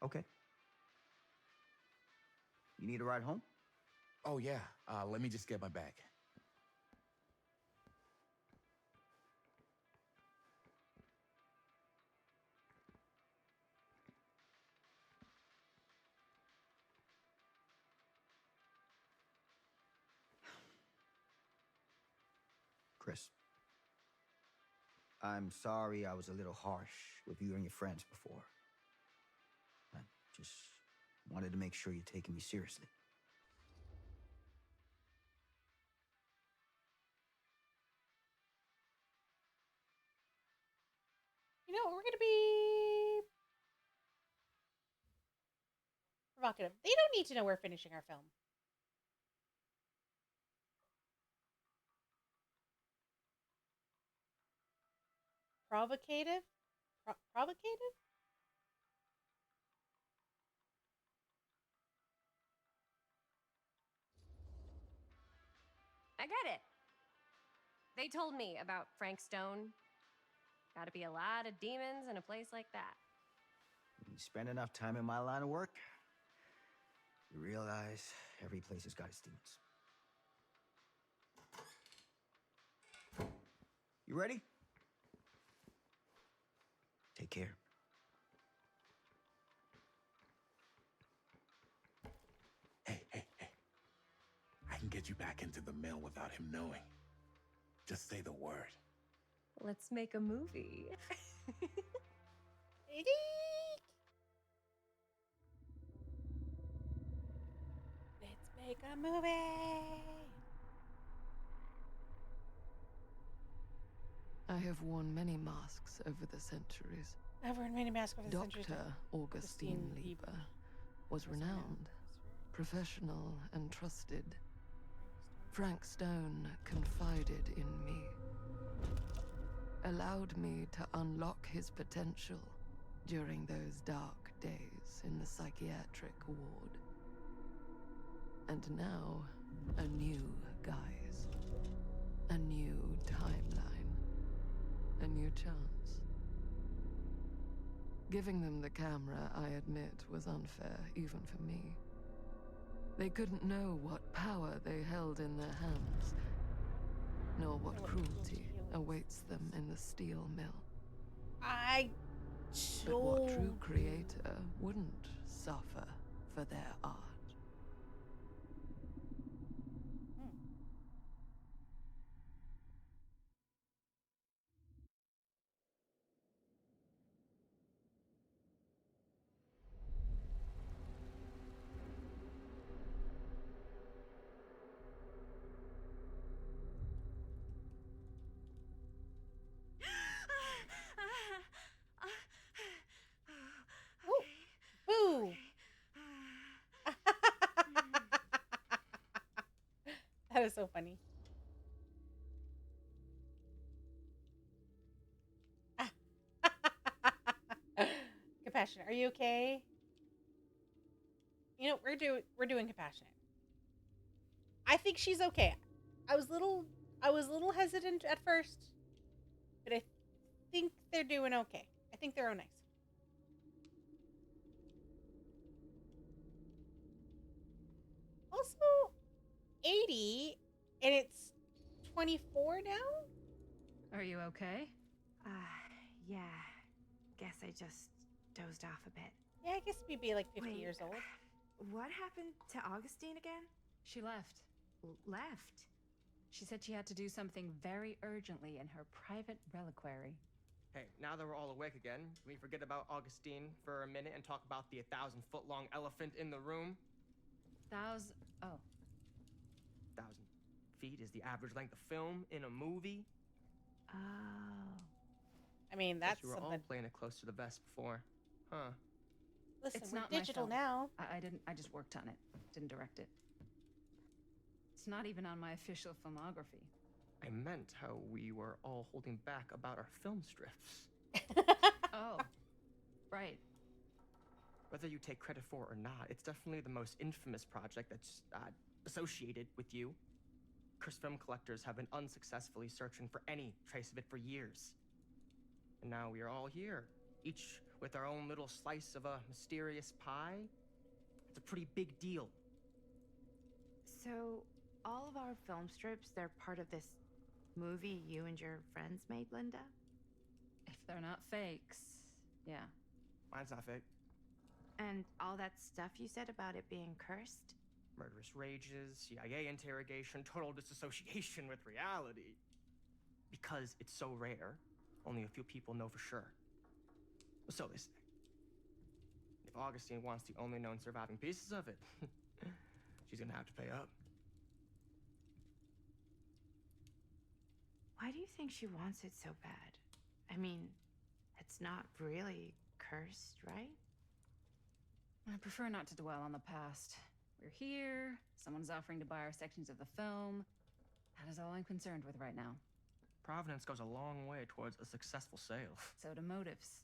Okay. You need a ride home?
Oh, yeah. Let me just get my bag.
Chris. I'm sorry I was a little harsh with you and your friends before. I just wanted to make sure you're taking me seriously.
You know, we're going to be provocative. They don't need to know we're finishing our film. Provocative? Provocative?
I get it. They told me about Frank Stone. Gotta be a lot of demons in a place like that.
You spend enough time in my line of work, you realize every place has got its demons. You ready? Take care.
Hey. I can get you back into the mill without him knowing. Just say the word.
Let's make a movie.
Let's make a movie.
I have worn many masks over the centuries.
I've worn many masks over the centuries.
Dr. Augustine Lieber was renowned, professional, and trusted. Frank Stone confided in me, allowed me to unlock his potential during those dark days in the psychiatric ward. And now, a new guise, a new timeline, a new chance. Giving them the camera, I admit, was unfair, even for me. They couldn't know what power they held in their hands, nor what cruelty awaits them in the steel mill. But what true creator wouldn't suffer for their art?
That is so funny. Compassionate, are you okay? You know, we're doing compassionate. I think she's okay. I was little I was a little hesitant at first, but I think they're doing okay. I think they're all nice. Also, 80 and it's 24 now?
Are you okay?
Yeah. Guess I just dozed off a bit.
Yeah, I guess we'd be like 50
Wait,
years old.
What happened to Augustine again?
She left.
Left?
She said she had to do something very urgently in her private reliquary.
Hey, now that we're all awake again, can we forget about Augustine for a minute and talk about the 1,000-foot-long elephant in the room?
Oh.
1,000 feet is the average length of film in a movie.
Oh.
I mean, that's
you were all
something.
playing it close to the vest before, huh?
Listen,
It's
we're
not
digital
my film.
now.
I just worked on it. Didn't direct it. It's not even on my official filmography.
I meant how we were all holding back about our film strips.
Oh. Right.
Whether you take credit for it or not, it's definitely the most infamous project that's associated with you. Cursed film collectors have been unsuccessfully searching for any trace of it for years. And now we are all here, each with our own little slice of a mysterious pie. It's a pretty big deal.
So, all of our film strips, they're part of this movie you and your friends made, Linda?
If they're not fakes, yeah.
Mine's not fake.
And all that stuff you said about it being cursed?
Murderous rages, CIA interrogation, total disassociation with reality. Because it's so rare, only a few people know for sure. So they say. If Augustine wants the only known surviving pieces of it, she's gonna have to pay up.
Why do you think she wants it so bad? I mean, it's not really cursed, right?
I prefer not to dwell on the past. We're here, someone's offering to buy our sections of the film. That is all I'm concerned with right now.
Providence goes a long way towards a successful sale.
So do motives.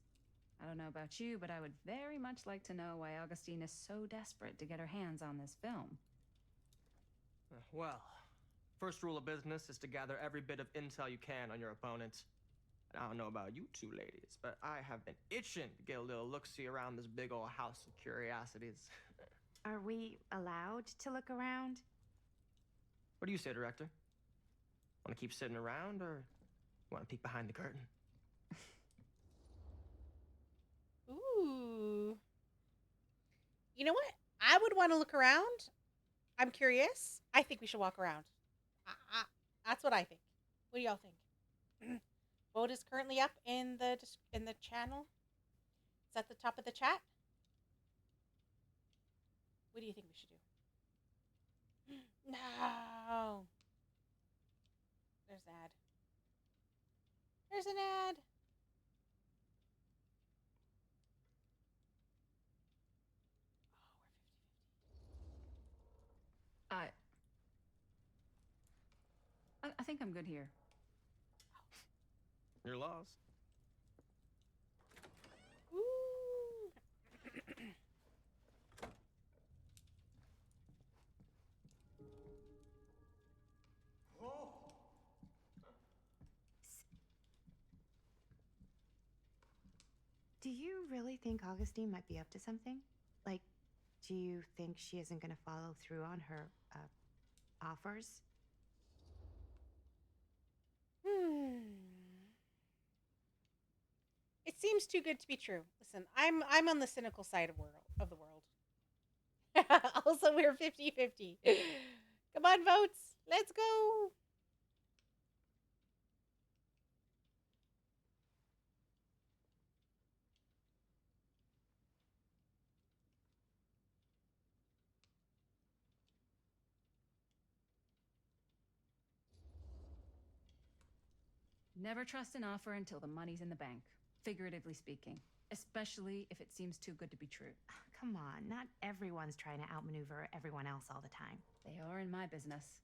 I don't know about you, but I would very much like to know why Augustine is so desperate to get her hands on this film.
Well, first rule of business is to gather every bit of intel you can on your opponent. And I don't know about you two ladies, but I have been itching to get a little look-see around this big old house of curiosities.
Are we allowed to look around?
What do you say, director? Want to keep sitting around, or want to peek behind the curtain?
Ooh. You know what? I would want to look around. I'm curious. I think we should walk around. That's what I think. What do y'all think? Vote is currently up in the channel. It's at the top of the chat. What do you think we should do? No. There's an ad. There's an ad.
I think I'm good here.
You're lost.
Ooh.
Do you really think Augustine might be up to something? Like, do you think she isn't going to follow through on her offers?
It seems too good to be true. Listen, I'm on the cynical side of the world. Also, we're 50-50. Come on, votes. Let's go.
Never trust an offer until the money's in the bank, figuratively speaking, especially if it seems too good to be true.
Come on, not everyone's trying to outmaneuver everyone else all the time.
They are in my business.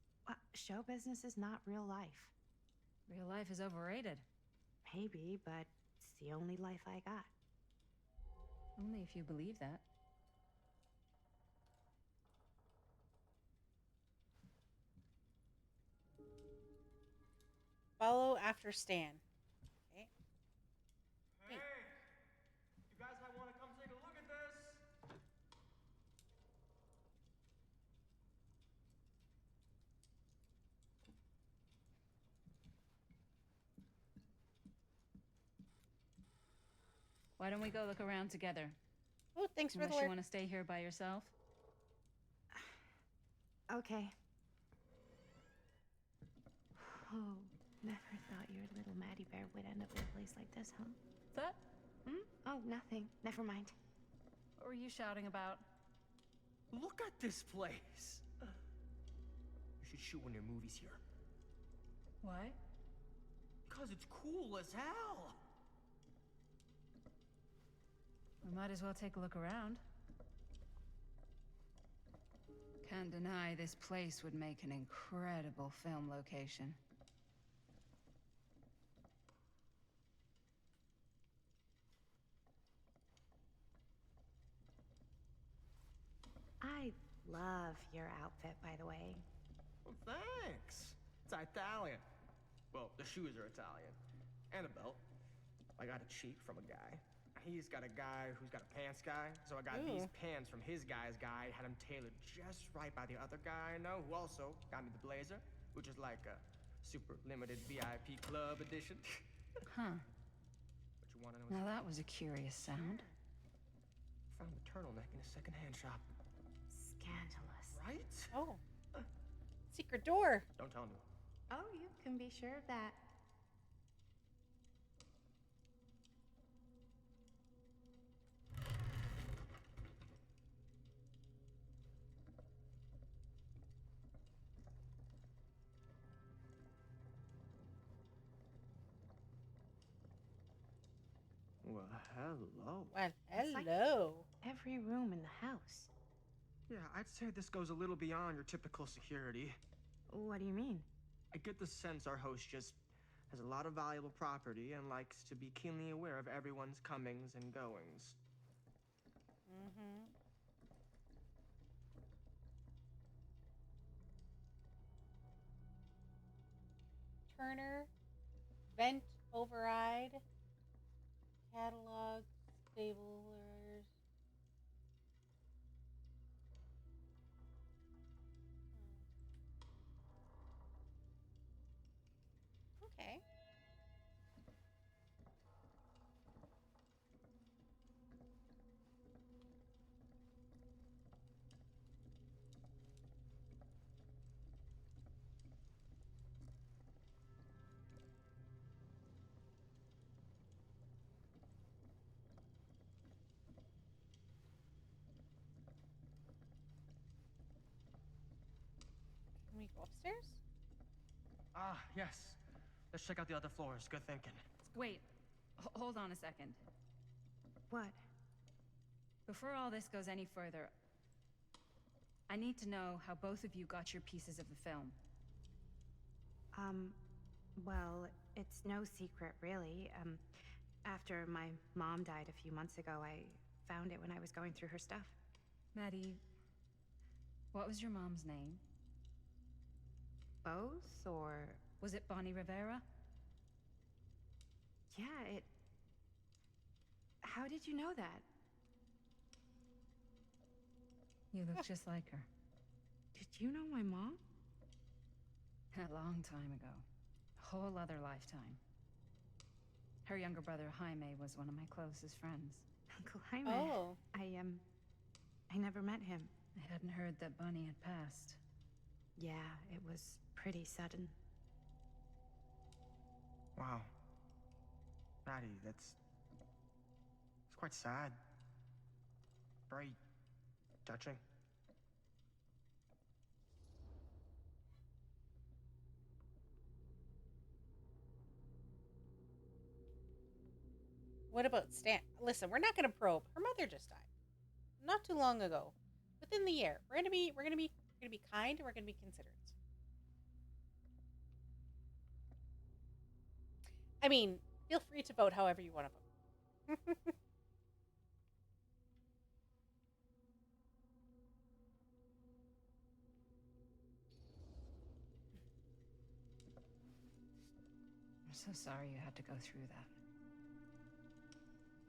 Show business is not real life.
Real life is overrated.
Maybe, but it's the only life I got.
Only if you believe that.
Follow after Stan. Okay.
Hey, you guys might want to come take a look at this.
Why don't we go look around together?
Oh, thanks for
Unless
the
you
word.
want to stay here by yourself?
Okay. Oh, never thought your little Maddie Bear would end up in a place like this, huh?
That?
Oh, nothing. Never mind.
What were you shouting about?
Look at this place. You should shoot one of your movies here.
Why?
Because it's cool as hell.
We might as well take a look around. Can't deny this place would make an incredible film location.
I love your outfit, by the way.
Well, thanks. It's Italian. Well, the shoes are Italian. And a belt. I got a cheek from a guy. He's got a guy who's got a pants guy. So I got these pants from his guy's guy. Had them tailored just right by the other guy I know, who also got me the blazer, which is like a super limited VIP club edition.
Huh.
But you want to know
Now that was a curious sound.
Found the turtleneck in a secondhand shop.
Scandalous.
Right?
Oh. Secret door.
Don't tell me.
Oh, you can be sure of that.
Well, hello.
Well,
It's like
hello.
every room in the house.
Yeah, I'd say this goes a little beyond your typical security.
What do you mean?
I get the sense our host just has a lot of valuable property and likes to be keenly aware of everyone's comings and goings.
Mm-hmm. Turner, vent override, catalog, stablers. Okay. Can we go upstairs?
Ah, yes. Let's check out the other floors. Good thinking.
Wait, hold on a second.
What?
Before all this goes any further, I need to know how both of you got your pieces of the film.
Well, it's no secret, really. After my mom died a few months ago, I found it when I was going through her stuff.
Maddie, what was your mom's name?
Both, or...
Was it Bonnie Rivera?
Yeah, it... How did you know that?
You look just like her.
Did you know my mom?
A long time ago. A whole other lifetime. Her younger brother, Jaime, was one of my closest friends.
Uncle Jaime.
Oh.
I never met him.
I hadn't heard that Bonnie had passed.
Yeah, it was pretty sudden.
Wow. Maddie, it's quite sad. Very touching.
What about Stan? Listen, we're not going to probe. Her mother just died, not too long ago, within the year. We're gonna be kind, and we're gonna be considerate. I mean, feel free to vote however you want to vote.
I'm so sorry you had to go through that.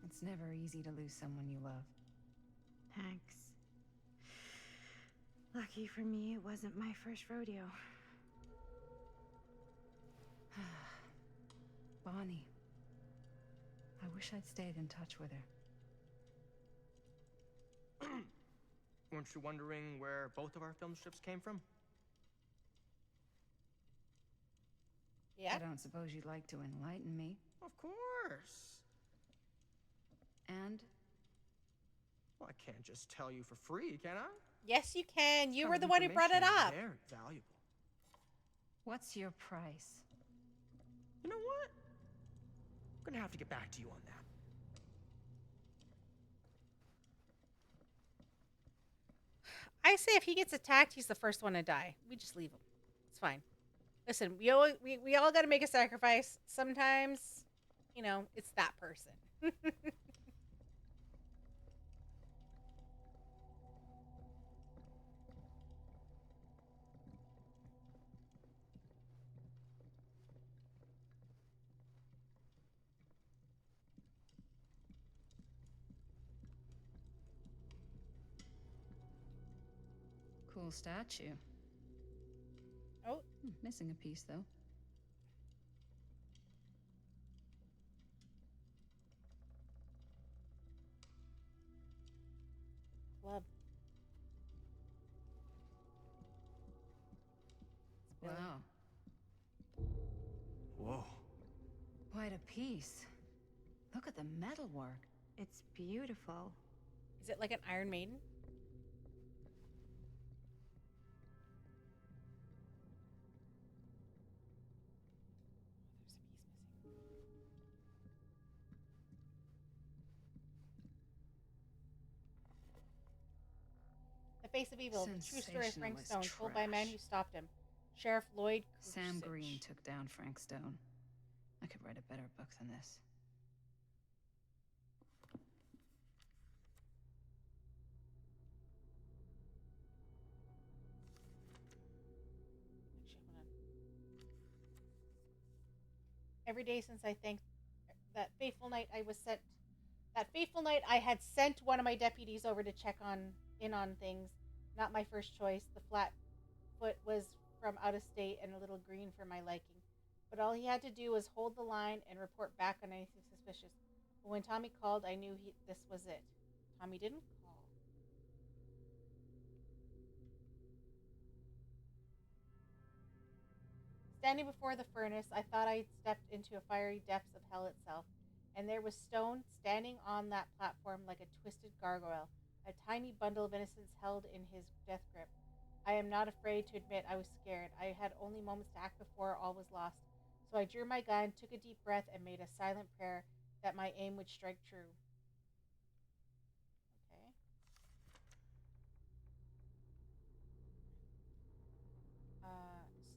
It's never easy to lose someone you love.
Thanks. Lucky for me, it wasn't my first rodeo.
Bonnie. I wish I'd stayed in touch with her.
Weren't you wondering where both of our film strips came from?
Yeah.
I don't suppose you'd like to enlighten me.
Of course.
And?
Well, I can't just tell you for free, can I?
Yes, you can. You
Some
were the one who brought it
information is
up.
Very valuable.
What's your price?
You know what? I'm gonna have to get back to you on that.
I say if he gets attacked, he's the first one to die. We just leave him. It's fine. Listen, we all got to make a sacrifice. Sometimes, you know, it's that person.
Cool statue.
Oh.
Missing a piece, though.
Club.
Wow.
Whoa.
Quite a piece. Look at the metalwork.
It's beautiful.
Is it like an Iron Maiden? The Face of Evil, the true story of Frank Stone, told by a man who stopped him. Sheriff Lloyd
Sam
Cruikshank.
Green took down Frank Stone. I could write a better book than this.
Every day since I thanked that fateful night I had sent one of my deputies over to check in on things. Not my first choice. The Flatfoot was from out of state and a little green for my liking. But all he had to do was hold the line and report back on anything suspicious. But when Tommy called, I knew this was it. Tommy didn't call. Standing before the furnace, I thought I'd stepped into a fiery depths of hell itself, and there was Stone standing on that platform like a twisted gargoyle, a tiny bundle of innocence held in his death grip. I am not afraid to admit I was scared. I had only moments to act before all was lost. So I drew my gun, took a deep breath, and made a silent prayer that my aim would strike true. Okay.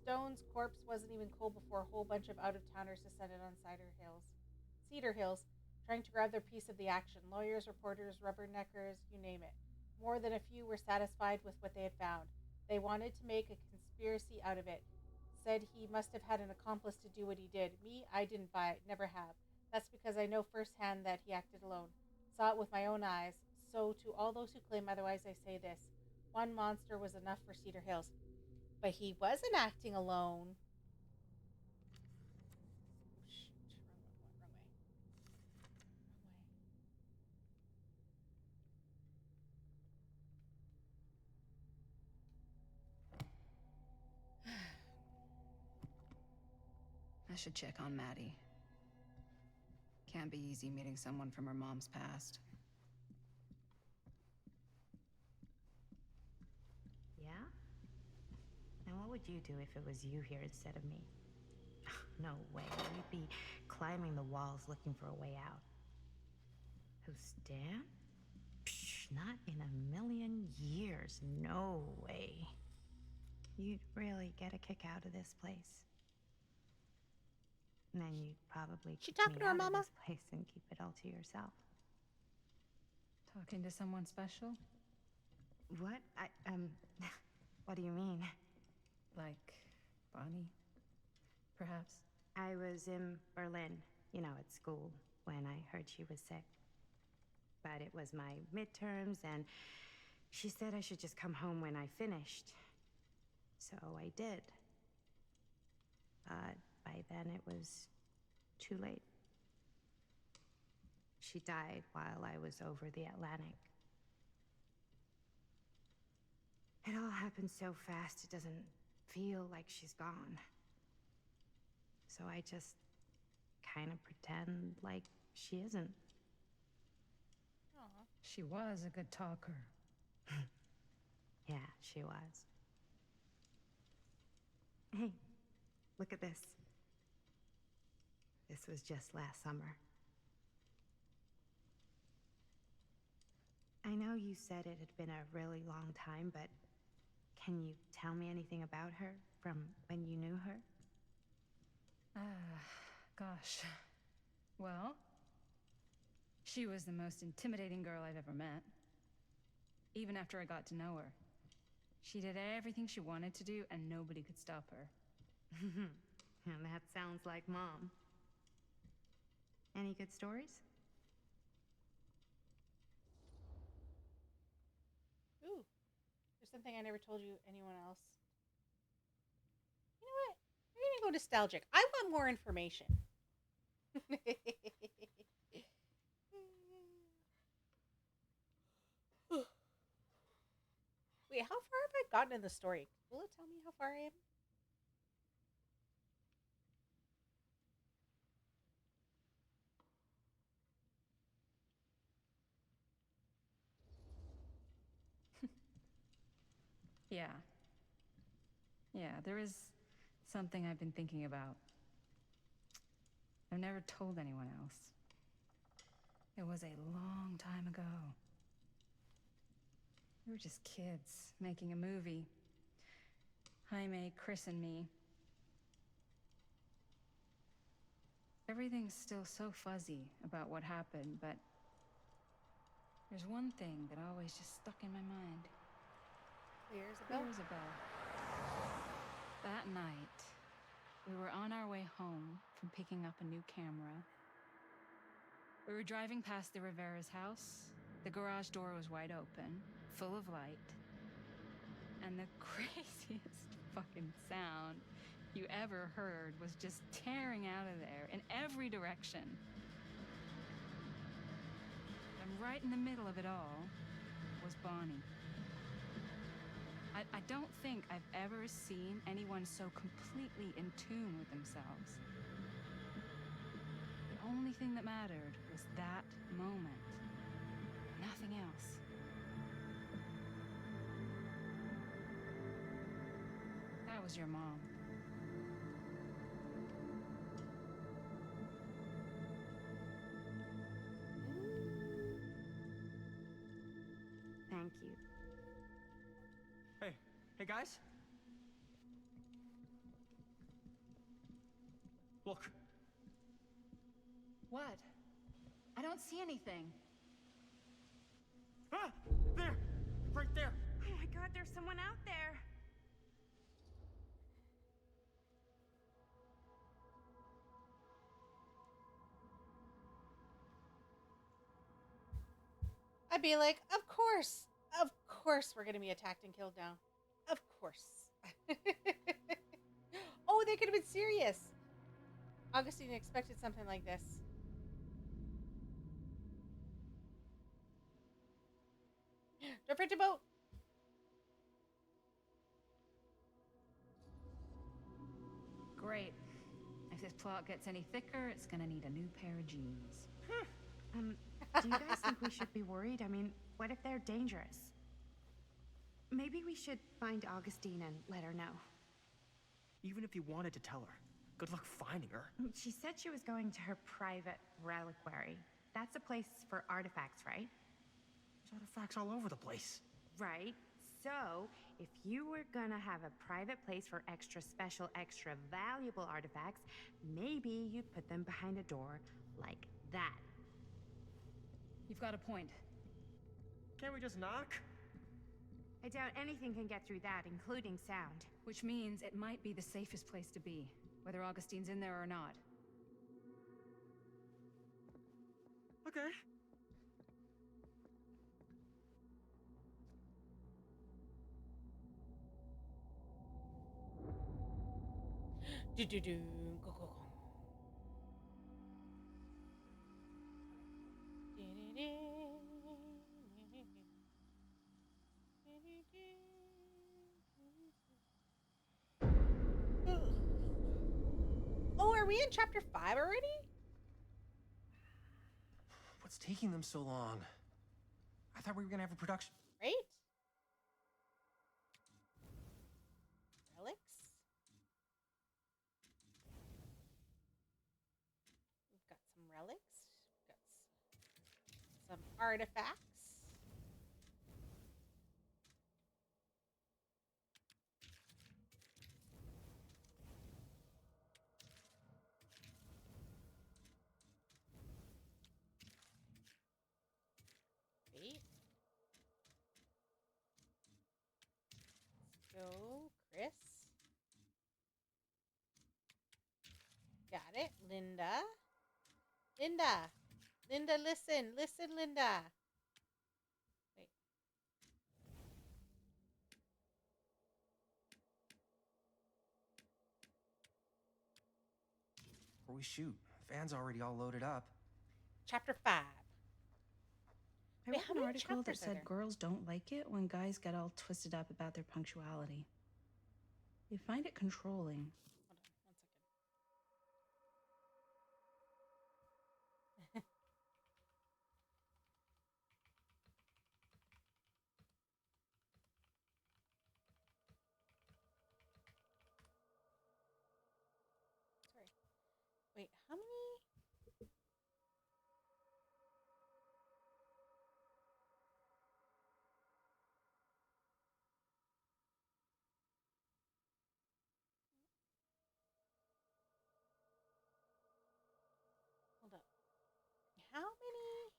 Stone's corpse wasn't even cold before a whole bunch of out-of-towners descended on Cedar Hills, trying to grab their piece of the action. Lawyers, reporters, rubberneckers, you name it. More than a few were satisfied with what they had found. They wanted to make a conspiracy out of it. Said he must have had an accomplice to do what he did. Me, I didn't buy it, never have. That's because I know firsthand that he acted alone. Saw it with my own eyes. So to all those who claim otherwise, I say this. One monster was enough for Cedar Hills. But he wasn't acting alone. Oh, shoot. Wrong way.
I should check on Maddie. Can't be easy meeting someone from her mom's past.
Yeah? And what would you do if it was you here instead of me? No way. We'd be climbing the walls looking for a way out. Who's Dan? Psh, not in a million years. No way. You'd really get a kick out of this place. And then you'd probably
She
kick
talking
me
to her
out of
mama?
this place and keep it all to yourself.
Talking to someone special?
What? What do you mean?
Like Bonnie, perhaps?
I was in Berlin, you know, at school, when I heard she was sick. But it was my midterms, and she said I should just come home when I finished. So I did. But by then it was too late. She died while I was over the Atlantic. It all happened so fast, it doesn't feel like she's gone. So I just kind of pretend like she isn't.
Aw.
She was a good talker.
Yeah, she was. Hey, look at this. This was just last summer. I know you said it had been a really long time, but can you tell me anything about her from when you knew her?
Gosh. Well, she was the most intimidating girl I've ever met. Even after I got to know her. She did everything she wanted to do, and nobody could stop her.
And that sounds like Mom. Any good stories?
Ooh. There's something I never told you anyone else. You know what? We're gonna go nostalgic. I want more information. Wait, how far have I gotten in the story? Will it tell me how far I am?
Yeah. Yeah, there is something I've been thinking about. I've never told anyone else. It was a long time ago. We were just kids making a movie. Jaime, Chris, and me. Everything's still so fuzzy about what happened, but there's one thing that always just stuck in my mind.
Clear as a bell.
Clear as a bell. That night, we were on our way home from picking up a new camera. We were driving past the Rivera's house. The garage door was wide open, full of light. And the craziest fucking sound you ever heard was just tearing out of there in every direction. And right in the middle of it all was Bonnie. I don't think I've ever seen anyone so completely in tune with themselves. The only thing that mattered was that moment. Nothing else. That was your mom.
Thank you.
Hey guys? Look.
What? I don't see anything.
Ah! There! Right there!
Oh my God, there's someone out there.
I'd be like, of course we're gonna be attacked and killed now. Of course. Oh, they could have been serious. Augustine expected something like this. Don't forget to vote.
Great. If this plot gets any thicker, it's gonna need a new pair of jeans.
Do you guys think we should be worried? I mean, what if they're dangerous? Maybe we should find Augustine and let her know.
Even if you wanted to tell her, good luck finding her.
She said she was going to her private reliquary. That's a place for artifacts, right?
There's artifacts all over the place.
Right.
So, if you were gonna have a private place for extra special, extra valuable artifacts, maybe you'd put them behind a door like that.
You've got a point.
Can't we just knock?
I doubt anything can get through that, including sound.
Which means it might be the safest place to be, whether Augustine's in there or not.
Okay.
Do do do. Go go go. Oh, are we in chapter 5 already?
What's taking them so long? I thought we were gonna have a production.
Right? Relics. We've got some relics. We've got some artifacts. Wait. Let's go, Chris. Got it, Linda. Linda. Linda, listen. Listen, Linda. Wait.
Before we shoot, van's already all loaded up.
Chapter 5.
I
Wait,
read
how
an
many
article that
chapters are
said
there?
girls don't like it when guys get all twisted up about their punctuality. They find it controlling.
Hold on, 1 second. Sorry. Wait, how many? Hold up. How many?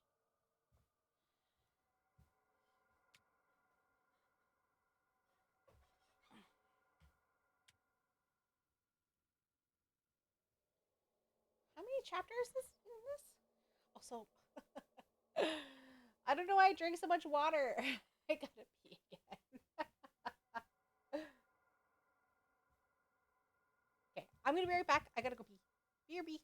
How many chapters is in this? Also, I don't know why I drank so much water. I gotta pee again. Okay, I'm gonna be right back. I gotta go pee. BRB.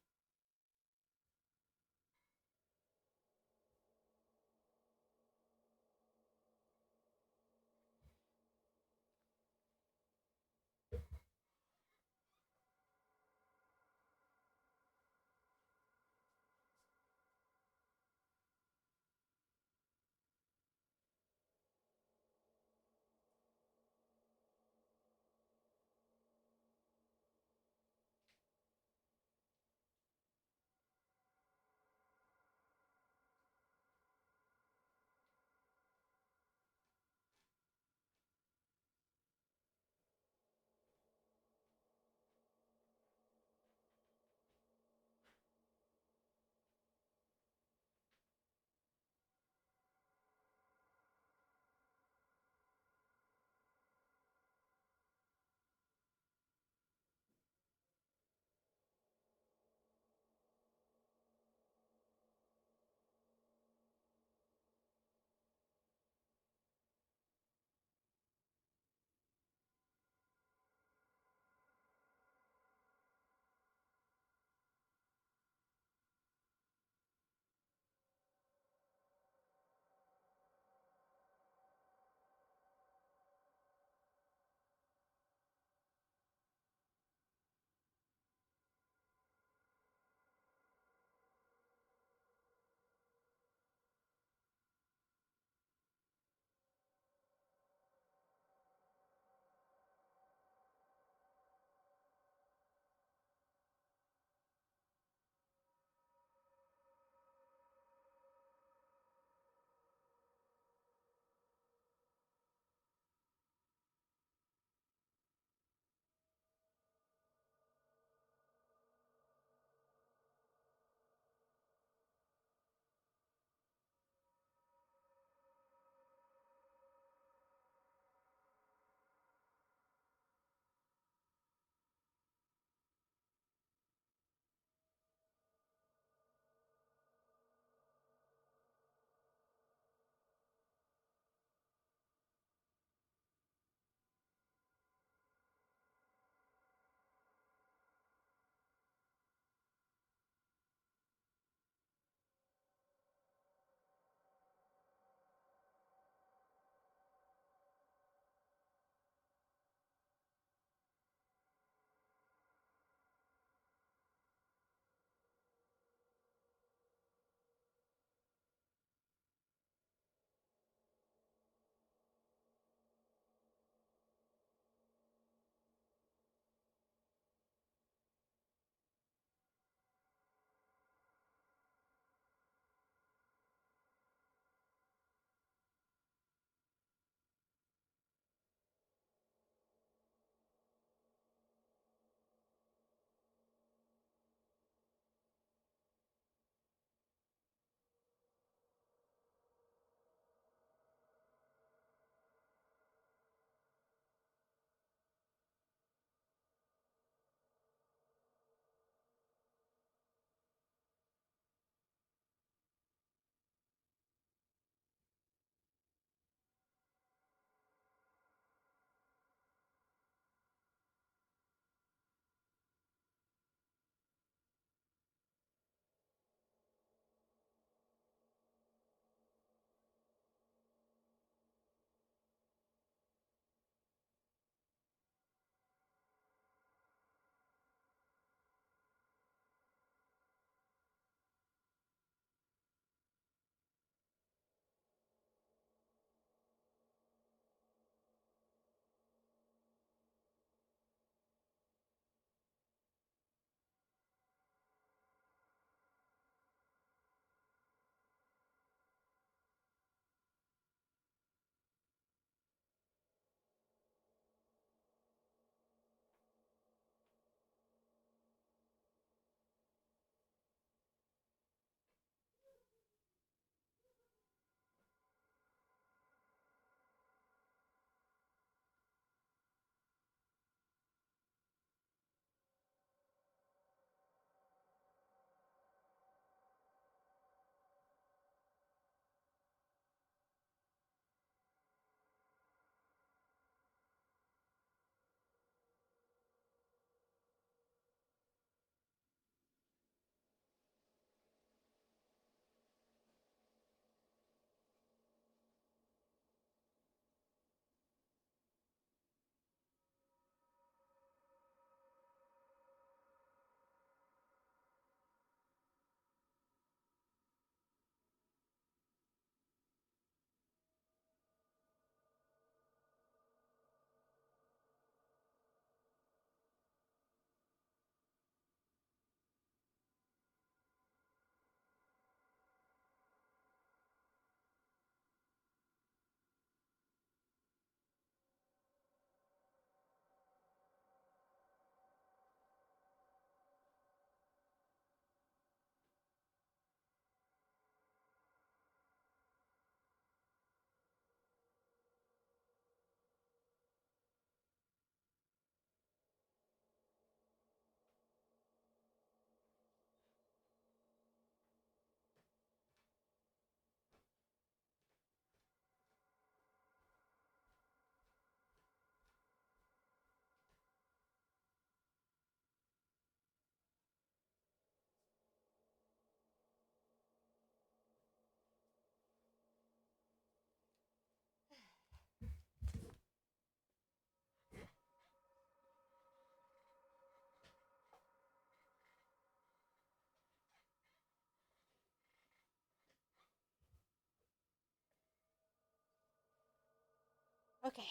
Okay.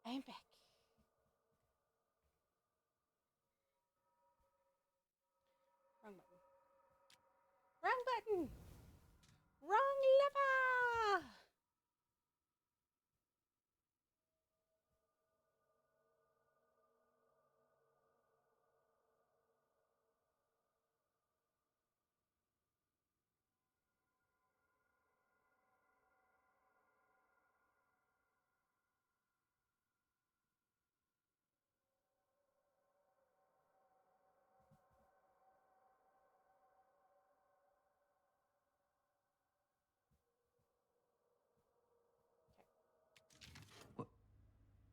I'm back. Wrong button. Wrong button. Wrong lever.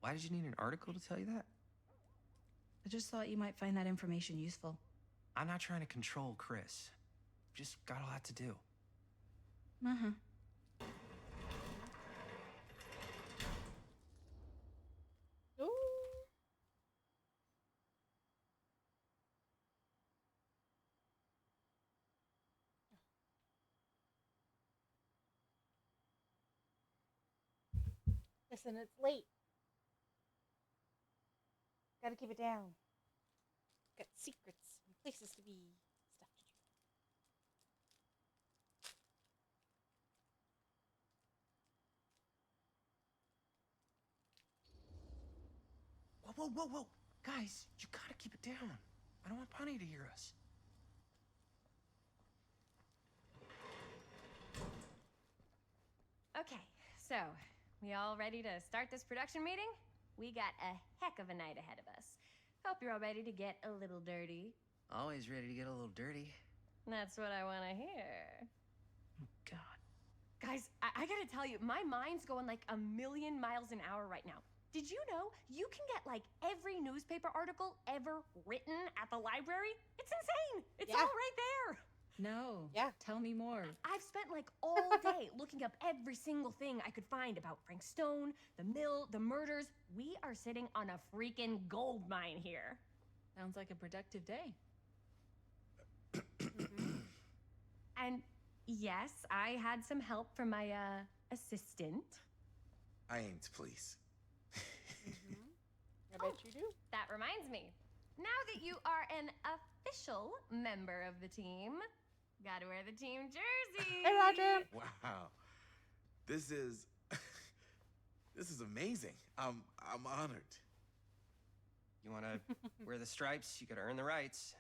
Why did you need an article to tell you that?
I just thought you might find that information useful.
I'm not trying to control Chris. Just got a lot to do.
Uh-huh.
Ooh. Listen, it's late. Gotta keep it down. Got secrets and places to be. Stuff to do.
Whoa, whoa, whoa, whoa. Guys, you gotta keep it down. I don't want Bunny to hear us.
Okay, so we all ready to start this production meeting? We got a heck of a night ahead of us. Hope you're all ready to get a little dirty.
Always ready to get a little dirty.
That's what I want to hear.
Oh, God.
Guys, I gotta tell you, my mind's going like a million miles an hour right now. Did you know you can get like every newspaper article ever written at the library? It's insane. It's all right there.
No.
Yeah.
Tell me more.
I've spent like all day looking up every single thing I could find about Frank Stone, the mill, the murders. We are sitting on a freaking gold mine here.
Sounds like a productive day.
And yes, I had some help from my assistant.
I ain't please.
I bet you do.
That reminds me. Now that you are an official member of the team, gotta wear the team jersey.
Hey, Roger.
Wow. This is this is amazing. I'm honored.
You wanna wear the stripes? You gotta earn the rights.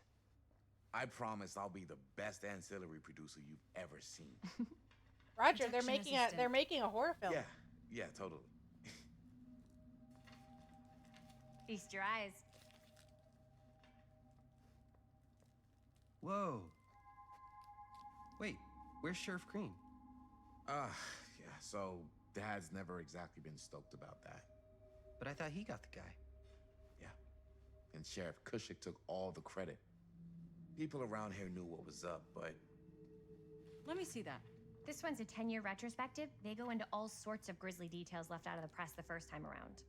I promise I'll be the best ancillary producer you've ever seen.
Roger, they're
Production
making a horror film.
Yeah, totally.
Feast your eyes.
Whoa. Wait, where's Sheriff Green?
Yeah, so Dad's never exactly been stoked about that.
But I thought he got the guy.
Yeah. And Sheriff Cushik took all the credit. People around here knew what was up, but...
Let me see that.
This one's a 10-year retrospective. They go into all sorts of grisly details left out of the press the first time around.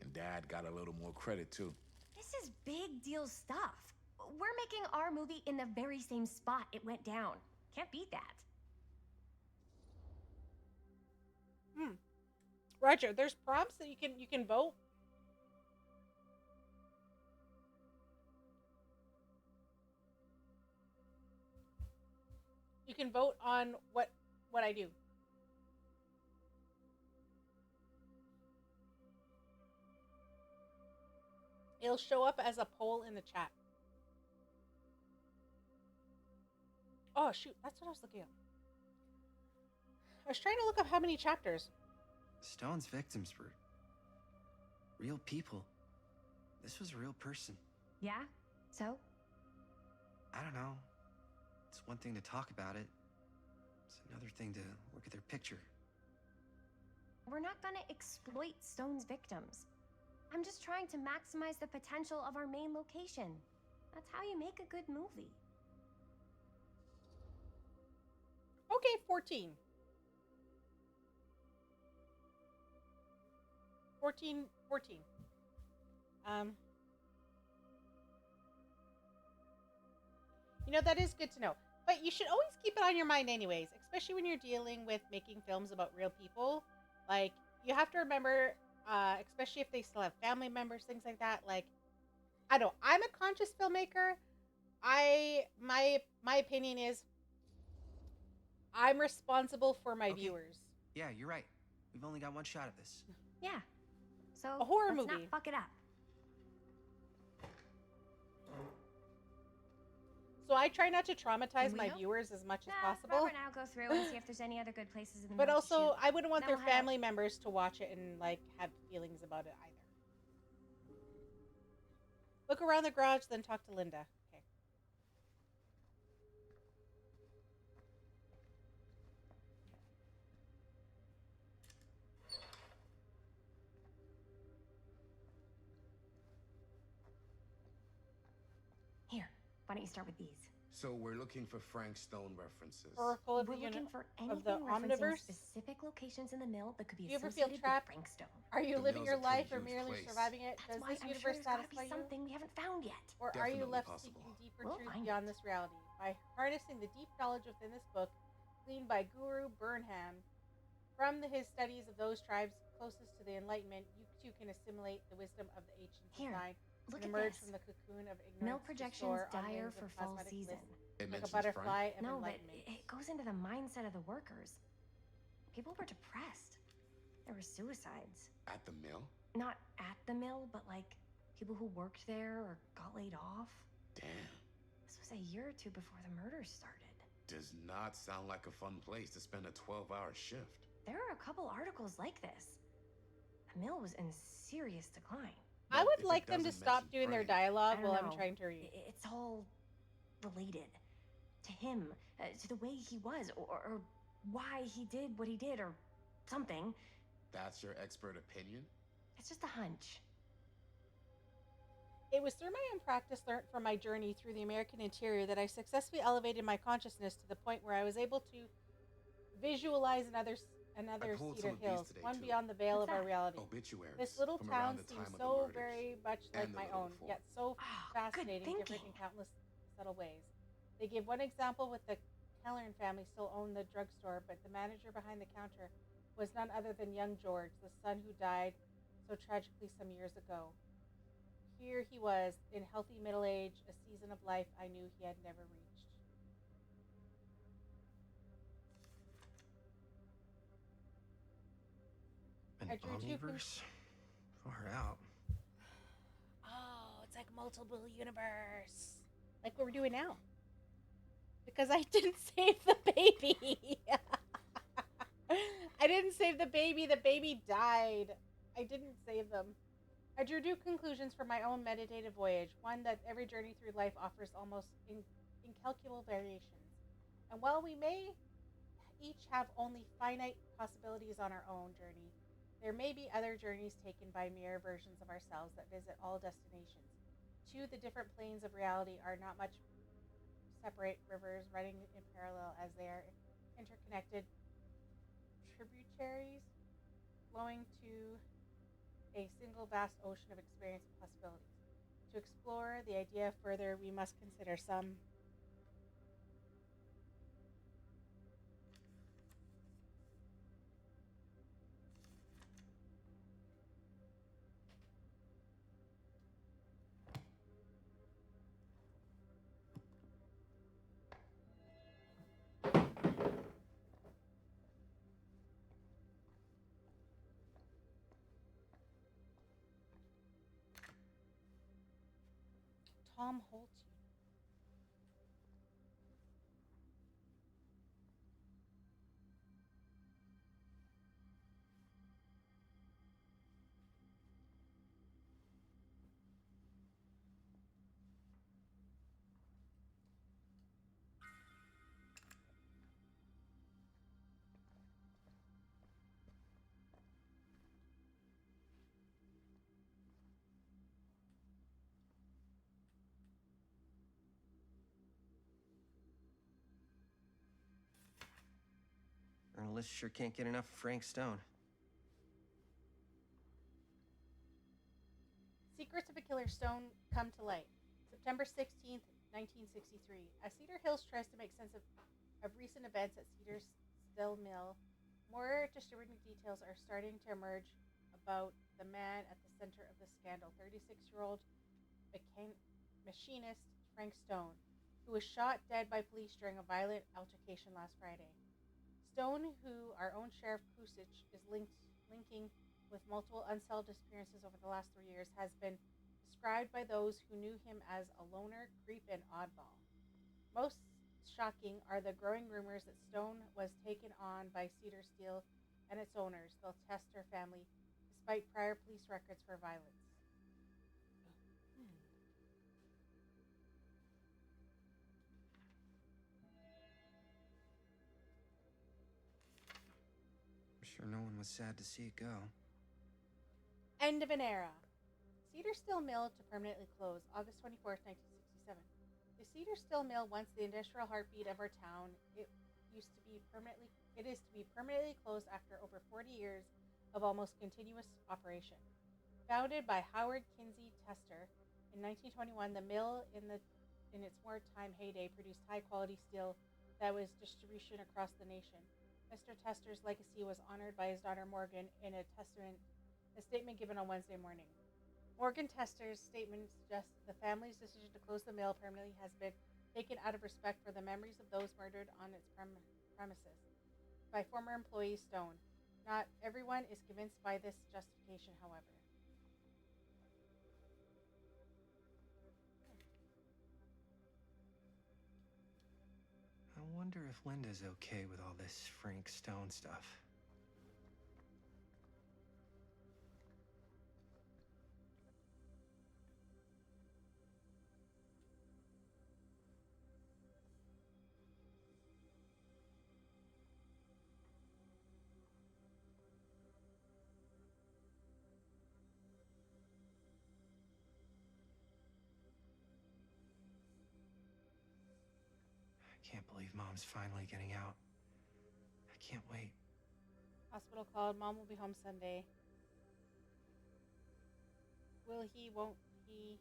And Dad got a little more credit, too.
This is big deal stuff. We're making our movie in the very same spot it went down. Can't beat that.
Roger, there's prompts that you can vote. You can vote on what I do. It'll show up as a poll in the chat. Oh shoot, that's what I was looking up. I was trying to look up how many chapters.
Stone's victims were real people. This was a real person.
Yeah? So?
I don't know. It's one thing to talk about it. It's another thing to look at their picture.
We're not gonna exploit Stone's victims. I'm just trying to maximize the potential of our main location. That's how you make a good movie.
Okay, 14. 14. You know, that is good to know. But you should always keep it on your mind anyways, especially when you're dealing with making films about real people. Like, you have to remember, especially if they still have family members, things like that. Like, I don't. I'm a conscious filmmaker. My opinion is I'm responsible for my viewers.
Yeah, you're right. We've only got one shot at this.
Yeah. So
A horror
let's
movie.
not fuck it up.
So I try not to traumatize my viewers as much as possible.
Robert and I'll go through and see if there's any other good places in the
But
mill to
also,
shoot.
I wouldn't want
Then
their
we'll head out.
family members to watch it and like have feelings about it either. Look around the garage, then talk to Linda. Okay.
Here, why don't you start with these?
So we're looking for Frank Stone references.
Oracle of
We're
the
looking for
of the
anything referencing
Omniverse.
specific locations in the mill that could be
Do you ever feel
associated with
trapped?
Frank Stone.
Are you
The
living
mill's
your
a pretty
life or
huge
merely
place.
surviving it?
That's
Does
why
this
I'm
universe
sure there's gotta
satisfy
be
you?
something we haven't found yet.
Or are you
Definitely
left
possible.
seeking deeper
We'll
truth
find
beyond
it.
this reality? By harnessing the deep knowledge within this book, gleaned by Guru Burnham, from his studies of those tribes closest to the Enlightenment, you too can assimilate the wisdom of the ancient
Here,
design
look
and
at
emerge
this.
from the cocoon of ignorance
Mill
to
projections
soar on
dire
wings
for
of
fall
cosmetic
season.
bliss,
It
like a
mentions
butterfly of
No, but
enlightenment.
it goes into the mindset of the workers. People were depressed. There were suicides.
At the mill?
Not at the mill, but like people who worked there or got laid off.
Damn.
This was a year or two before the murders started.
Does not sound like a fun place to spend a 12-hour shift.
There are a couple articles like this. The mill was in serious decline.
I
But
would
if it
like them to
doesn't
stop
mention
doing their
Frank-
dialogue
I don't
while I'm
know.
trying to read.
It's all related to him, to the way he was, or why he did what he did, or something.
That's your expert opinion?
It's just a hunch.
It was through my own practice learned from my journey through the American interior that I successfully elevated my consciousness to the point where I was able to visualize another
pulled
Cedar
some of these
Hills,
today,
one
too.
beyond the veil
What's
of our
that?
reality.
Obituaries
This little
from
town
around the
seems
time of the
so
murders
very much like
and the
my
little
own,
before.
yet so
good
fascinating, different in
thinking.
countless subtle ways. They give one example with the Kellern family still owned the drugstore, but the manager behind the counter was none other than young George, the son who died so tragically some years ago. Here he was, in healthy middle age, a season of life I knew he had never reached.
An
I drew two
omniverse? Far out.
Oh, it's like multiple universe. Like what we're doing now. Because I didn't save the baby. I didn't save the baby. The baby died. I didn't save them. I drew two conclusions from my own meditative voyage. One, that every journey through life offers almost incalculable variations. And while we may each have only finite possibilities on our own journey, there may be other journeys taken by mirror versions of ourselves that visit all destinations. Two, the different planes of reality are not much separate rivers running in parallel as they are interconnected tributaries flowing to a single vast ocean of experience and possibilities. To explore the idea further, we must consider some Tom Holt.
Journalists sure can't get enough of Frank Stone.
Secrets of a Killer Stone come to light. September 16th, 1963. As Cedar Hills tries to make sense of recent events at Cedar Still Mill, More disturbing details are starting to emerge about the man at the center of the scandal, 36-year-old machinist Frank Stone, who was shot dead by police during a violent altercation last Friday. Stone, who our own Sheriff Kusich is linking with multiple unsolved disappearances over the last 3 years, has been described by those who knew him as a loner, creep, and oddball. Most shocking are the growing rumors that Stone was taken on by Cedar Steel and its owners, the Tester family, despite prior police records for violence.
I'm sure no one was sad to see it go.
End of an era. Cedar Steel Mill to permanently close, August 24th, 1967. The Cedar Steel Mill, once the industrial heartbeat of our town, it is to be permanently closed after over 40 years of almost continuous operation. Founded by Howard Kinsey Tester in 1921, the mill in its wartime heyday produced high-quality steel that was distribution across the nation. Mr. Tester's legacy was honored by his daughter Morgan in a statement given on Wednesday morning. Morgan Tester's statement suggests that the family's decision to close the mill permanently has been taken out of respect for the memories of those murdered on its premises by former employee Stone. Not everyone is convinced by this justification, however.
I wonder if Linda's okay with all this Frank Stone stuff. I can't believe Mom's finally getting out. I can't wait.
Hospital called. Mom will be home Sunday. Will he? Won't he?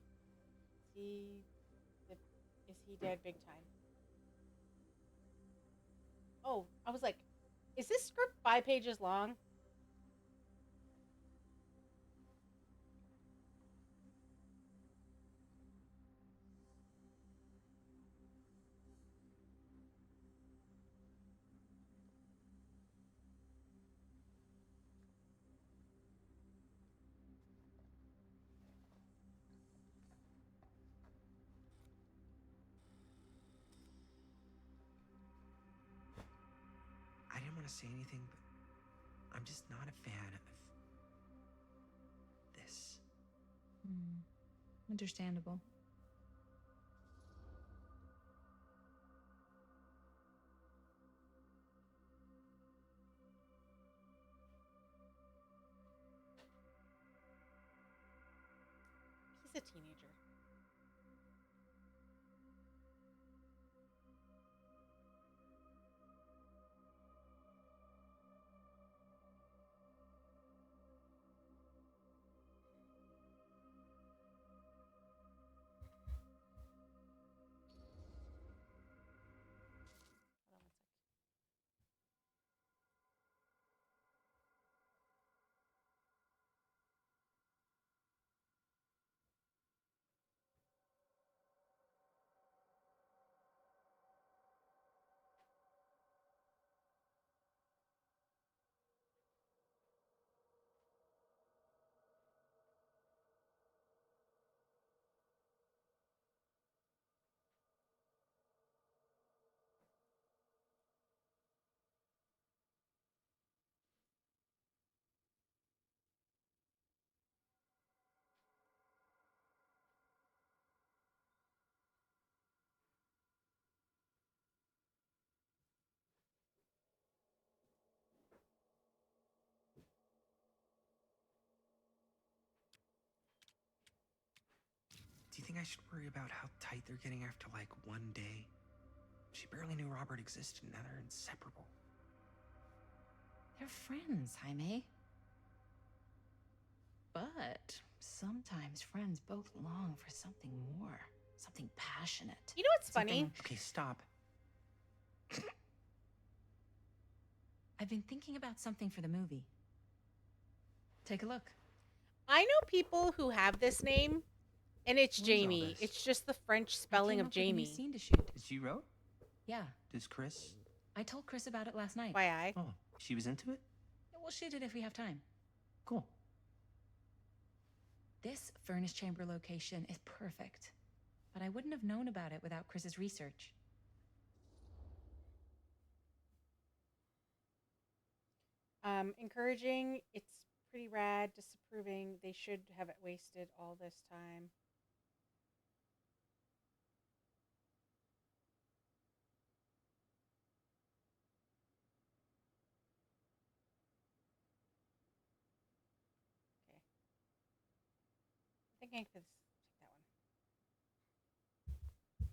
Is he dead big time? Oh, I was like, is this script 5 pages long?
I didn't want to say anything, but I'm just not a fan of this.
Understandable.
He's a teenager.
Do you think I should worry about how tight they're getting after, like, one day? She barely knew Robert existed, and now they're inseparable.
They're friends, Jaime. But sometimes friends both long for something more, something passionate.
You know what's funny?
Okay, stop.
I've been thinking about something for the movie. Take a look.
I know people who have this name, and it's
What is all
Jamie.
this?
It's just the French
I
spelling
came
of
up with a new
Jamie.
scene to shoot.
Did she wrote?
Yeah,
Does Chris?
I told Chris about it last night.
Why I?
Oh, she was into it?
We'll shoot it if we have time.
Cool.
This furnace chamber location is perfect, but I wouldn't have known about it without Chris's research.
Encouraging. It's pretty rad. Disapproving. They should have wasted all this time. Okay. I think I could take that one.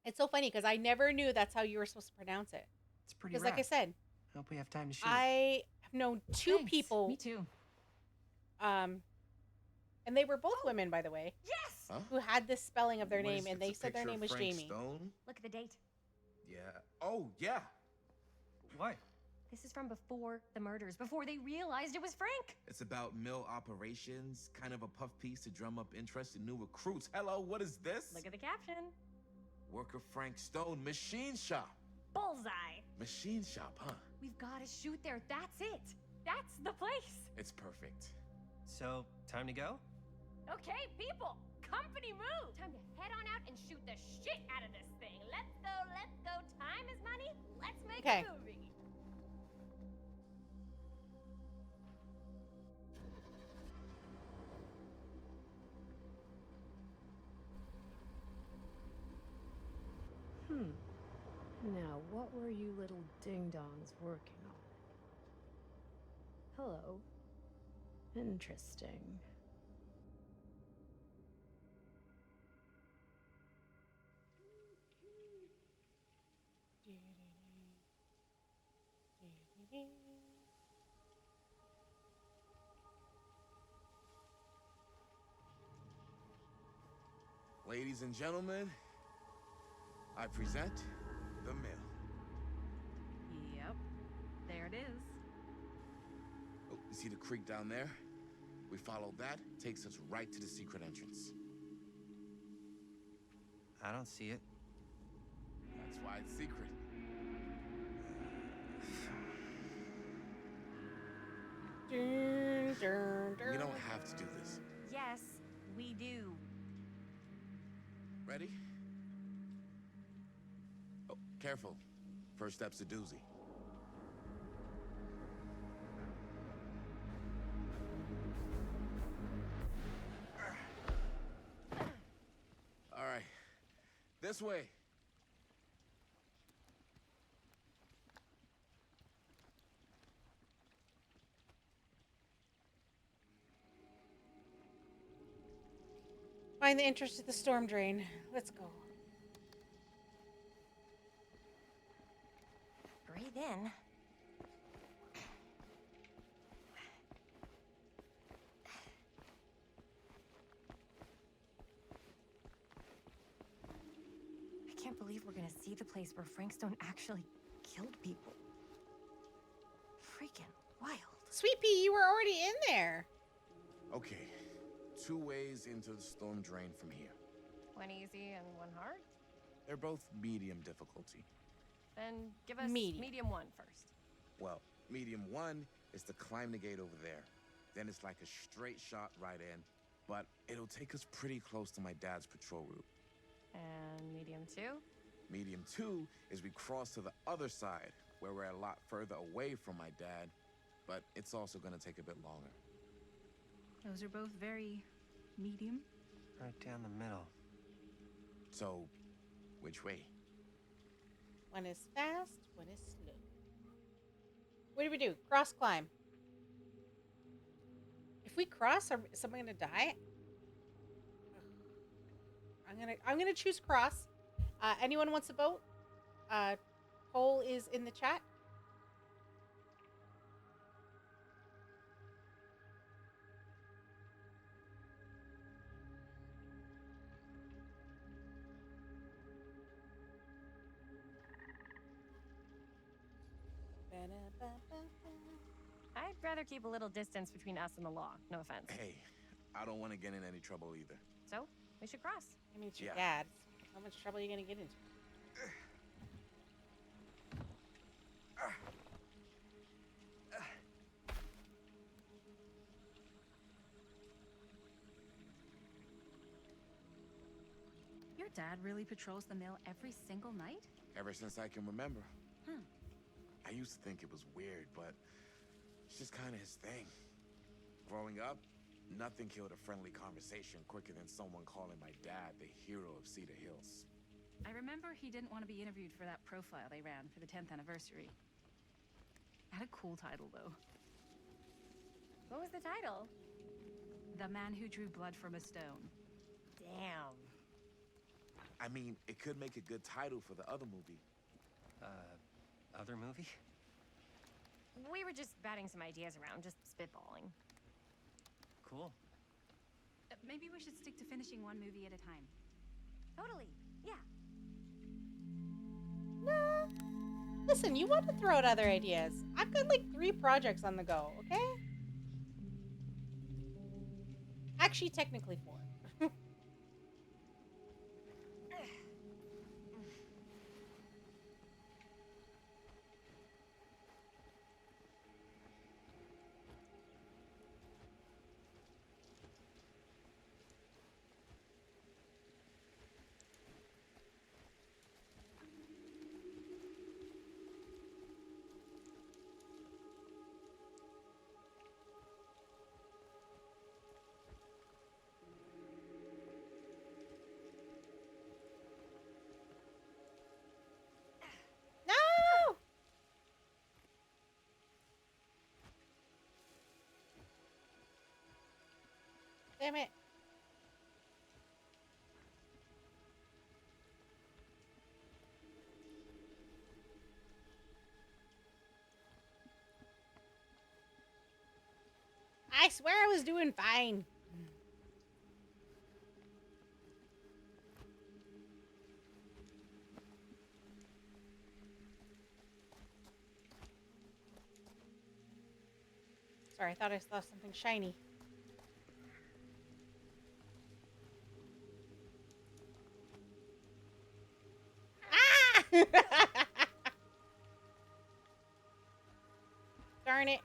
It's so funny because I never knew that's how you were supposed to pronounce it.
It's pretty
Because,
rad.
like I said,
I hope we have time to shoot.
I have known two
Thanks.
people.
Me too.
And they were both women, by the way,
Yes!
Huh?
who had this spelling of their
What
name,
is
and
this,
they
a
said their
picture
name
of
was
Frank
Jamie.
Stone?
Look at the date.
Yeah. Oh, yeah.
What?
This is from before the murders, before they realized it was Frank.
It's about mill operations, kind of a puff piece to drum up interest in new recruits. Hello, what is this?
Look at the caption.
Worker Frank Stone, machine shop.
Bullseye.
Machine shop, huh?
We've got to shoot there. That's it. That's the place.
It's perfect.
So, time to go?
Okay, people. Company move. Time to head on out and shoot the shit out of this thing. Let's go, let's go. Time is money. Let's make
Okay.
a movie.
Now, what were you little ding-dongs working on? Hello. Interesting.
Ladies and gentlemen, I present the mill.
Yep. There it is.
Oh, you see the creek down there? We follow that, takes us right to the secret entrance.
I don't see it.
That's why it's secret. We don't have to do this.
Yes, we do.
Ready? Oh, careful. First step's a doozy. All right. This way.
Find the entrance to the storm drain. Let's go.
Breathe in. I can't believe we're gonna see the place where Frank Stone actually killed people. Freaking wild.
Sweet Pea, you were already in there.
Okay. 2 ways into the storm drain from here.
One easy and one hard?
They're both medium difficulty.
Then give us
Medium.
medium one first.
Well, medium 1 is to climb the gate over there. Then it's like a straight shot right in, but it'll take us pretty close to my dad's patrol route.
And medium two?
Medium 2 is we cross to the other side, where we're a lot further away from my dad, but it's also gonna take a bit longer.
Those are both very medium.
Right down the middle.
So, which way?
One is fast, one is slow. What do we do? Cross climb. If we cross, is someone gonna die? I'm gonna choose cross. Anyone wants a boat? Poll is in the chat.
I'd rather keep a little distance between us and the law. No offense.
Hey, I don't want to get in any trouble either.
So, we should cross.
I mean, it's your
Yeah.
dad. How much trouble are you gonna get into?
Your dad really patrols the mill every single night?
Ever since I can remember.
Hmm.
I used to think it was weird, but it's just kind of his thing. Growing up, nothing killed a friendly conversation quicker than someone calling my dad the hero of Cedar Hills.
I remember he didn't want to be interviewed for that profile they ran for the 10th anniversary. Had a cool title, though.
What was the title?
The Man Who Drew Blood from a Stone.
Damn.
I mean, it could make a good title for the other movie.
Other movie?
We were just batting some ideas around, just spitballing.
Cool.
Maybe we should stick to finishing one movie at a time.
Totally. Yeah.
Nah. Listen, you want to throw out other ideas. I've got like 3 projects on the go, okay? Actually, technically 4. No! Damn it. I swear I was doing fine. Sorry, I thought I saw something shiny. Ah! Darn it.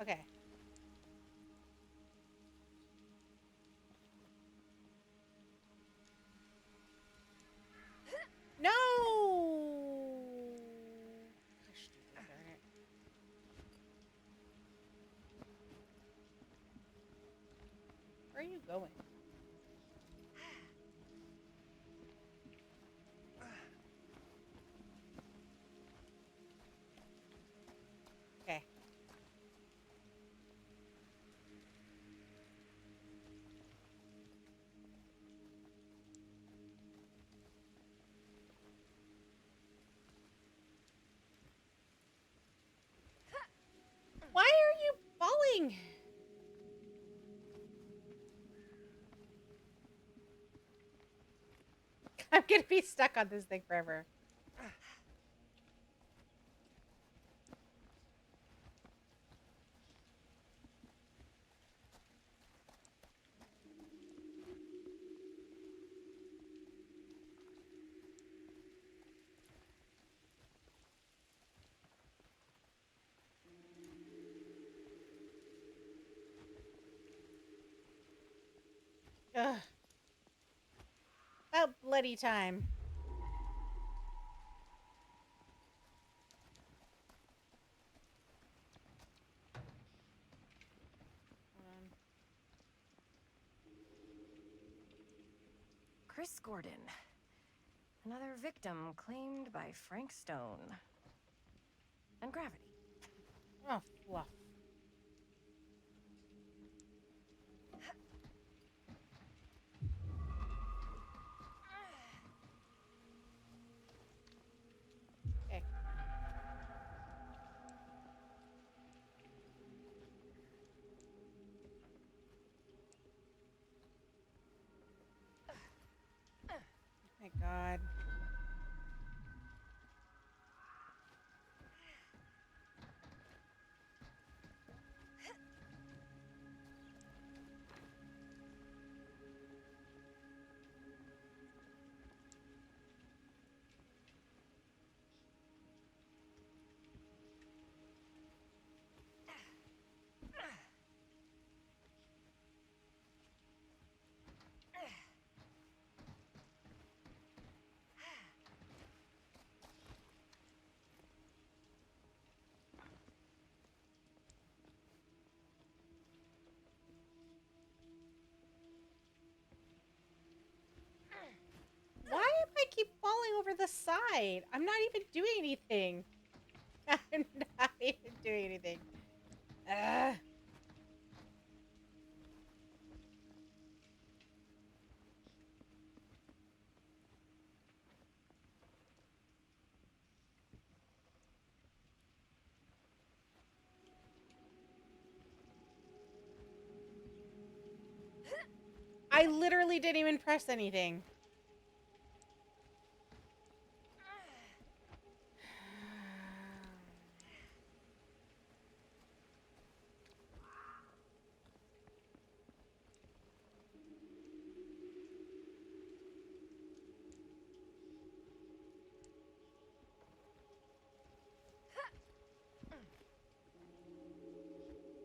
Okay. No! Gosh, darn it. Where are you going? Okay. Why are you falling? I'm gonna be stuck on this thing forever. Ugh. About bloody time. Hold on.
Chris Gordon. Another victim claimed by Frank Stone. And gravity.
Oh, fluff. my god. Why am I keep falling over the side? I'm not even doing anything. I'm not even doing anything. Ugh. I literally didn't even press anything.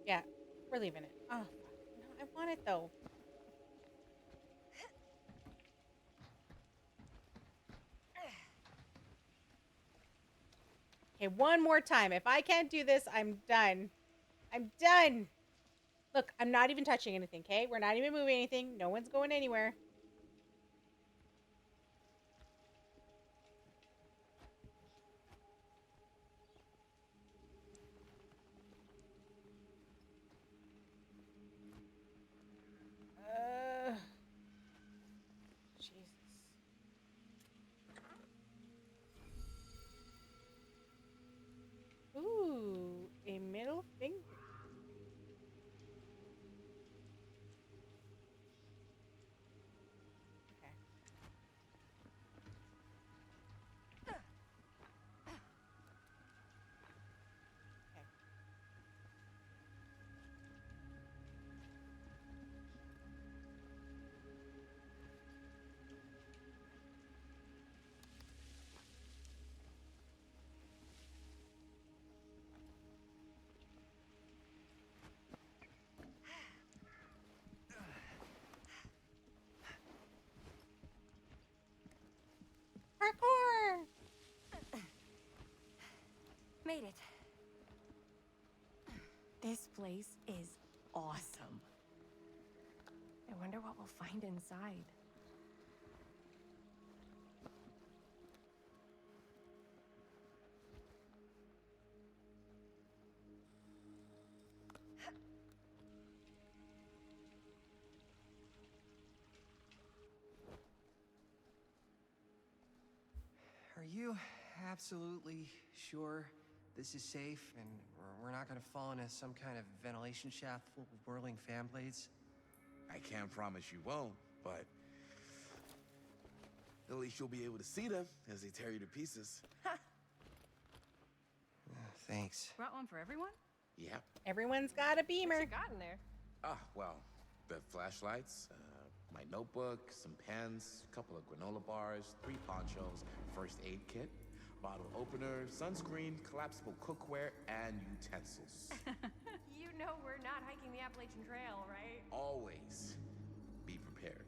Yeah, we're leaving it. Oh, fuck. No, I want it though. Okay, one more time. If I can't do this, I'm done. I'm done. Look, I'm not even touching anything, okay? We're not even moving anything. No one's going anywhere. Jesus. Ooh, a middle finger. Okay. Okay. Parkour!
Made it. This place is awesome. I wonder what we'll find inside.
Are you absolutely sure this is safe and we're not gonna fall into some kind of ventilation shaft full of whirling fan blades?
I can't promise you won't, but at least you'll be able to see them as they tear you to pieces.
Thanks.
Brought one for everyone?
Yep.
Everyone's got a beamer.
What you got in there?
Ah, well, the flashlights, my notebook, some pens, a couple of granola bars, 3 ponchos, first aid kit, bottle opener, sunscreen, collapsible cookware, and utensils.
You know we're not hiking the Appalachian Trail, right?
Always be prepared.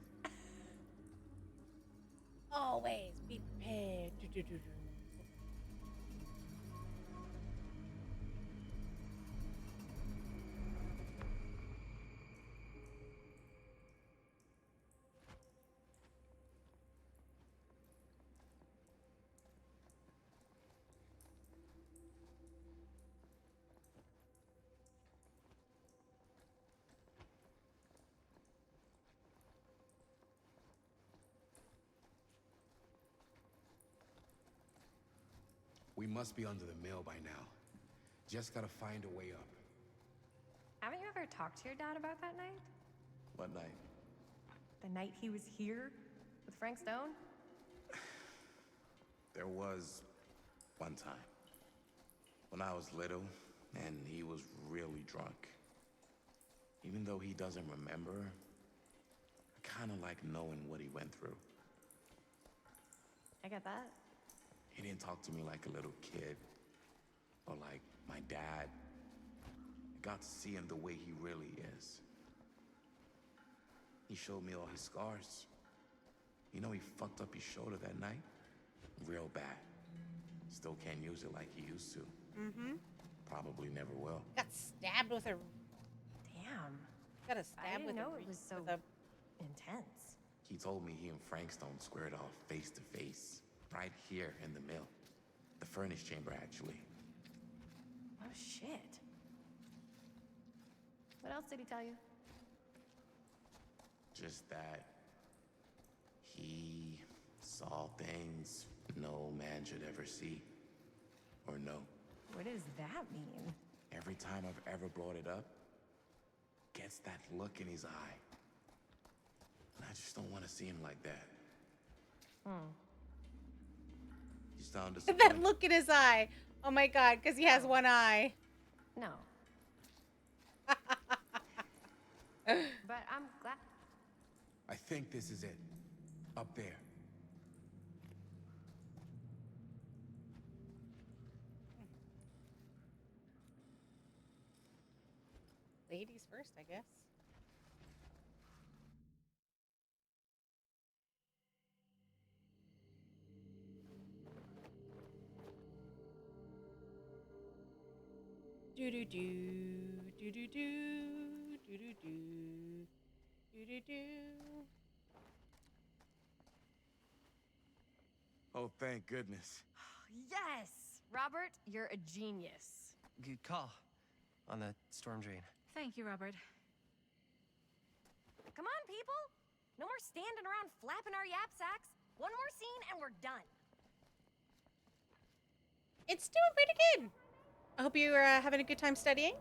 Always be prepared.
We must be under the mill by now. Just gotta find a way up.
Haven't you ever talked to your dad about that night?
What night?
The night he was here with Frank Stone?
There was one time when I was little and he was really drunk. Even though he doesn't remember, I kind of like knowing what he went through.
I get that.
He didn't talk to me like a little kid, or like my dad. I got to see him the way he really is. He showed me all his scars. You know, he fucked up his shoulder that night? Real bad. Still can't use it like he used to.
Mm-hmm.
Probably never will.
Got stabbed with a...
Damn.
Got a stab
I didn't
with
know
a...
it was so intense.
He told me he and Frankstone squared off face to face, right here in the mill. The furnace chamber, actually.
Oh, shit. What else did he tell you?
Just that he saw things no man should ever see or know.
What does that mean?
Every time I've ever brought it up, gets that look in his eye. And I just don't want to see him like that. You sound disappointed.
That look in his eye. Oh my god, because he has one eye.
No. But I'm glad.
I think this is it. Up there.
Ladies first, I guess. Do do do do do do do do do do do.
Oh, thank goodness.
Yes! Robert, you're a genius.
Good call on the storm drain.
Thank you, Robert.
Come on, people! No more standing around flapping our yap sacks. One more scene and we're done.
It's doing pretty good. I hope you are having a good time studying.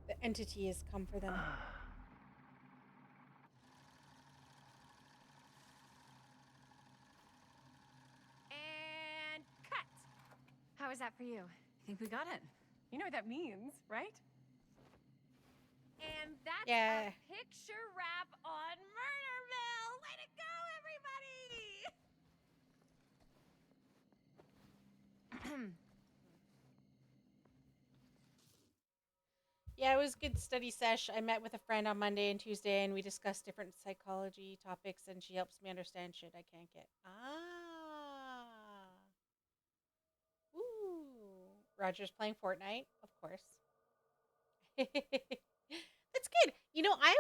The entity has come for them.
And cut! How is that for you?
I think we got it.
You know what that means, right? And that's
Yeah.
a picture wrap on Murderville! Way to go, everybody!
Yeah, it was a good study sesh. I met with a friend on Monday and Tuesday, and we discussed different psychology topics, and she helps me understand shit I can't get. Ooh. Roger's playing Fortnite, of course. That's good. You know, I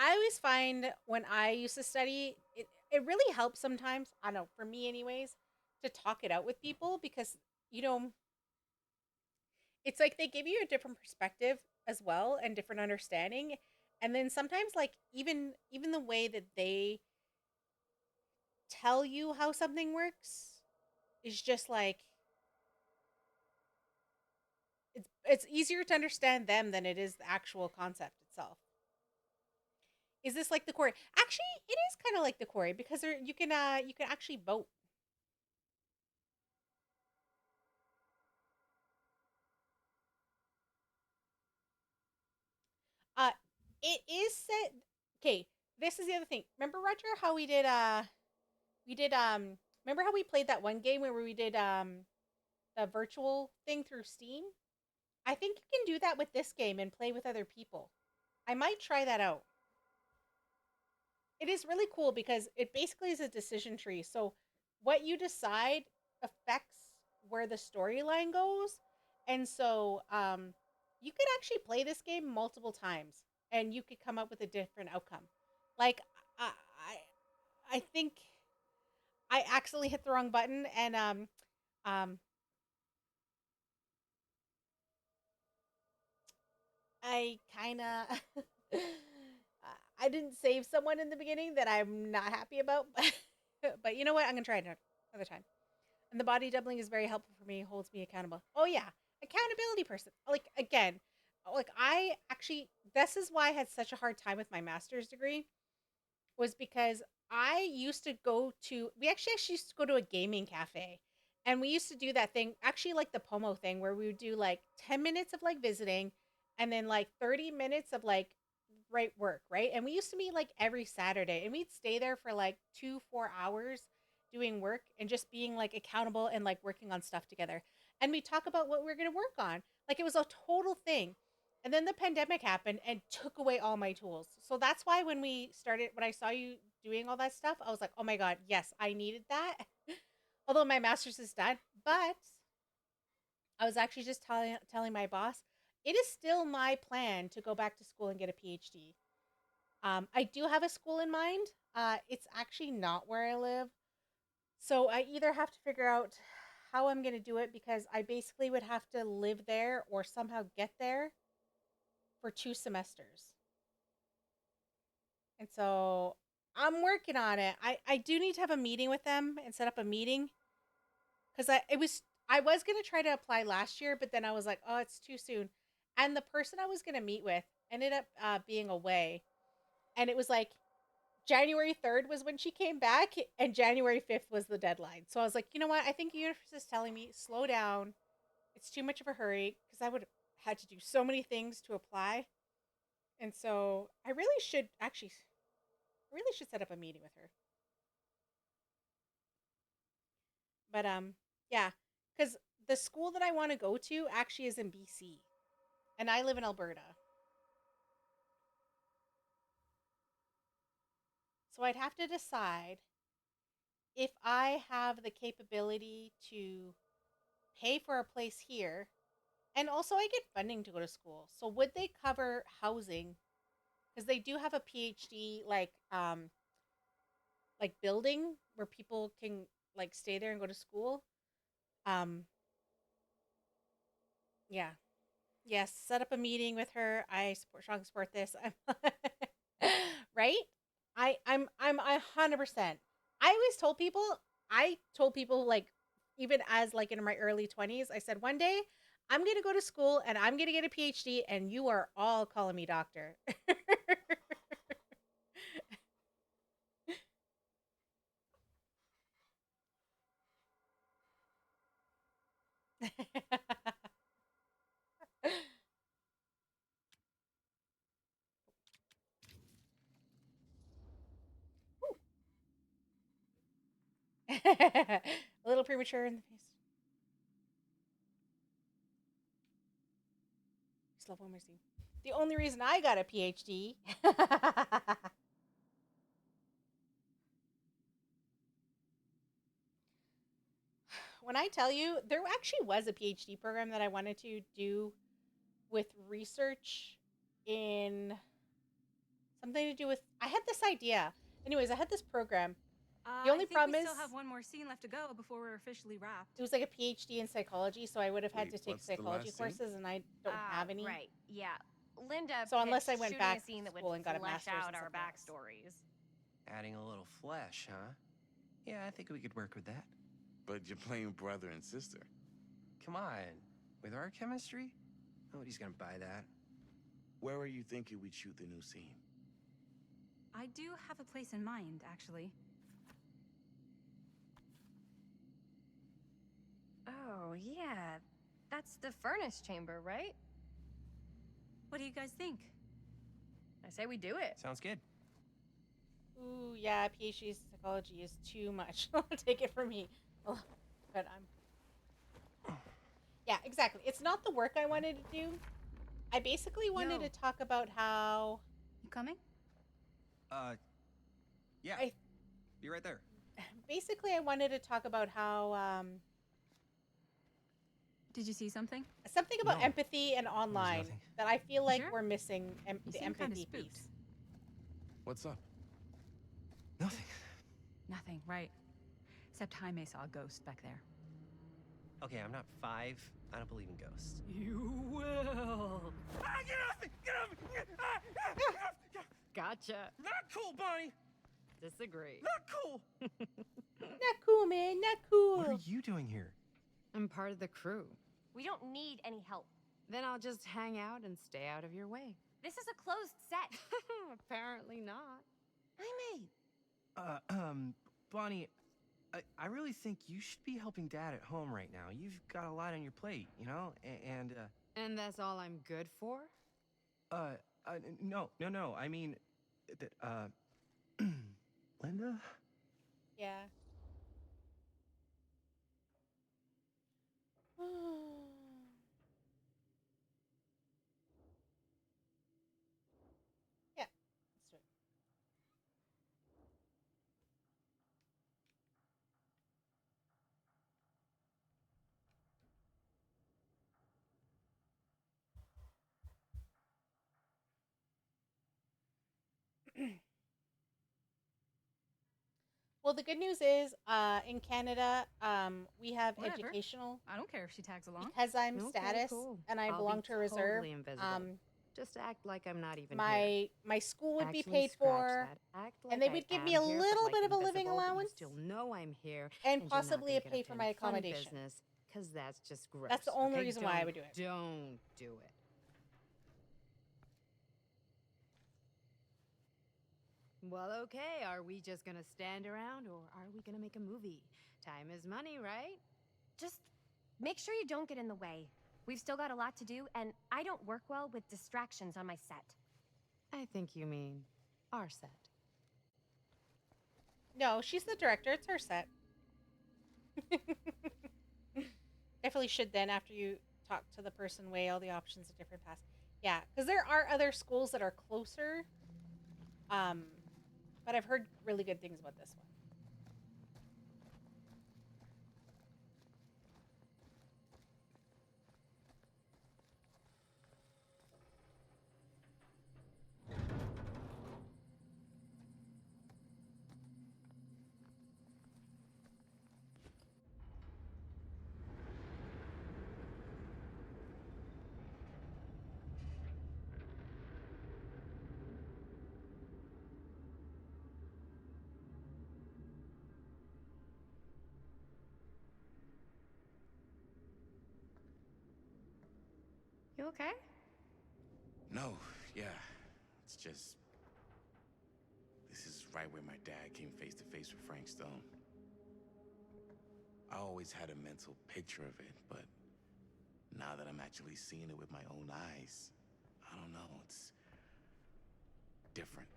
always find when I used to study, it really helps sometimes, I don't know, for me anyways, to talk it out with people because, you know, it's like they give you a different perspective as well and different understanding. And then sometimes like even the way that they tell you how something works is just like it's easier to understand them than it is the actual concept itself. Is this like the quarry? Actually, it is kind of like the quarry because you can actually vote. Uh, it is set. Okay, this is the other thing. Remember, Roger, how we did remember how we played that one game where we did the virtual thing through Steam? I think you can do that with this game and play with other people. I might try that out. It is really cool because it basically is a decision tree. So what you decide affects where the storyline goes. And so you could actually play this game multiple times and you could come up with a different outcome. Like I think I accidentally hit the wrong button and I kind of I didn't save someone in the beginning that I'm not happy about. But you know what? I'm going to try it another time. And the body doubling is very helpful for me, holds me accountable. Oh, yeah. Accountability person. Like, again, like I actually, this is why I had such a hard time with my master's degree, was because I used to go to, we actually used to go to a gaming cafe. And we used to do that thing, actually like the Pomo thing, where we would do like 10 minutes of like visiting and then like 30 minutes of like work, right? And we used to meet like every Saturday and we'd stay there for like 2-4 hours doing work and just being like accountable and like working on stuff together. And we talk about what we're going to work on. Like it was a total thing. And then the pandemic happened and took away all my tools. So that's why when I saw you doing all that stuff, I was like, oh my God, yes, I needed that. Although my master's is done. But I was actually just telling my boss, it is still my plan to go back to school and get a PhD. I do have a school in mind. It's actually not where I live. So I either have to figure out how I'm going to do it, because I basically would have to live there or somehow get there for 2 semesters. And so I'm working on it. I do need to have a meeting with them and set up a meeting, because I was going to try to apply last year, but then I was like, oh, it's too soon. And the person I was going to meet with ended up being away. And it was like January 3rd was when she came back, and January 5th was the deadline. So I was like, you know what? I think the universe is telling me, slow down. It's too much of a hurry, because I would have had to do so many things to apply. And so I really should set up a meeting with her. But yeah, because the school that I want to go to actually is in BC, and I live in Alberta. So I'd have to decide if I have the capability to pay for a place here, and also I get funding to go to school. So would they cover housing? Because they do have a PhD like building where people can like stay there and go to school. Um yeah. Yes, set up a meeting with her. I strongly support this. Right? I'm 100%. I told people like, even as like in my early 20s, I said one day I'm going to go to school and I'm going to get a PhD and you are all calling me doctor. A little premature in the face. Slow mercy. The only reason I got a PhD. When I tell you, there actually was a PhD program that I wanted to do with research in something to do with. I had this idea. Anyways, I had this program. The only problem
we
is
still have one more scene left to go before we're officially wrapped.
it was like a PhD in psychology, so I would have had
Wait,
to take
what's the
psychology
last scene?
courses, and I don't have any.
Right, yeah. Linda
So unless I
pitched
went
shooting
back
a scene
to
that would
school and got a
flesh
master's
out
in
our
something else.
backstories.
Adding a little flesh, huh? Yeah, I think we could work with that.
But you're playing brother and sister.
Come on. With our chemistry? Nobody's gonna buy that.
Where are you thinking we'd shoot the new scene?
I do have a place in mind, actually.
Oh, yeah. That's the furnace chamber, right?
What do you guys think?
I say we do it.
Sounds good.
Ooh, yeah, PhD in psychology is too much. Take it from me. But yeah, exactly. It's not the work I wanted to do. I basically wanted to talk about how.
You coming?
Yeah. Be right there.
Basically, I wanted to talk about how.
Did you see something?
Something about empathy and online that I feel like we're missing
You
the
seem kinda
empathy
spooked.
piece.
What's up?
Nothing.
Nothing, right. Except Jaime saw a ghost back there.
Okay, I'm not 5. I don't believe in ghosts.
You will.
Ah, get off me! Get off me!
Gotcha.
Not cool, Bonnie!
Disagree.
Not cool!
Not cool, man. Not cool.
What are you doing here?
I'm part of the crew.
We don't need any help.
Then I'll just hang out and stay out of your way.
This is a closed set.
Apparently not.
Bonnie, I really think you should be helping Dad at home right now. You've got a lot on your plate, you know?
And that's all I'm good for?
No. I mean, Linda?
Yeah. Yeah. Let's do it. Well, the good news is, in Canada, we have
Whatever.
educational.
I don't care if she tags along.
Because I'm
Okay,
status
cool.
and I
I'll
belong
be
to a reserve.
totally invisible. Just act like I'm not even
My
here.
school would be
Actually,
paid
scratch
for,
that. Act
and
like
they
I
would give
am
me a
here, but,
little
like,
bit of a living
invisible, but you
allowance
still know I'm here,
and
you're not
possibly a
gonna get
pay
up
for
to
my
any funny
accommodation.
business, 'cause that's just gross.
That's the only
okay?
reason why I would do it.
Don't do it. Well, okay. Are we just gonna stand around, or are we gonna make a movie? Time is money, right?
Just make sure you don't get in the way. We've still got a lot to do, and I don't work well with distractions on my set.
I think you mean our set.
No, she's the director. It's her set. Definitely should then, after you talk to the person, weigh all the options of different paths. Yeah, because there are other schools that are closer. But I've heard really good things about this one.
You okay?
No, yeah. It's just. This is right where my dad came face to face with Frank Stone. I always had a mental picture of it, but now that I'm actually seeing it with my own eyes, I don't know, it's different.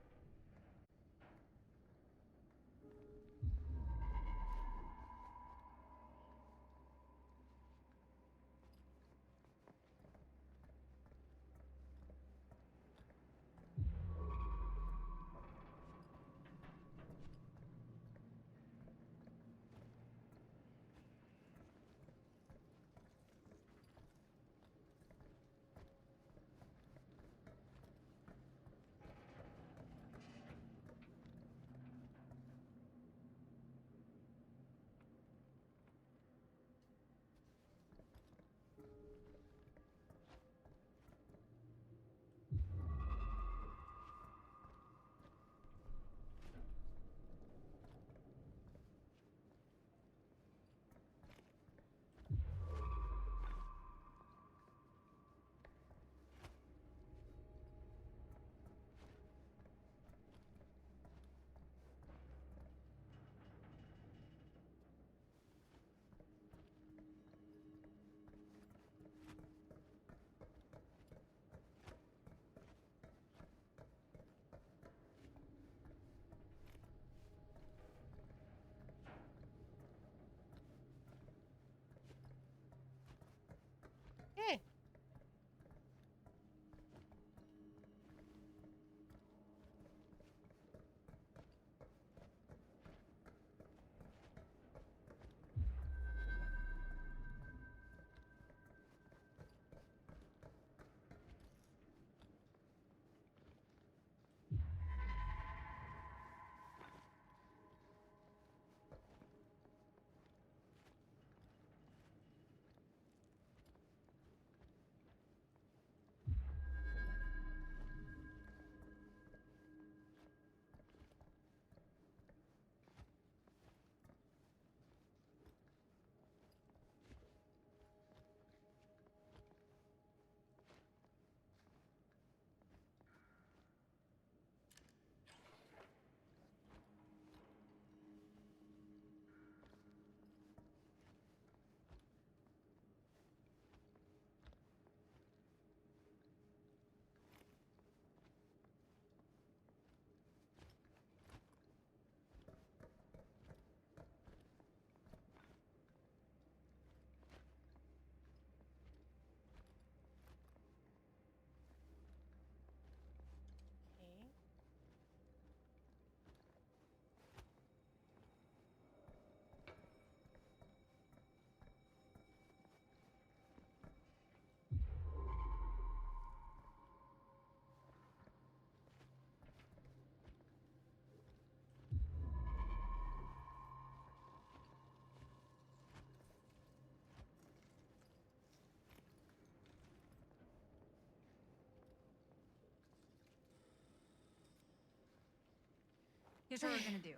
Here's what we're gonna do.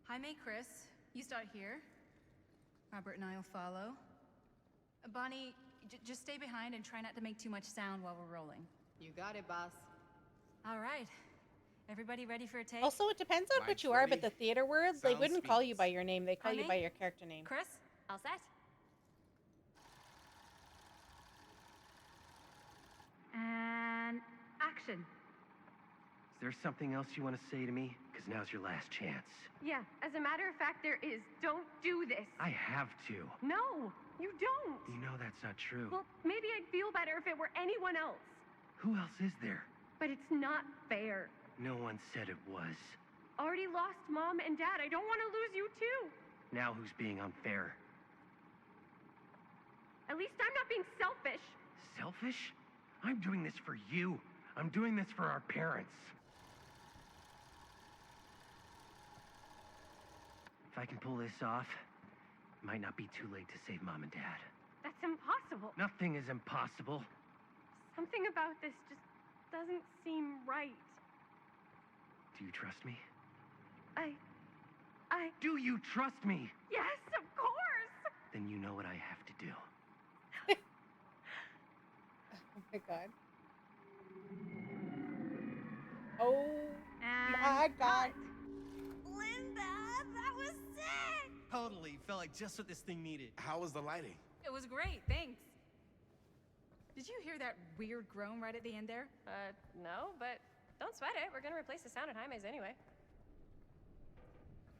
Jaime, Chris, you start here. Robert and I will follow. Bonnie, just stay behind and try not to make too much sound while we're rolling.
You got it, boss.
All right. Everybody ready for a take?
Also, it depends on what you are, but the theater world, they wouldn't call you by your name. They call you by your character name.
Chris, all set?
And action.
Is there something else you want to say to me? Because now's your last chance.
Yeah, as a matter of fact, there is. Don't do this.
I have to.
No, you don't.
You know that's not true.
Well, maybe I'd feel better if it were anyone else.
Who else is there?
But it's not fair.
No one said it was.
Already lost Mom and Dad. I don't want to lose you too.
Now who's being unfair?
At least I'm not being selfish.
Selfish? I'm doing this for you. I'm doing this for our parents. If I can pull this off, it might not be too late to save Mom and Dad.
That's impossible.
Nothing is impossible.
Something about this just doesn't seem right.
Do you trust me?
I...
Do you trust me?
Yes, of course!
Then you know what I have to do.
Oh my god. Oh my god.
Linda, that was sick!
Totally. Felt like just what this thing needed.
How was the lighting?
It was great, thanks. Did you hear that weird groan right at the end there?
No, but don't sweat it. We're gonna replace the sound at Jaime's anyway.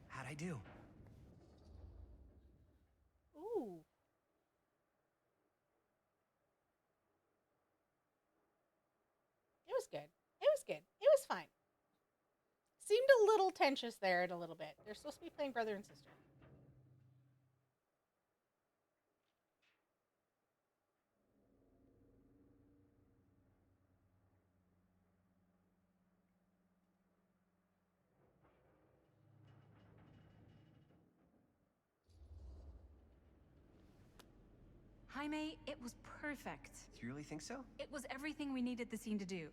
How'd I do?
Ooh. It was good. It was good. It was fine. Seemed a little tensious there in a little bit. They're supposed to be playing brother and sister.
Jaime, it was perfect.
Do you really think so?
It was everything we needed the scene to do.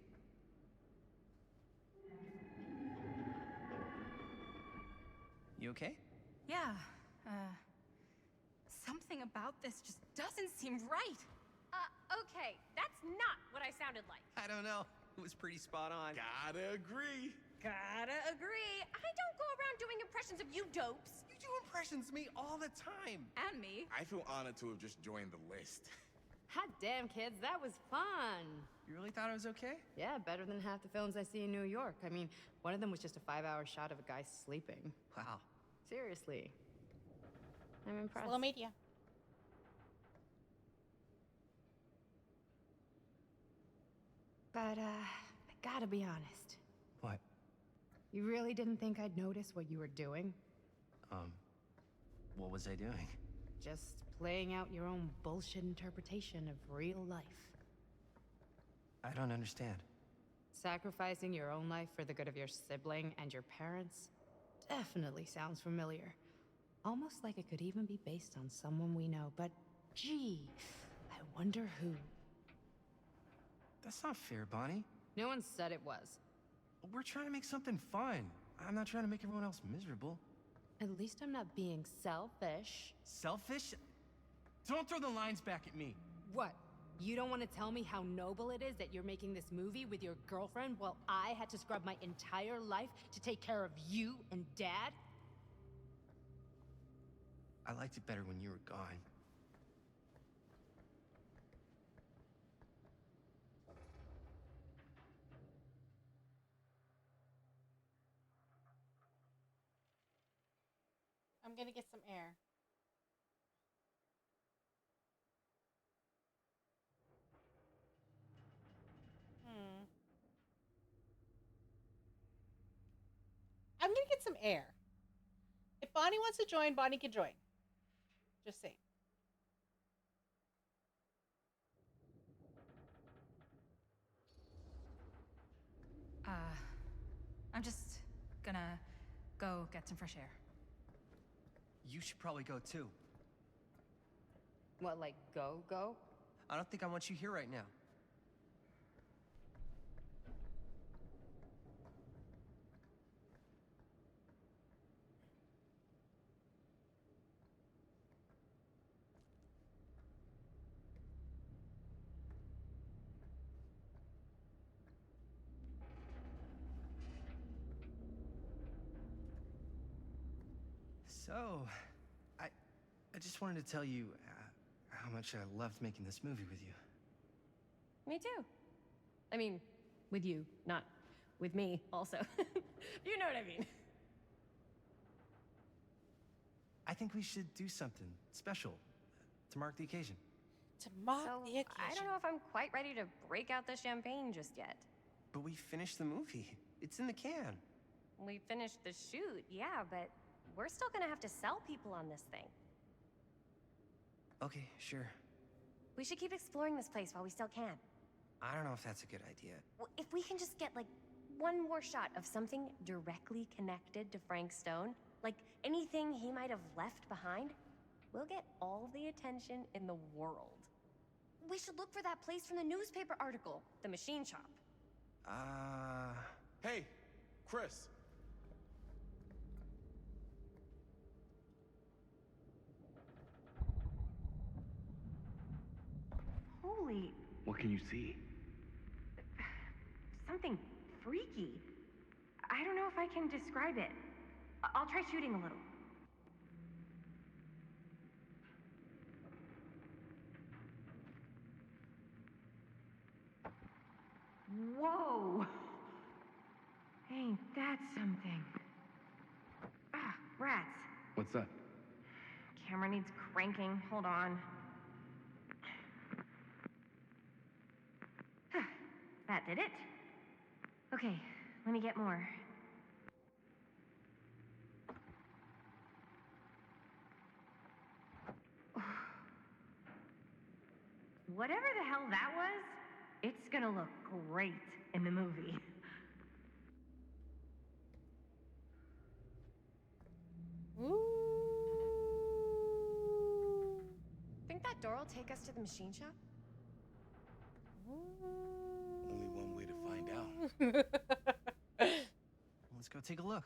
You okay?
Yeah, something about this just doesn't seem right.
Okay, that's not what I sounded like.
I don't know. It was pretty spot on.
Gotta agree.
Gotta agree. I don't go around doing impressions of you dopes.
You do impressions of me all the time.
And me.
I feel honored to have just joined the list.
Hot damn, kids, that was fun.
You really thought it was okay?
Yeah, better than half the films I see in New York. I mean, one of them was just a 5-hour shot of a guy sleeping.
Wow.
Seriously. I'm impressed.
Slow media.
But, I gotta be honest.
What?
You really didn't think I'd notice what you were doing?
What was I doing?
Just playing out your own bullshit interpretation of real life.
I don't understand.
Sacrificing your own life for the good of your sibling and your parents definitely sounds familiar. Almost like it could even be based on someone we know, but gee, I wonder who.
That's not fair, Bonnie.
No one said it was.
We're trying to make something fun. I'm not trying to make everyone else miserable.
At least I'm not being selfish.
Selfish? Don't throw the lines back at me.
What? You don't want to tell me how noble it is that you're making this movie with your girlfriend while I had to scrub my entire life to take care of you and Dad?
I liked it better when you were gone.
I'm gonna get some air. I'm gonna get some air. If Bonnie wants to join, Bonnie can join. Just saying.
I'm just gonna go get some fresh air.
You should probably go too.
What, like go?
I don't think I want you here right now. So, I just wanted to tell you how much I loved making this movie with you.
Me too. I mean, with you, not with me, also. You know what I mean.
I think we should do something special to mark the occasion.
To mark
So,
the occasion.
I don't know if I'm quite ready to break out the champagne just yet.
But we finished the movie. It's in the can.
We finished the shoot, yeah, but we're still gonna have to sell people on this thing.
Okay, sure.
We should keep exploring this place while we still can.
I don't know if that's a good idea.
If we can just get, like, one more shot of something directly connected to Frank Stone, like anything he might have left behind, we'll get all the attention in the world. We should look for that place from the newspaper article, the machine shop.
Hey, Chris.
Holy,
What can you see?
something freaky. I don't know if I can describe it. I'll try shooting a little. Whoa! Ain't that something? Ah, rats.
What's up?
Camera needs cranking. Hold on. That did it. Okay, let me get more. Whatever the hell that was, it's gonna look great in the movie.
Think that door will take us to the machine shop?
Only one way to find out.
Let's go take a look.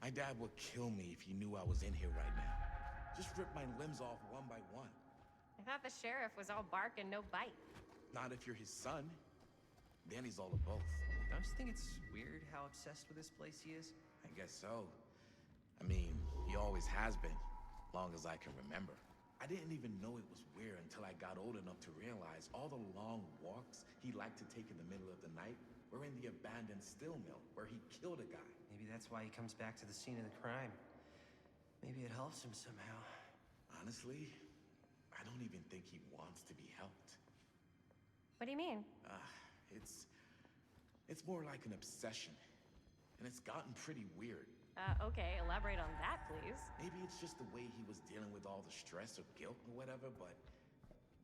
My dad would kill me if he knew I was in here right now. Just rip my limbs off one by one.
I thought the sheriff was all bark and no bite.
Not if you're his son. Then he's all of both.
Don't you think it's weird how obsessed with this place he is?
I guess so. I mean, he always has been, long as I can remember. I didn't even know it was weird until I got old enough to realize all the long walks he liked to take in the middle of the night were in the abandoned steel mill where he killed a guy.
Maybe that's why he comes back to the scene of the crime. Maybe it helps him somehow.
Honestly, I don't even think he wants to be helped.
What do you mean?
It's more like an obsession. And it's gotten pretty weird.
Okay, elaborate on that, please.
Maybe it's just the way he was dealing with all the stress or guilt or whatever, but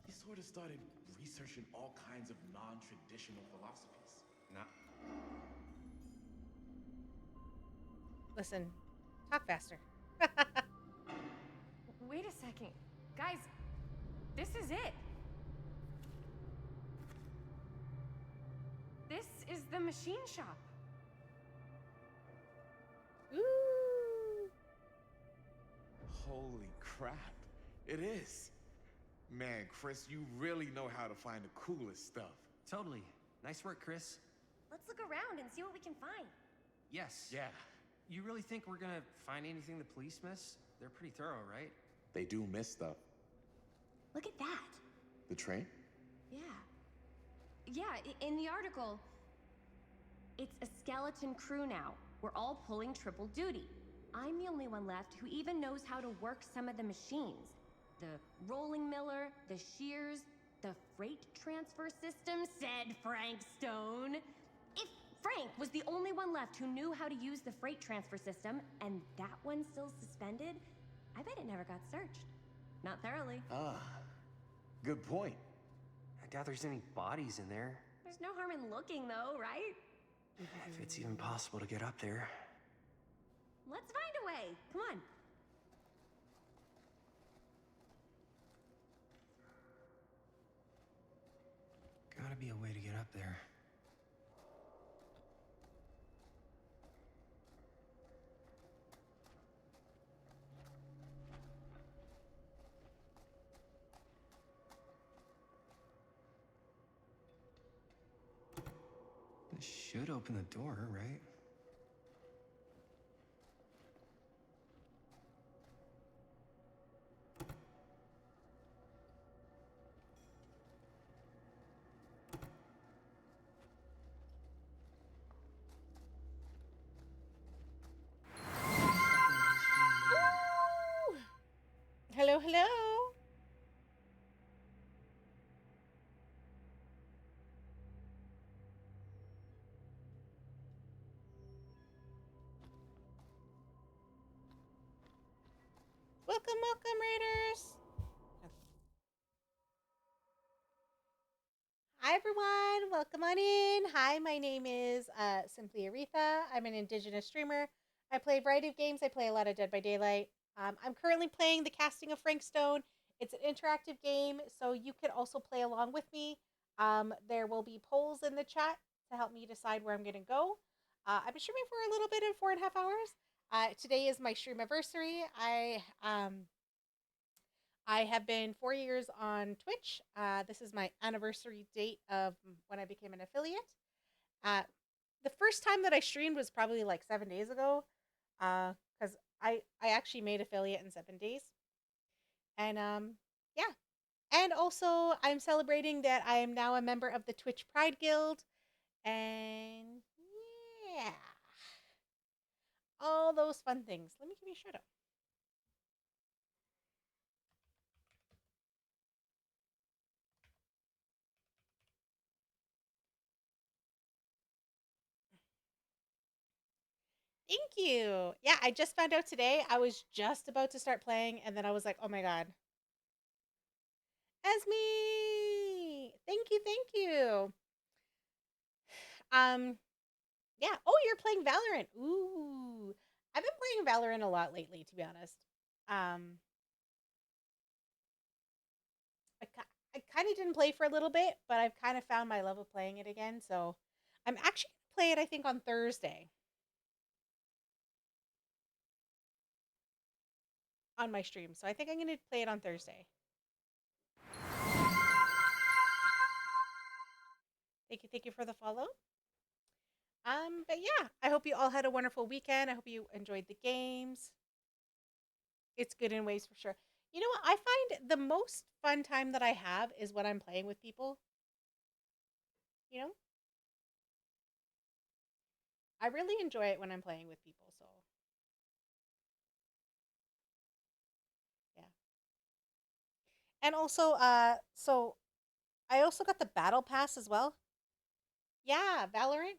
he sort of started researching all kinds of non-traditional philosophies.
Listen, talk faster.
Wait a second. Guys, this is it. This is the machine shop.
Ooh.
Holy crap. It is. Man, Chris, you really know how to find the coolest stuff.
Totally. Nice work, Chris.
Let's look around and see what we can find.
Yes.
Yeah.
You really think we're gonna find anything the police miss? They're pretty thorough, right?
They do miss stuff.
Look at that.
The train?
Yeah. Yeah, in the article, it's a skeleton crew now. We're all pulling triple duty. I'm the only one left who even knows how to work some of the machines. The rolling miller, the shears, the freight transfer system, said Frank Stone. If Frank was the only one left who knew how to use the freight transfer system, and that one's still suspended, I bet it never got searched. Not thoroughly.
Good point.
I doubt there's any bodies in there.
There's no harm in looking, though, right?
If it's even possible to get up there.
Let's find a way. Come on.
Gotta be a way to get up there. This should open the door, right?
Hello, hello. Welcome, welcome, Raiders. Hi, everyone. Welcome on in. Hi, my name is Simply Aretha. I'm an Indigenous streamer. I play a variety of games. I play a lot of Dead by Daylight. I'm currently playing The Casting of Frank Stone. It's an interactive game, so you can also play along with me. There will be polls in the chat to help me decide where I'm going to go. I've been streaming for a little bit of 4.5 hours. Today is my stream anniversary. I have been 4 years on Twitch. This is my anniversary date of when I became an affiliate. The first time that I streamed was probably like 7 days ago, because I actually made affiliate in 7 days. And yeah. And also, I'm celebrating that I am now a member of the Twitch Pride Guild. And yeah. All those fun things. Let me give you a shout out. Thank you. Yeah, I just found out today. I was just about to start playing, and then I was like, oh my god. Esme! Thank you, thank you. Yeah. Oh, you're playing Valorant. Ooh. I've been playing Valorant a lot lately, to be honest. I kind of didn't play for a little bit, but I've kind of found my love of playing it again. So I'm actually going to play it, I think, on Thursday. On my stream. So I think I'm going to play it on Thursday. Thank you for the follow. But yeah, I hope you all had a wonderful weekend. I hope you enjoyed the games. It's good in ways for sure. You know what? I find the most fun time that I have is when I'm playing with people. You know? I really enjoy it when I'm playing with people, so yeah. And also, so I also got the battle pass as well. Yeah, Valorant.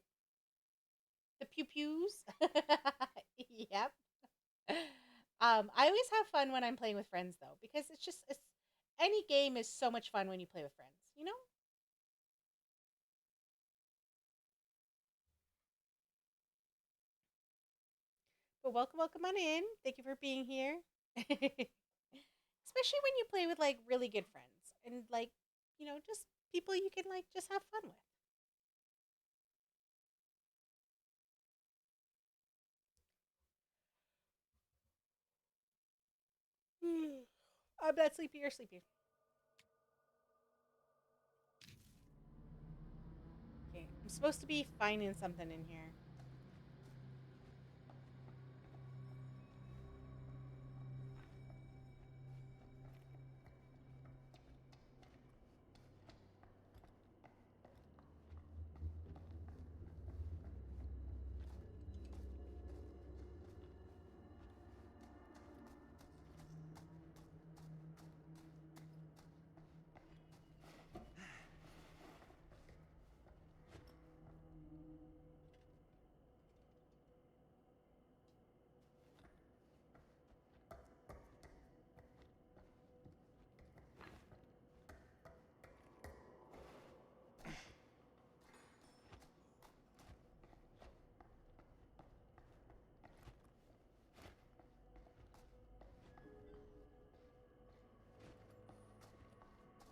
The pew pews. Yep. I always have fun when I'm playing with friends though, because it's any game is so much fun when you play with friends, you know? But welcome on in. Thank you for being here. Especially when you play with like really good friends and like, you know, just people you can like just have fun with. I'm not sleepy or sleepy. Okay, I'm supposed to be finding something in here.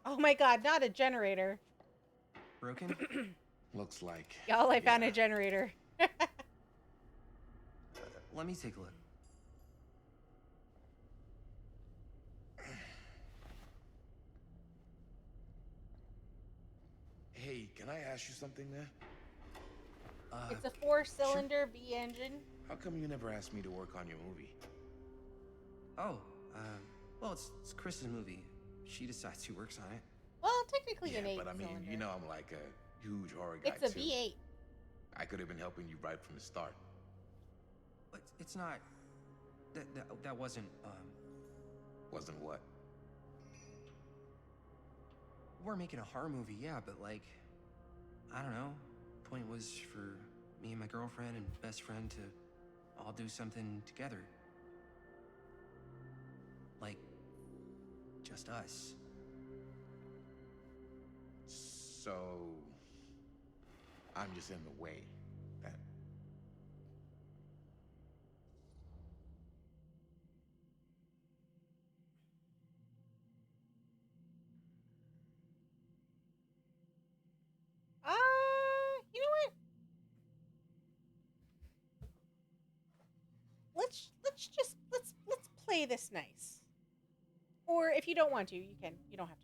Oh my god, not a generator.
Broken?
Looks like.
Y'all, I found a generator.
Let me take a look.
Hey, can I ask you something there?
It's a 4-cylinder V engine.
How come you never asked me to work on your movie?
Oh, well, it's Chris's movie. She decides who works on it.
Well, technically
Yeah,
an 8
but I mean,
cylinder.
you know I'm like a huge horror guy,
It's a
too.
V8.
I could have been helping you right from the start.
But it's not... That wasn't,
Wasn't what?
We're making a horror movie, yeah, but like... I don't know. Point was for me and my girlfriend and best friend to all do something together. Like... just us.
So... I'm just in the way. That...
You know what? Let's play this nice. Or if you don't want to, you can. You don't have to.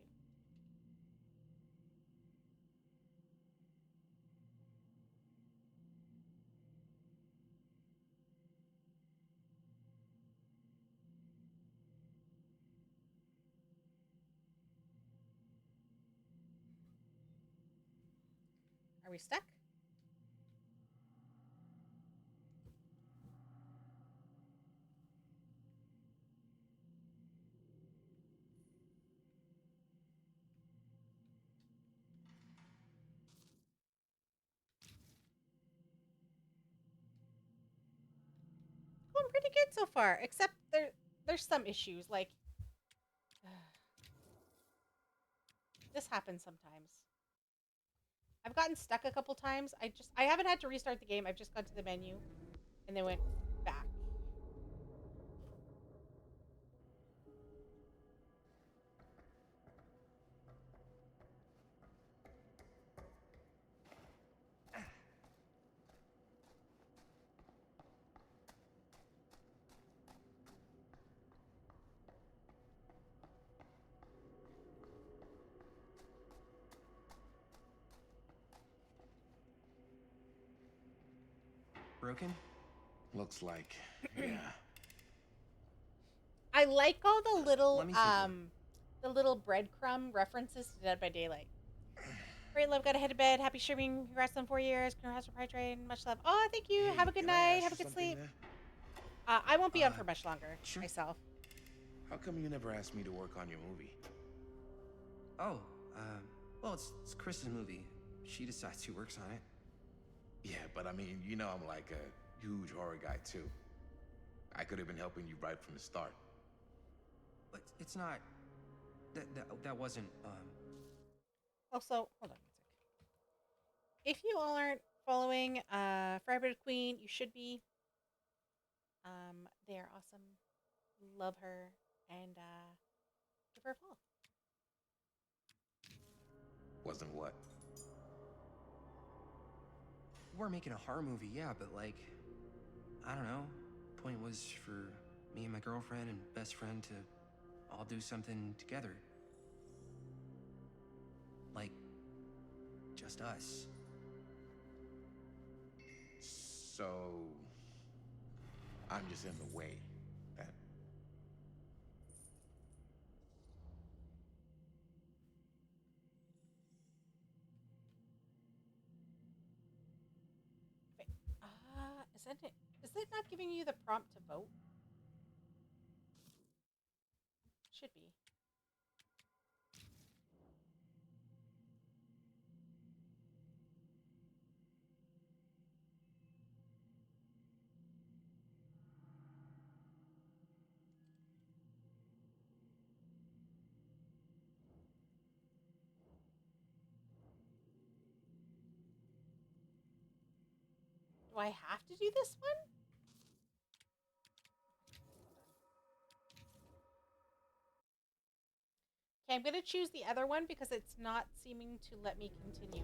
Are we stuck? Going pretty good so far, except there's some issues like this happens sometimes. I've gotten stuck a couple times. I haven't had to restart the game. I've just gone to the menu and then went back.
Broken?
Looks like, yeah.
I like all the little breadcrumb references to Dead by Daylight. Great love, gotta head to bed. Happy streaming. Congrats on 4 years. Congrats on Pride Train. Much love. Oh, thank you.
Hey,
have a good
can I
night.
ask
Have a
you
good
something
sleep.
there?
I won't be on for much longer myself.
How come you never asked me to work on your movie?
Oh, well, it's Chris's movie. She decides who works on it.
Yeah, but I mean, you know I'm like a huge horror guy, too. I could have been helping you right from the start.
But it's not... That wasn't,
Also, hold on a sec. If you all aren't following Firebird Queen, you should be. They are awesome. Love her. And give her a follow.
Wasn't what?
We're making a horror movie, yeah, but like... I don't know. Point was for me and my girlfriend and best friend to all do something together. Like... just us.
So... I'm just in the way. That...
Wait, is it not giving you the prompt to vote? Should be. Do I have to do this one? Okay, I'm going to choose the other one because it's not seeming to let me continue.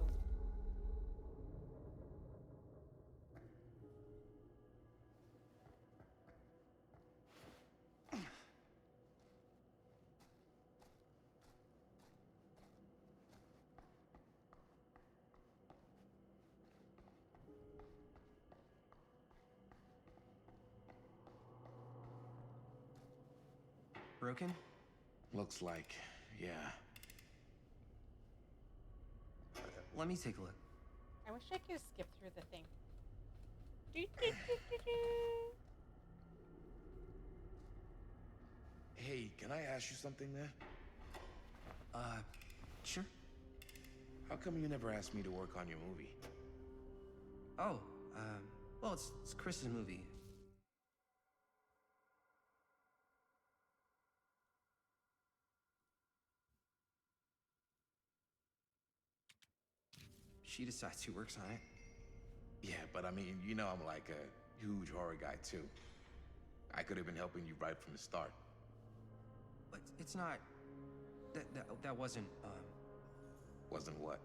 Broken?
Looks like, yeah.
Let me take a look.
I wish I could skip through the thing.
Hey, can I ask you something there?
Sure.
How come you never asked me to work on your movie?
Oh, well, it's Chris's movie. She decides who works on it.
Yeah, but I mean, you know I'm like a huge horror guy too. I could have been helping you right from the start.
But it's not... That wasn't,
Wasn't what?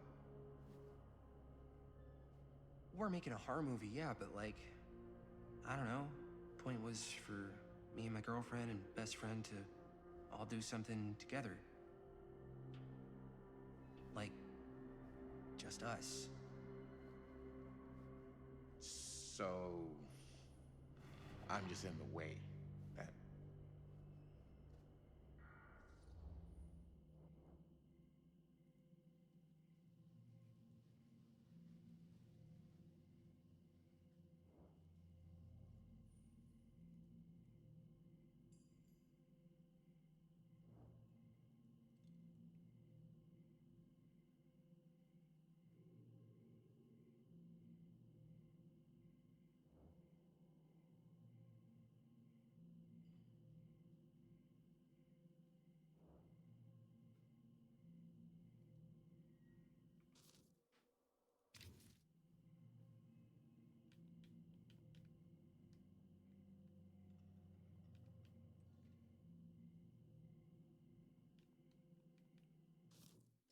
We're making a horror movie, yeah, but like... I don't know. Point was for me and my girlfriend and best friend to all do something together. Like, just us.
So... I'm just in the way. That...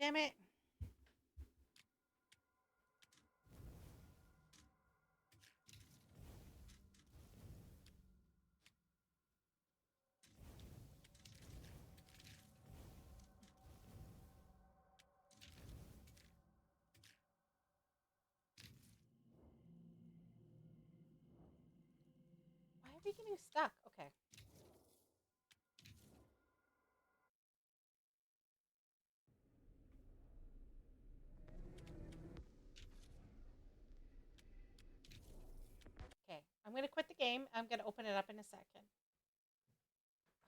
Damn it. Why are we getting stuck? Okay. Okay, I'm going to quit the game. I'm going to open it up in a second.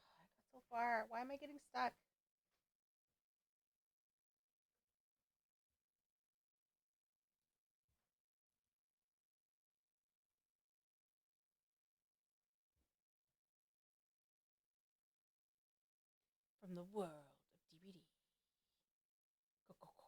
Oh, I got so far. Why am I getting stuck? From the world of DVD. Go, go, go.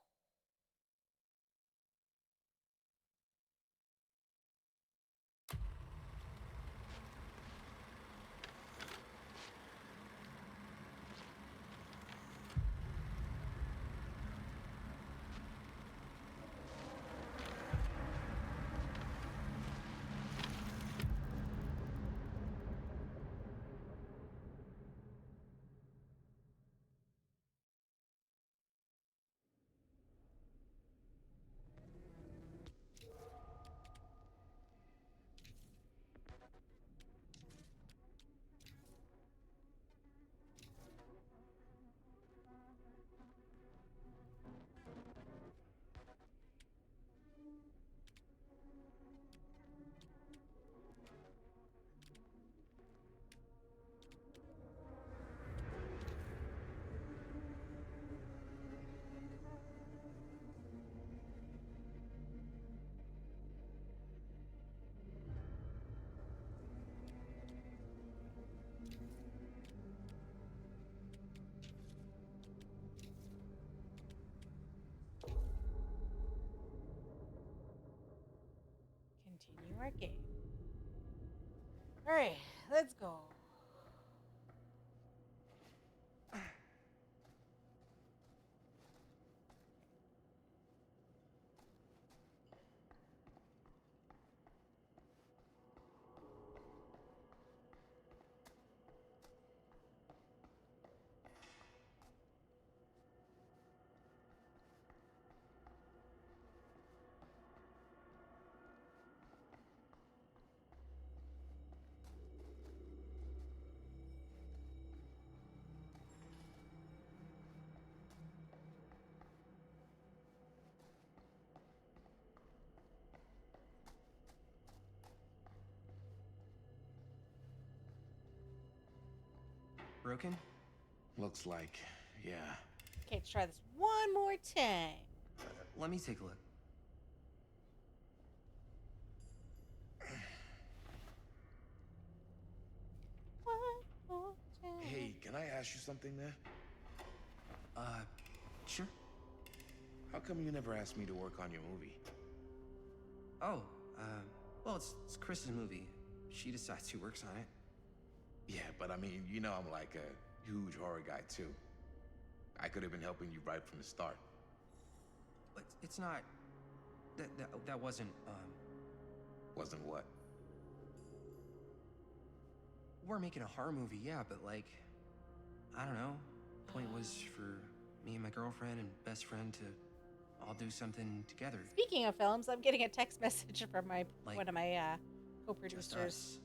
Continue our game. All right, let's go.
broken?
Looks like, yeah.
Okay, let's try this one more time.
Let me take a look.
One more time.
Hey, can I ask you something, man?
Sure.
How come you never asked me to work on your movie?
Oh, well, it's Chris's movie. She decides who works on it.
Yeah, but I mean, you know I'm like a huge horror guy, too. I could have been helping you right from the start.
But it's not... That wasn't,
Wasn't what?
We're making a horror movie, yeah, but like... I don't know. Point was for me and my girlfriend and best friend to all do something together.
Speaking of films, I'm getting a text message from one of my
Just
co-producers.
us.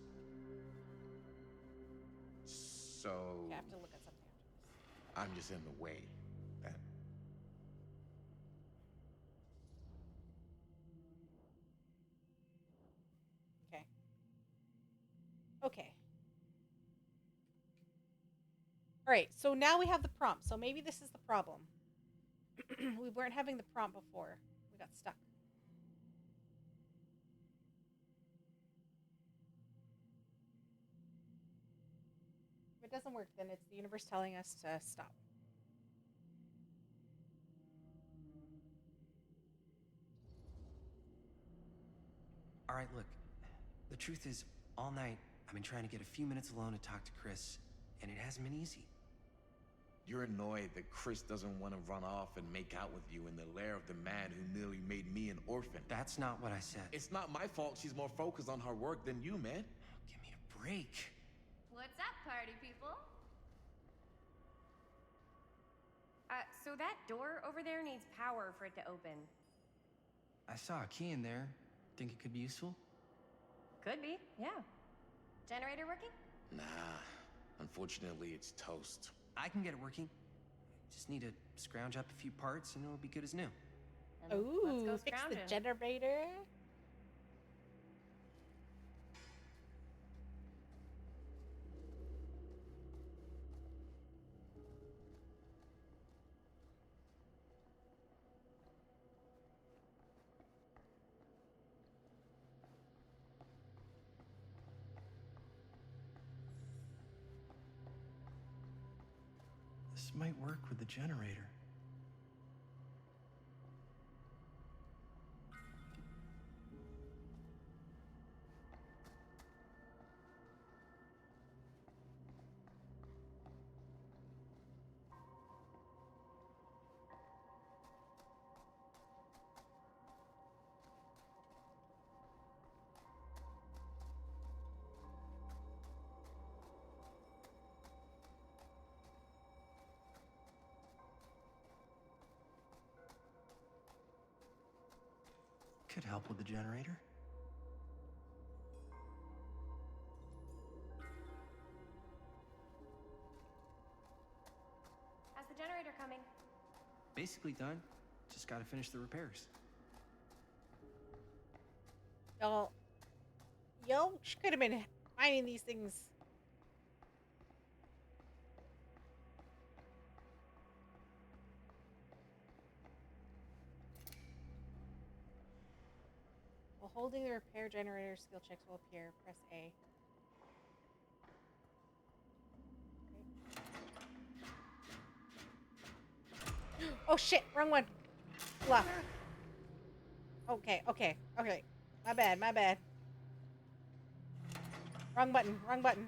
So...
Okay, I have to look at something after this.
I'm just in the way, then.
Okay. Okay. All right, so now we have the prompt. So maybe this is the problem. We weren't having the prompt before. We got stuck. If it doesn't work, then it's the universe telling us to stop.
All right, look. The truth is, all night, I've been trying to get a few minutes alone to talk to Chris, and it hasn't been easy.
You're annoyed that Chris doesn't want to run off and make out with you in the lair of the man who nearly made me an orphan.
That's not what I said.
It's not my fault she's more focused on her work than you, man.
Give me a break.
What's up, party people? So that door over there needs power for it to open.
I saw a key in there. Think it could be useful?
Could be, yeah. Generator working?
Nah, unfortunately it's toast.
I can get it working. Just need to scrounge up a few parts and it'll be good as new.
Ooh,
let's go
fix the
scrounging.
generator.
This might work with the generator. Could help with the generator.
How's the generator coming?
Basically done. Just gotta finish the repairs.
Y'all, she could have been finding these things. While holding the repair generator, skill checks will appear. Press A. Okay. Oh shit, wrong one. Left. Okay. My bad. Wrong button.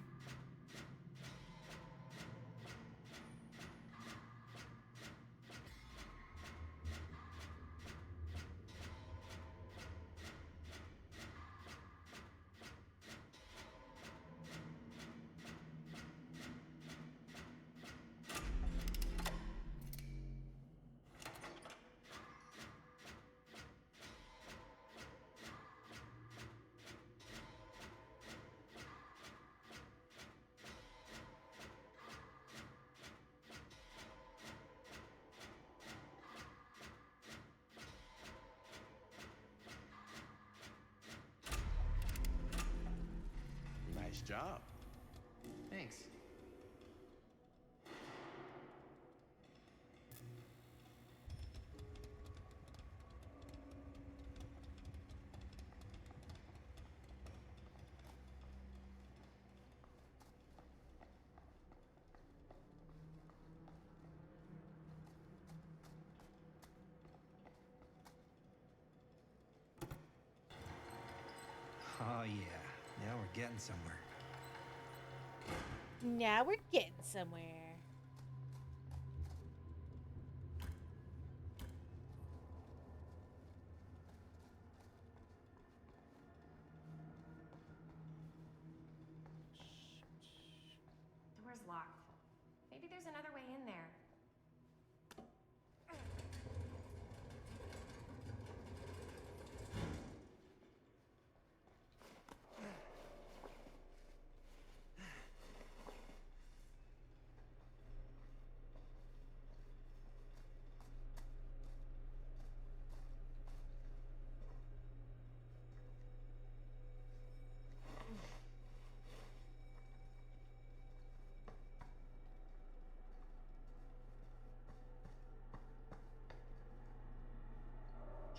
Nice job.
Thanks. getting somewhere.
Now we're getting somewhere.
Door's locked. Maybe there's another way in there.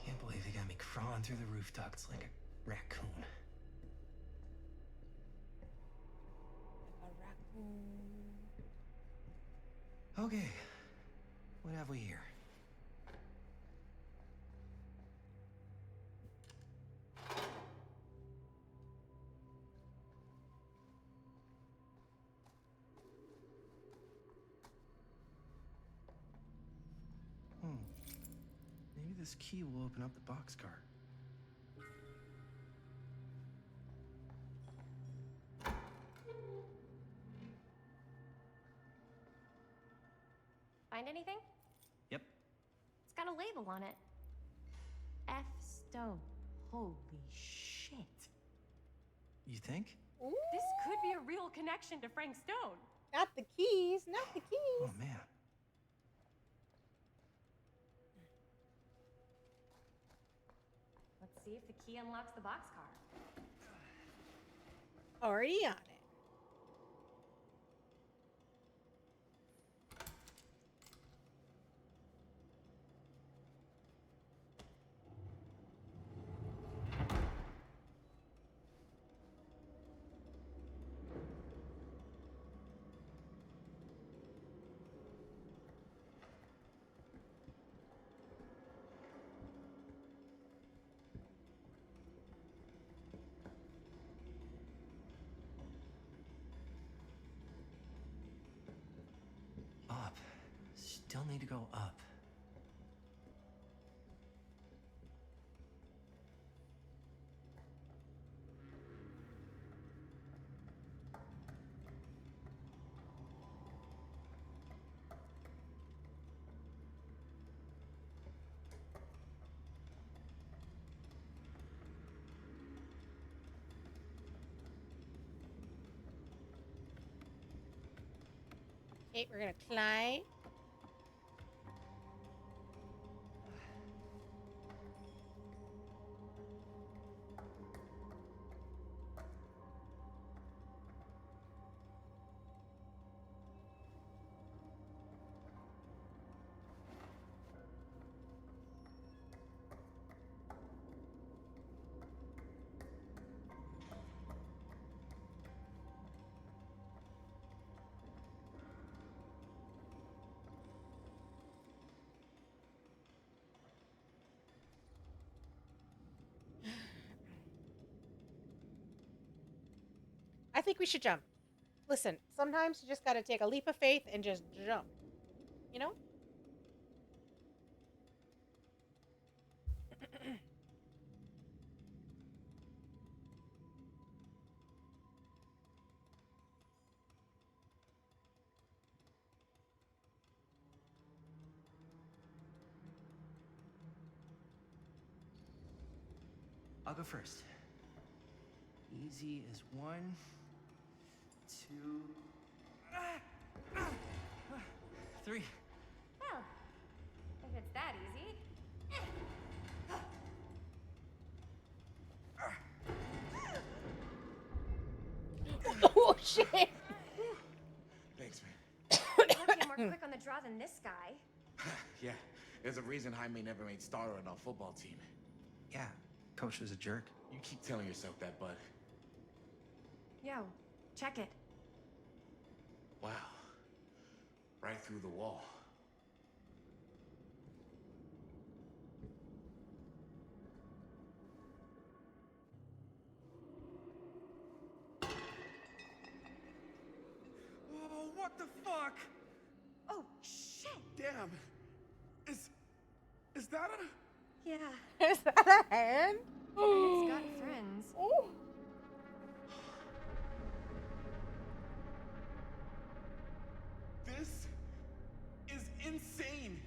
Can't believe they got me crawling through the roof ducts like a raccoon.
A raccoon.
Okay, what have we here? Maybe this key will open up the boxcar.
Find anything?
Yep.
It's got a label on it. F. Stone. Holy shit.
You think?
Ooh.
This could be a real connection to Frank Stone.
Not the keys. Not the keys.
Oh, man.
Let's see if the key unlocks the boxcar.
Already on it.
Up. Still need to go up.
Okay, we're gonna climb. I think we should jump. Listen, sometimes you just gotta take a leap of faith and just jump. You know?
I'll go first. Easy as 1, 2, 3.
Well, if it's that easy.
Oh, shit!
Thanks, man.
You look more quick on the draw than this guy.
Yeah, there's a reason Jaime never made starter on our football team.
Yeah, coach was a jerk.
You keep telling yourself that, bud.
Yo, check it.
Wow. Right through the wall. What the fuck?
Oh, shit!
Damn. Is that a...
Yeah.
Is that a hand?
It's got friends.
Oh.
This is insane.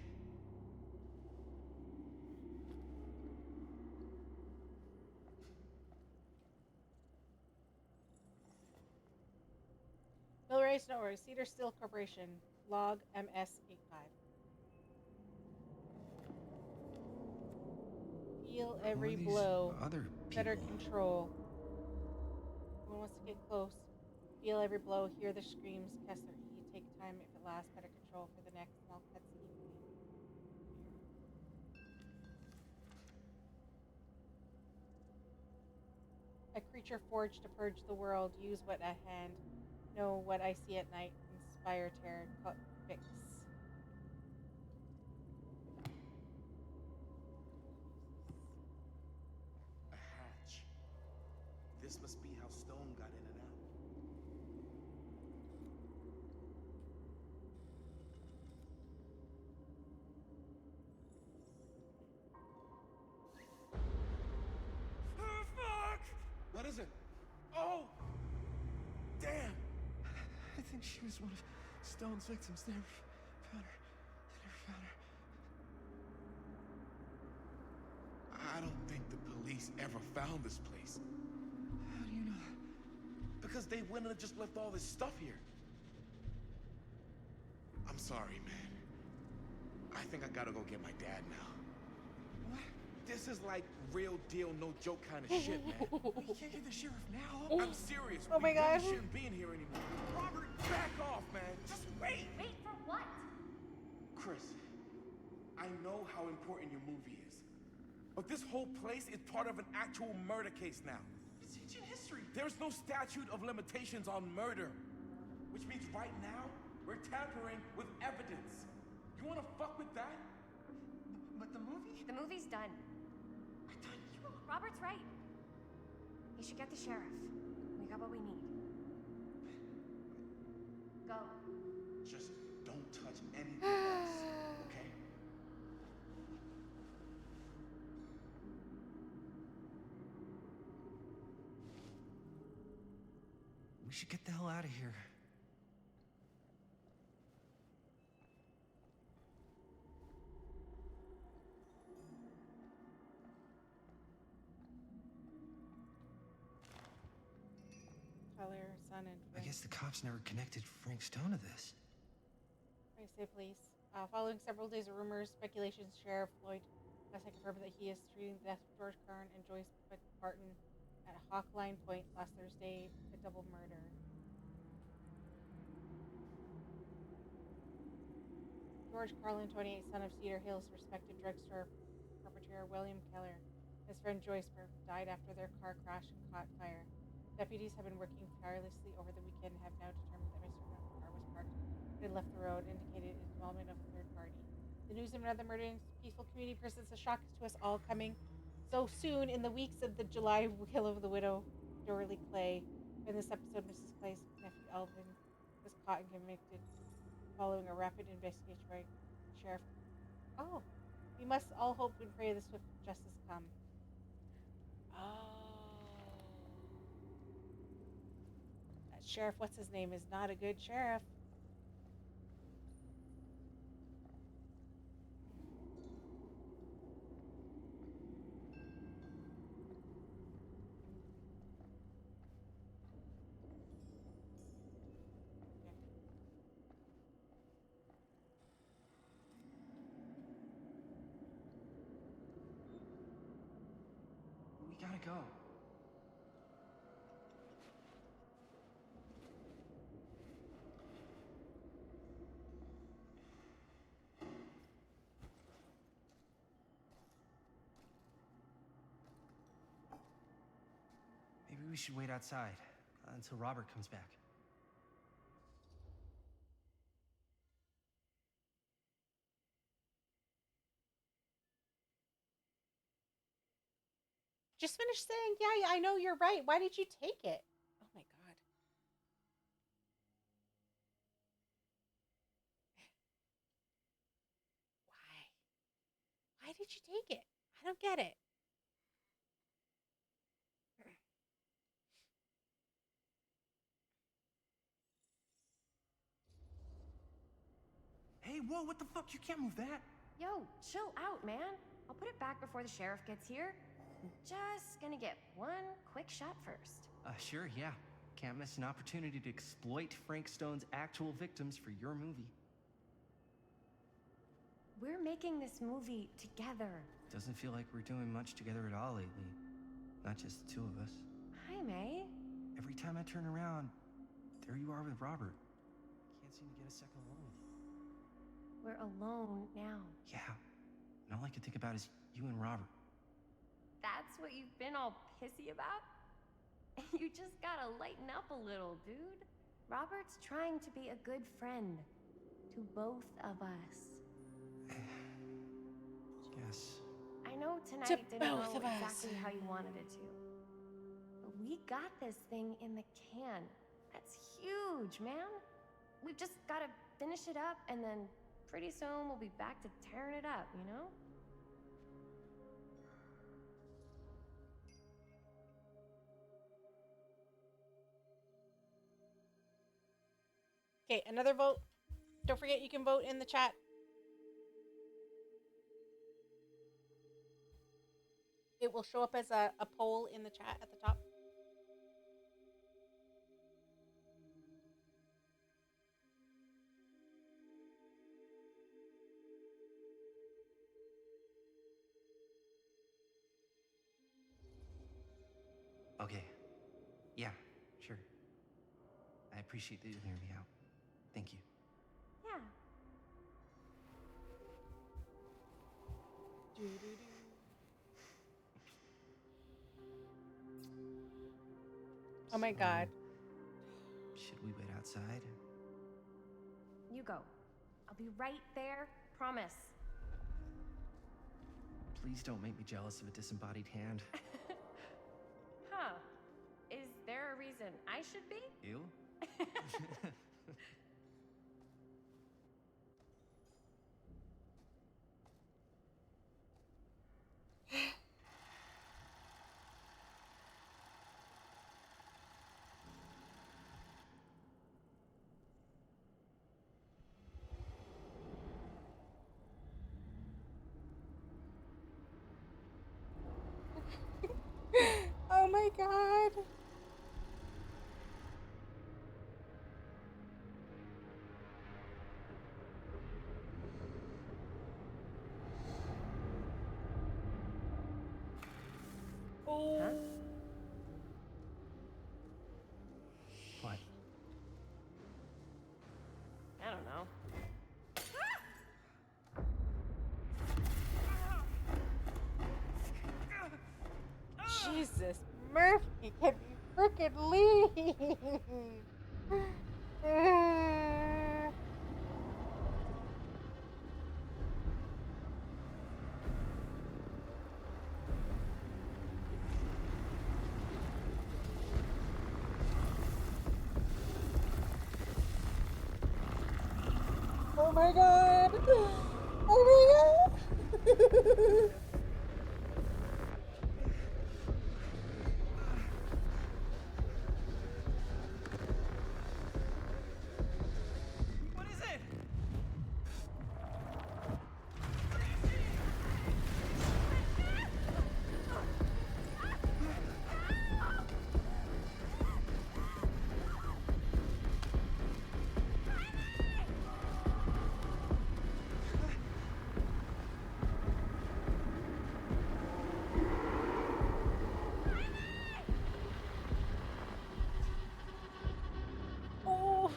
Millrace Nowhere, Cedar Steel Corporation, log MS85. Feel every blow.
Other
Better
people?
control. No one wants to get close. Feel every blow. Hear the screams. Kessler, you take time if it lasts. Better control for the next small cutscene. A creature forged to purge the world. Use what at hand. Know what I see at night. Inspire terror. Fix.
A hatch. This must be how Stone got in and out. Oh, fuck! What is it? Oh! Damn!
I think she was one of Stone's victims. They never found her.
I don't think the police ever found this place.
How do you know that?
Because they wouldn't have just left all this stuff here. I'm sorry, man. I think I gotta go get my dad now.
What?
This is like real deal, no joke kind of shit, man.
We can't get the sheriff now.
I'm serious.
Oh my
We really
God.
shouldn't be in here anymore. Robert, back off, man. Just wait.
Wait for what?
Chris, I know how important your movie is. But this whole place is part of an actual murder case now.
It's ancient history.
There's no statute of limitations on murder. Which means right now, we're tampering with evidence. You wanna fuck with that?
But the movie?
The movie's done.
I thought you were...
Robert's right. You should get the sheriff. We got what we need. Go.
Just don't touch anything else, okay?
We should get the hell out of here.
Tyler, son, and
I guess the cops never connected Frank Stone to this.
Very safe police. Following several days of rumors, speculations, Sheriff Lloyd has confirmed that he is treating the death of George Karn and Joyce Barton at Hawkline Point last Thursday, a double murder. George Carlin, 28, son of Cedar Hills, respected drugstore perpetrator William Keller. His friend Joyce died after their car crashed and caught fire. Deputies have been working tirelessly over the weekend and have now determined that Mr. Carr was parked and had left the road, indicated involvement of a third party. The news of another murder in peaceful community presents a shock to us all, coming so soon in the weeks of the July kill of the widow, Dorley Clay. In this episode, Mrs. Clay's nephew Alvin was caught and convicted following a rapid investigation by Sheriff. Oh, we must all hope and pray the swift justice come. Oh. That sheriff, what's his name, is not a good sheriff.
We gotta go. Maybe we should wait outside until Robert comes back.
Just finished saying, yeah, I know you're right. Why did you take it? Oh my God. did she take it? I don't get it.
Hey, whoa, what the fuck? You can't move that.
Yo, chill out, man. I'll put it back before the sheriff gets here. I'm just gonna get one quick shot first.
Sure, yeah. Can't miss an opportunity to exploit Frank Stone's actual victims for your movie.
We're making this movie together.
Doesn't feel like we're doing much together at all lately. Not just the two of us.
Hi, May.
Every time I turn around, there you are with Robert. Can't seem to get a second alone.
We're alone now.
Yeah, and all I can think about is you and Robert.
That's what you've been all pissy about? You just gotta lighten up a little, dude. Robert's trying to be a good friend to both of us.
Yes.
I know tonight
To
didn't
both
go
of us.
exactly how you wanted it to. But we got this thing in the can. That's huge, man. We've just gotta finish it up, and then pretty soon we'll be back to tearing it up, you know?
Okay, another vote. Don't forget you can vote in the chat. It will show up as a poll in the chat at the top.
Okay. Yeah, sure. I appreciate that you hear me out. Thank you.
Yeah.
Oh my god.
Should we wait outside?
You go. I'll be right there, promise.
Please don't make me jealous of a disembodied hand.
Huh. Is there a reason I should be?
You?
Oh my god. Oh.
Huh?
What?
I don't know.
Jesus, Murphy, can you frickin' leave? Oh my god! Oh my god!
What is it?
Oh.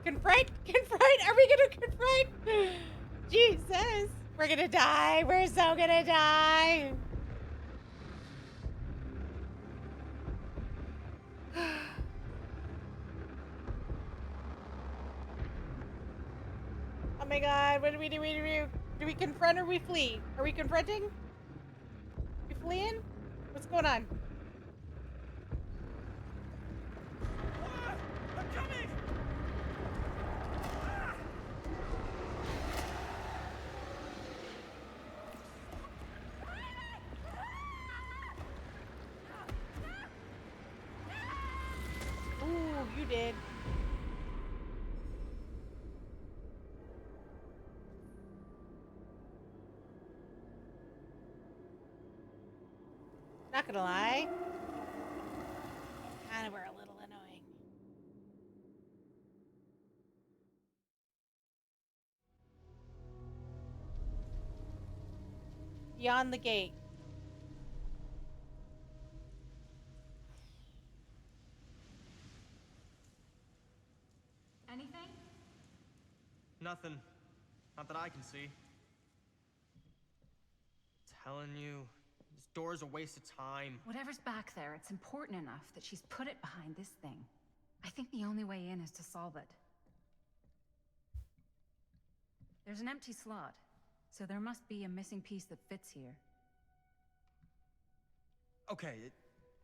Confront? Confront? Are we gonna confront? Jesus. We're gonna die. We're so gonna die. Oh my god, what do we do? Do we confront or we flee? Are we confronting? We fleeing? What's going on?
I'm coming!
You did. Not gonna lie. Kind of were a little annoying. Beyond the gate.
Anything?
Nothing. Not that I can see. Telling you, this door's a waste of time.
Whatever's back there, it's important enough that she's put it behind this thing. I think the only way in is to solve it. There's an empty slot, so there must be a missing piece that fits here.
Okay,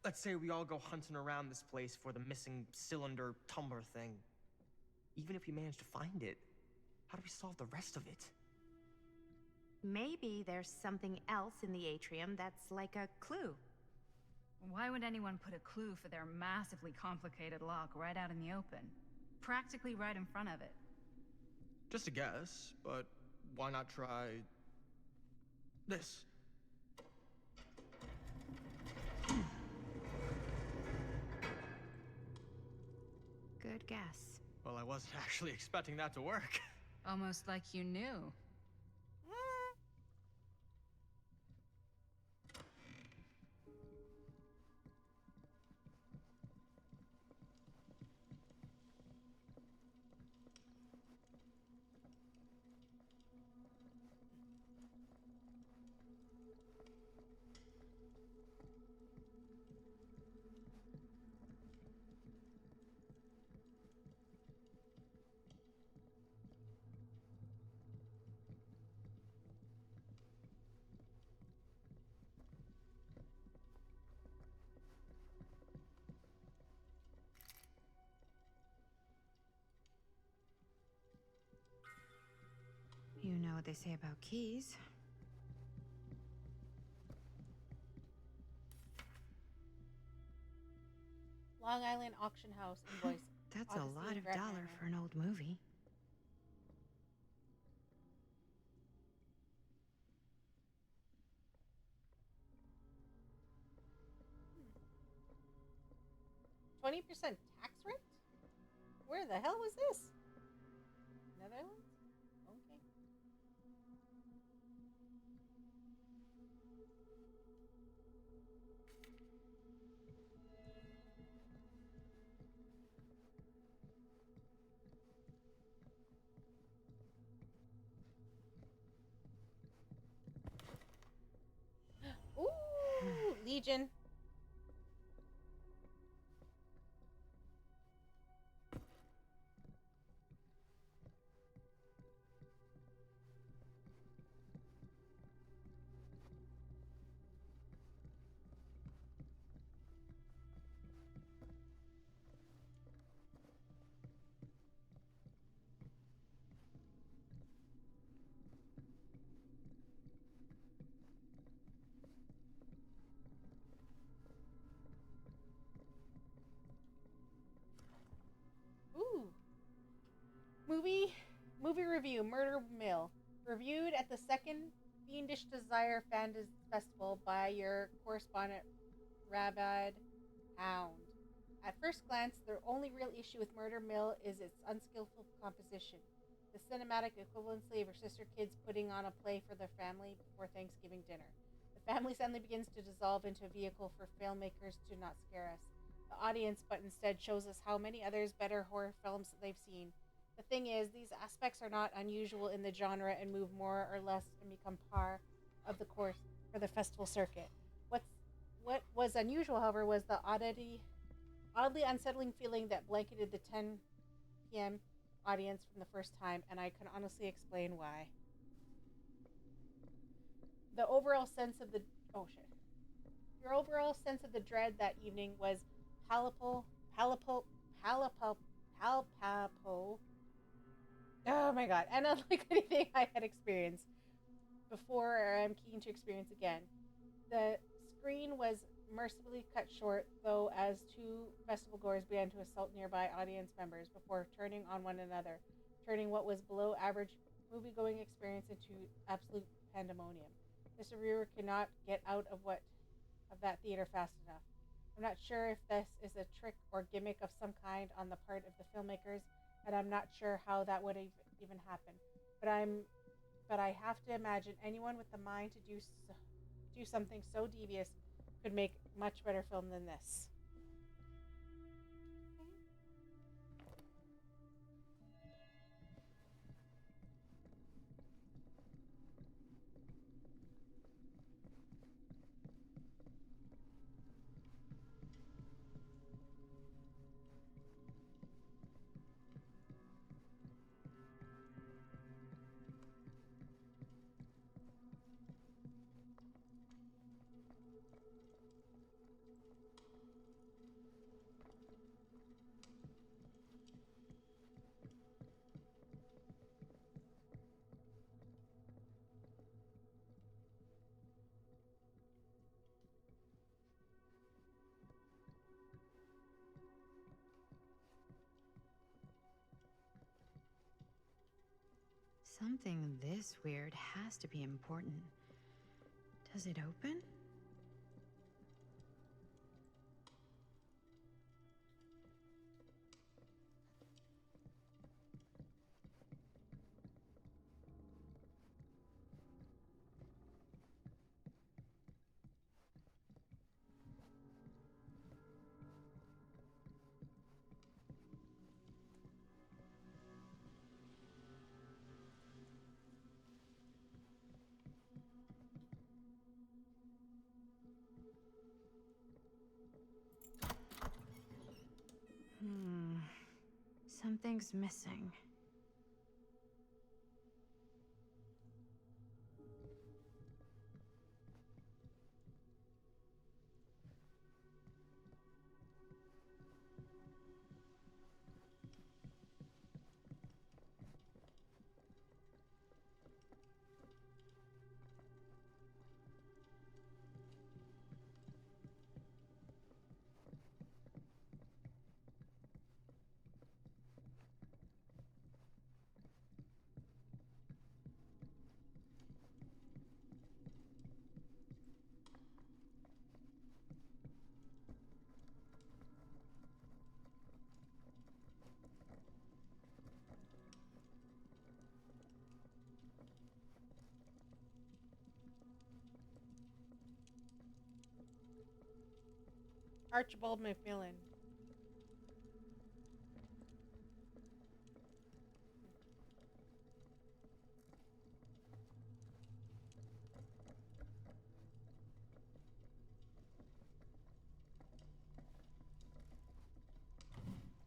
let's say we all go hunting around this place for the missing cylinder tumbler thing. Even if we manage to find it, how do we solve the rest of it?
Maybe there's something else in the atrium that's like a clue.
Why would anyone put a clue for their massively complicated lock right out in the open? Practically right in front of it.
Just a guess, but why not try this?
Good guess.
Well, I wasn't actually expecting that to work.
Almost like you knew.
You know what they say about keys.
Long Island Auction House invoice.
That's
Odyssey,
a lot of
Grand
dollar
Manor.
for an old movie.
Hmm. 20% tax rate? Where the hell was this? Netherlands? Okay. Ooh, Legion. Ooh. Movie review, Murder Mill. Reviewed at the second Fiendish Desire Fan Festival by your correspondent, Rabid Hound. At first glance, the only real issue with Murder Mill is its unskillful composition. The cinematic equivalency of her sister kids putting on a play for their family before Thanksgiving dinner. The family suddenly begins to dissolve into a vehicle for filmmakers to not scare us. The audience, but instead shows us how many others better horror films they've seen. The thing is, these aspects are not unusual in the genre and move more or less and become par of the course for the festival circuit. What was unusual, however, was the oddly unsettling feeling that blanketed the 10 p.m. audience from the first time, and I can honestly explain why. The overall sense of the Your overall sense of the dread that evening was palpable. Oh my god, and unlike anything I had experienced before or I'm keen to experience again. The screen was mercifully cut short, though, as two festival goers began to assault nearby audience members before turning on one another, turning what was below average movie-going experience into absolute pandemonium. This reviewer cannot get out of that theater fast enough. I'm not sure if this is a trick or gimmick of some kind on the part of the filmmakers, and I'm not sure how that would even happen. But I have to imagine anyone with the mind to do something so devious could make much better film than this.
Something this weird has to be important. Does it open? Something's missing.
Archibald McMillan.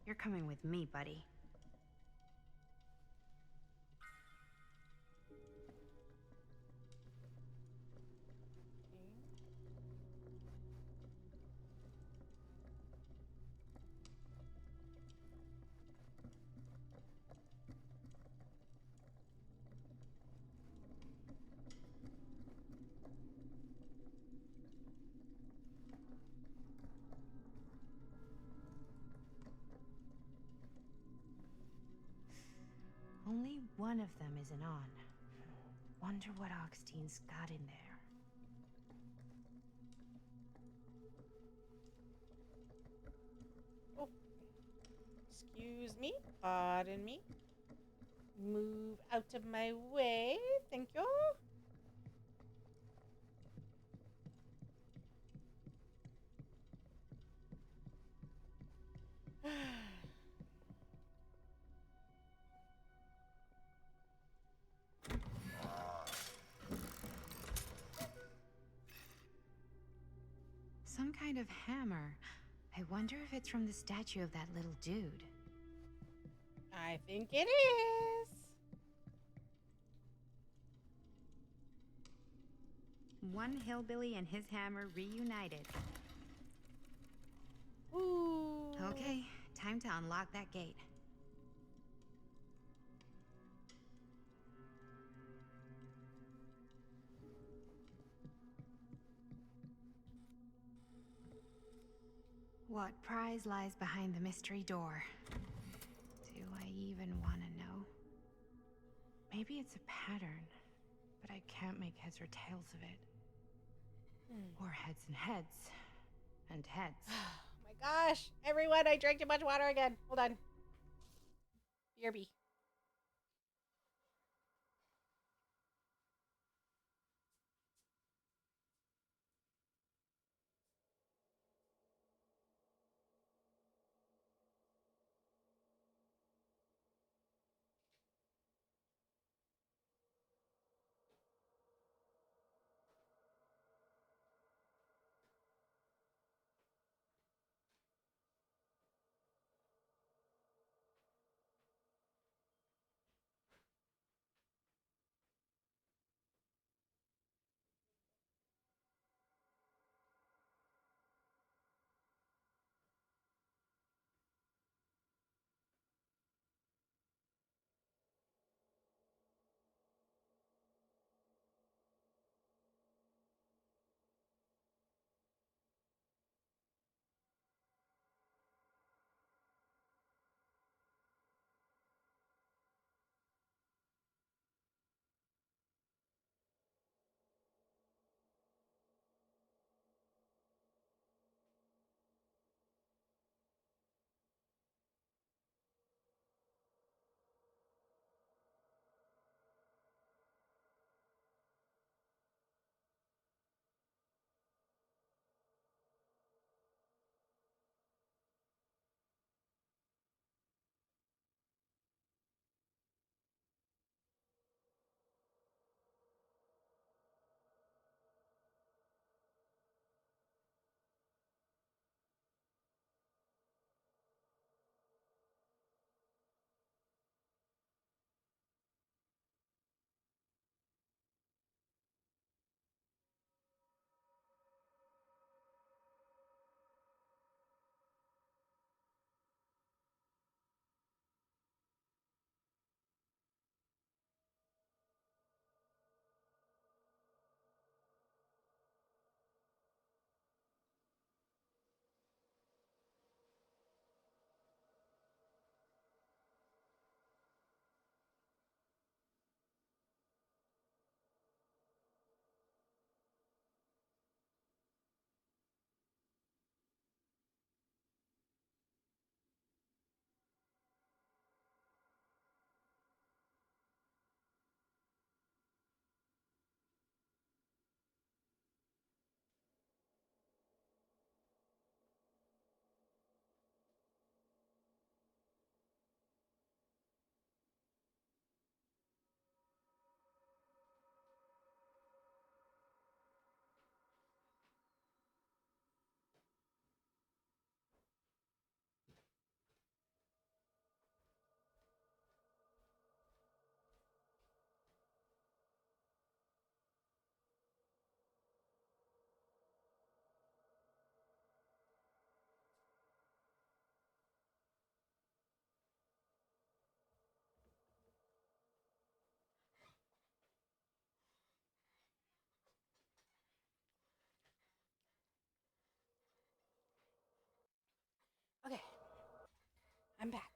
You're coming with me, buddy. Only one of them isn't on. Wonder what Augustine's got in there.
Oh, excuse me, pardon me. Move out of my way, thank you.
Some kind of hammer. I wonder if it's from the statue of that little dude.
I think it is.
One hillbilly and his hammer reunited.
Ooh.
Okay, time to unlock that gate.
What prize lies behind the mystery door? Do I even want to know? Maybe it's a pattern, but I can't make heads or tails of it. Or heads and heads. And heads.
Oh my gosh. Everyone, I drank too much water again. Hold on. BRB. Okay. I'm back.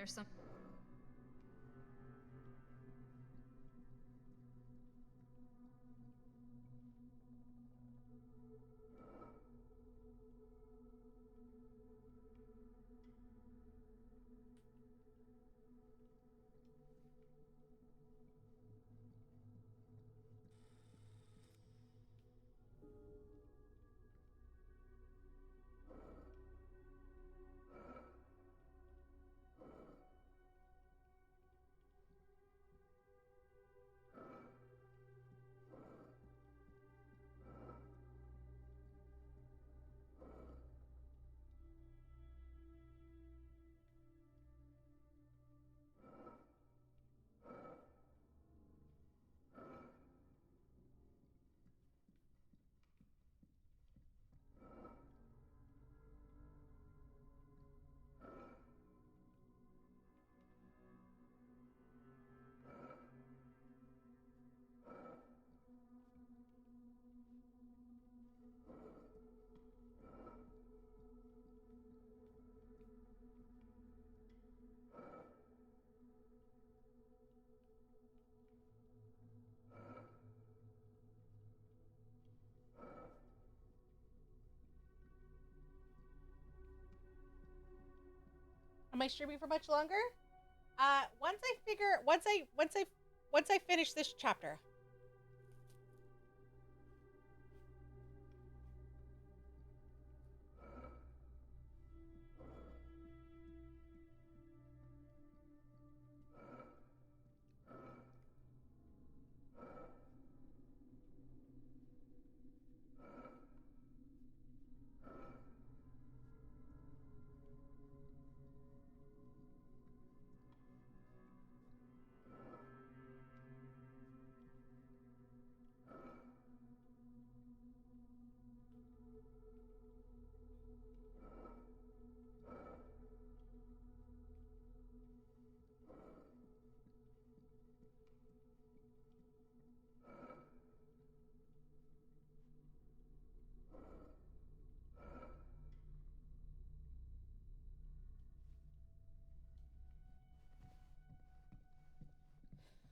There's some.
Am I streaming for much longer? Once I finish this chapter.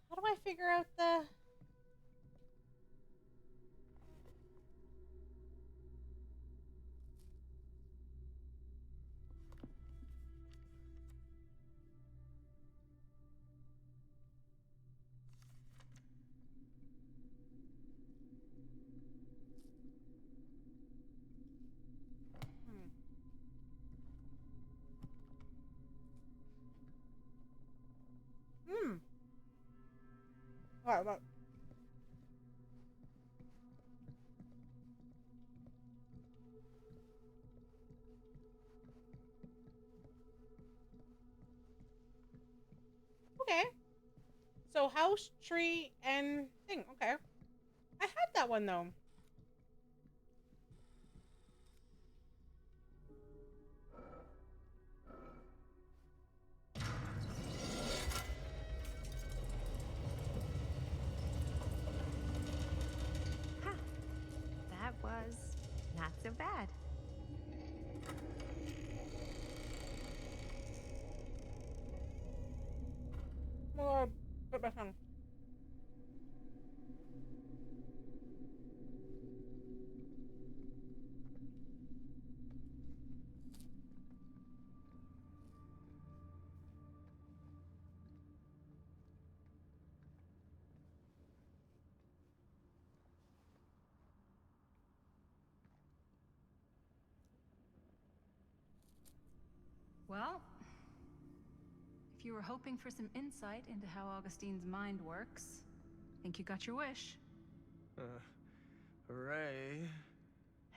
How do I figure out the... Alright, well. Okay. So house, tree, and thing. Okay. I had that one though.
Huh. That was not so bad.
More put my tongue.
Well, if you were hoping for some insight into how Augustine's mind works, I think you got your wish.
Hooray.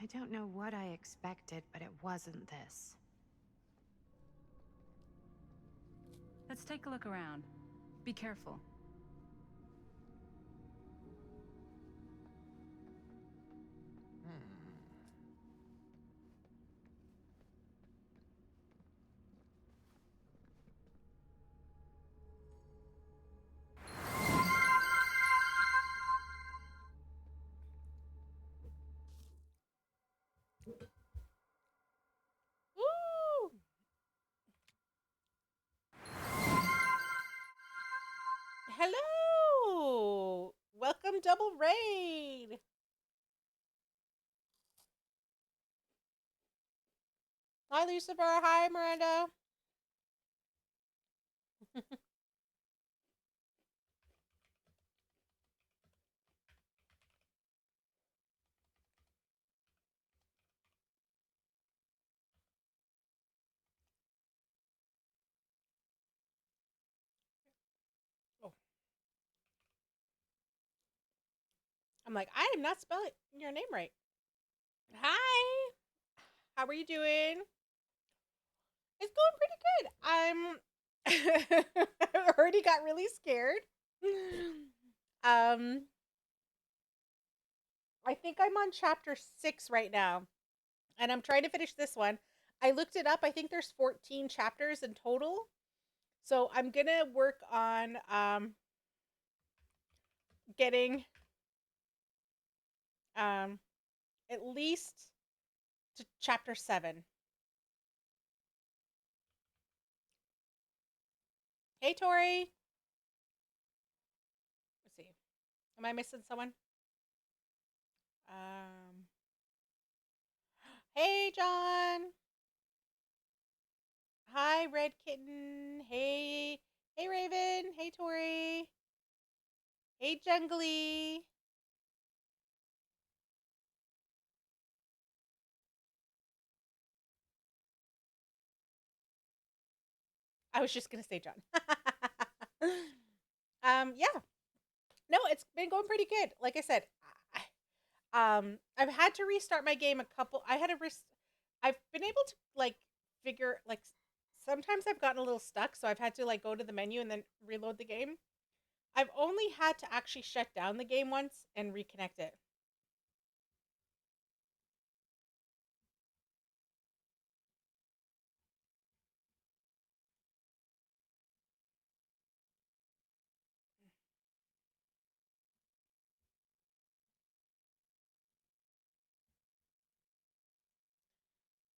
I don't know what I expected, but it wasn't this.
Let's take a look around. Be careful.
Woo! Hello! Welcome, Double Raid! Hi, Lucifer. Hi, Miranda. Oh. I'm like, I am not spelling your name right. Hi! How are you doing? It's going pretty good. I already got really scared. I think I'm on chapter 6 right now, and I'm trying to finish this one. I looked it up. I think there's 14 chapters in total. So I'm gonna work on getting at least to chapter 7. Hey, Tori. Let's see. Am I missing someone? Hey, John. Hi, Red Kitten. Hey, hey, Raven. Hey, Tori. Hey, Jungly. I was just gonna say John. Yeah. No, it's been going pretty good. Like I said, I've had to restart my game a couple. I've been able to like figure like sometimes I've gotten a little stuck, so I've had to like go to the menu and then reload the game. I've only had to actually shut down the game once and reconnect it.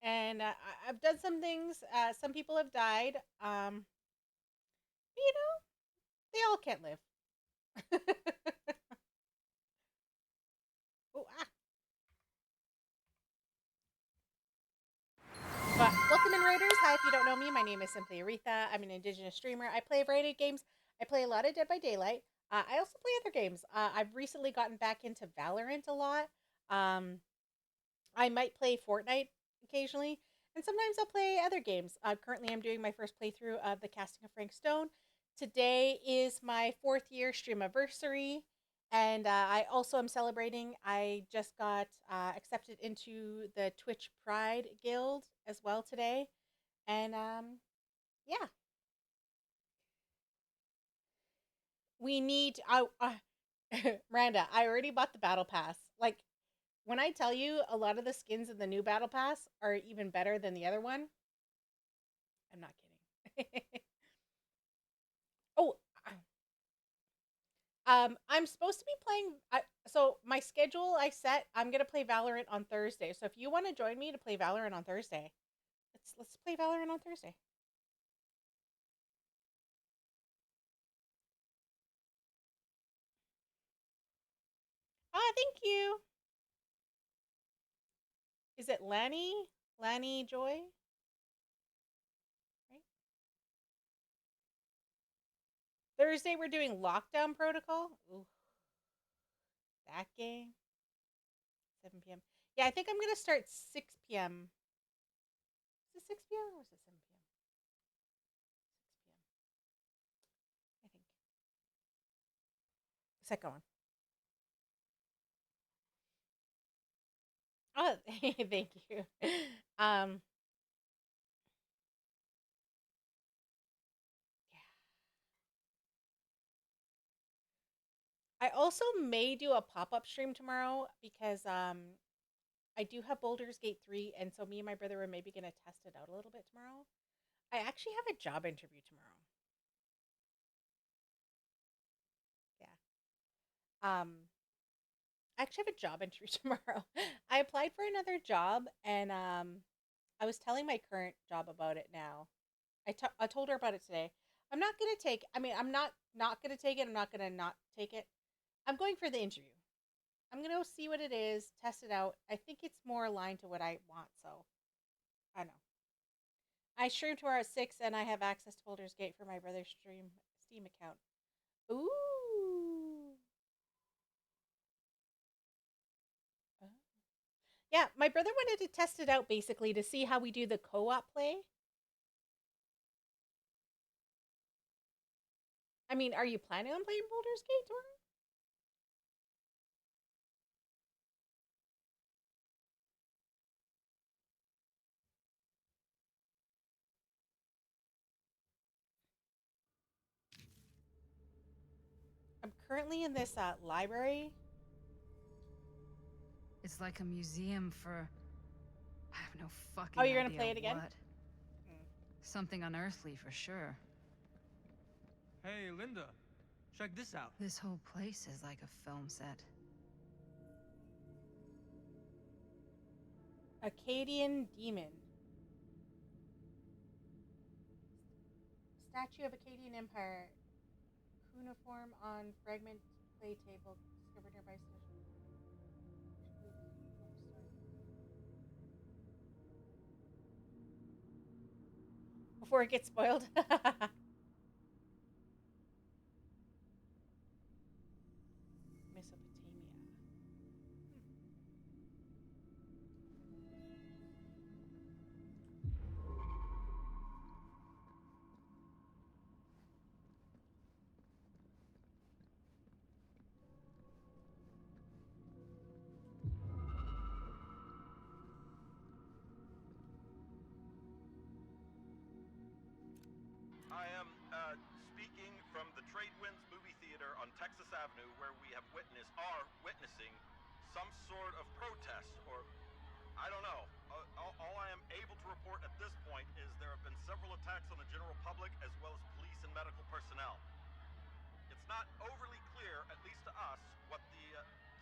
And I've done some things. Some people have died. You know, they all can't live. Oh, ah. But welcome in, Raiders. Hi, if you don't know me, my name is simply Aretha. I'm an Indigenous streamer. I play a variety of games. I play a lot of Dead by Daylight. I also play other games. I've recently gotten back into Valorant a lot. I might play Fortnite occasionally, and sometimes I'll play other games. Currently, I'm doing my first playthrough of The Casting of Frank Stone. Today is my 4th year stream anniversary, and I also am celebrating. I just got accepted into the Twitch Pride Guild as well today, and yeah, we need. Miranda, I already bought the battle pass. Like, when I tell you a lot of the skins in the new battle pass are even better than the other one, I'm not kidding. Oh, I'm supposed to be playing. So my schedule I set. I'm gonna play Valorant on Thursday. So if you want to join me to play Valorant on Thursday, let's play Valorant on Thursday. Ah, thank you. Is it Lanny? Lanny Joy? Right? Thursday we're doing Lockdown Protocol. Ooh, that game. 7 p.m. Yeah, I think I'm gonna start 6 p.m. Is it 6 p.m. or is it 7 p.m.? 6 p.m. I think. Second one. Oh, thank you. Um, I also may do a pop-up stream tomorrow because I do have Baldur's Gate 3, and so me and my brother are maybe gonna test it out a little bit tomorrow. I actually have a job interview tomorrow. Yeah. I actually have a job interview tomorrow. I applied for another job, and I was telling my current job about it now. I told her about it today. I'm not gonna take. I mean, I'm not gonna take it. I'm not gonna not take it. I'm going for the interview. I'm gonna go see what it is, test it out. I think it's more aligned to what I want, so I don't know. I stream tomorrow at 6, and I have access to Baldur's Gate for my brother's Steam account. Ooh. Oh. Yeah, my brother wanted to test it out basically to see how we do the co-op play. I mean, are you planning on playing Baldur's Gate tomorrow? I'm currently in this library.
It's like a museum for... I have no fucking
Oh, you're gonna
idea
play it again?
what. Something unearthly for sure.
Hey, Linda, check this out.
This whole place is like a film set.
Akkadian Demon. Statue of Akkadian Empire. Cuneiform on fragment clay table discovered nearby station. before it gets spoiled. Mesopotamia.
I am speaking from the Tradewinds movie theater on Texas Avenue, where we are witnessing some sort of protest, or I don't know. All I am able to report at this point is there have been several attacks on the general public as well as police and medical personnel. It's not overly clear, at least to us, what the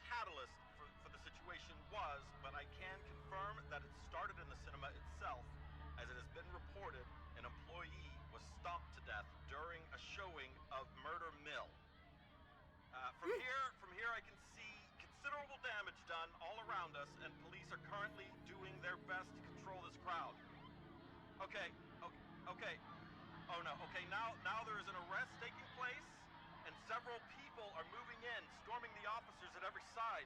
catalyst for the situation was, but I can confirm that it started in the cinema itself, as it has been reported an employee was stomped to death during a showing of Murder Mill. From here I can see considerable damage done all around us, and police are currently doing their best to control this crowd. Okay. Oh no, okay, now there is an arrest taking place, and several people are moving in, storming the officers at every side.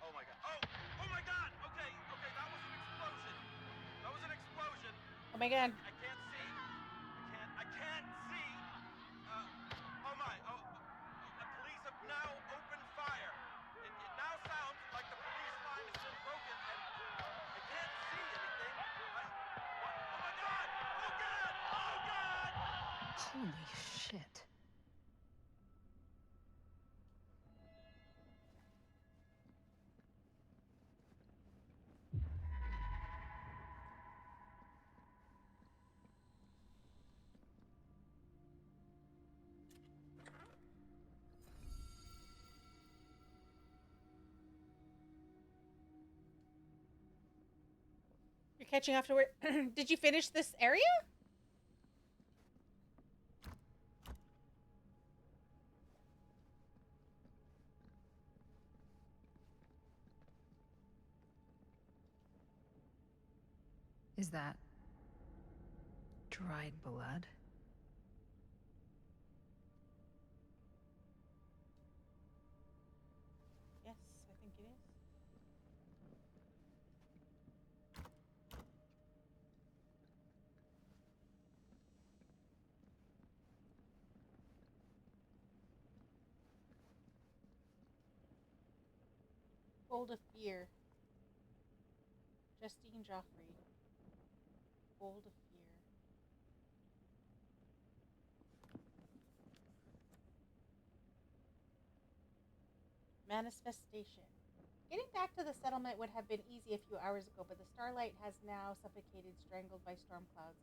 Oh my god. Oh my god! Okay, that was an explosion.
Oh my god.
I can't see. I can't see. The police have now opened fire. It now sounds like the police line has been broken, and I can't see anything. Oh my god! Oh god! Oh god!
Holy shit.
You're catching up to where... Did you finish this area?
Is that dried blood?
Yes, I think it is. Bold of Fear. Justine Joffrey. Bold of Fear. Manifestation. Getting back to the settlement would have been easy a few hours ago, but the starlight has now suffocated, strangled by storm clouds.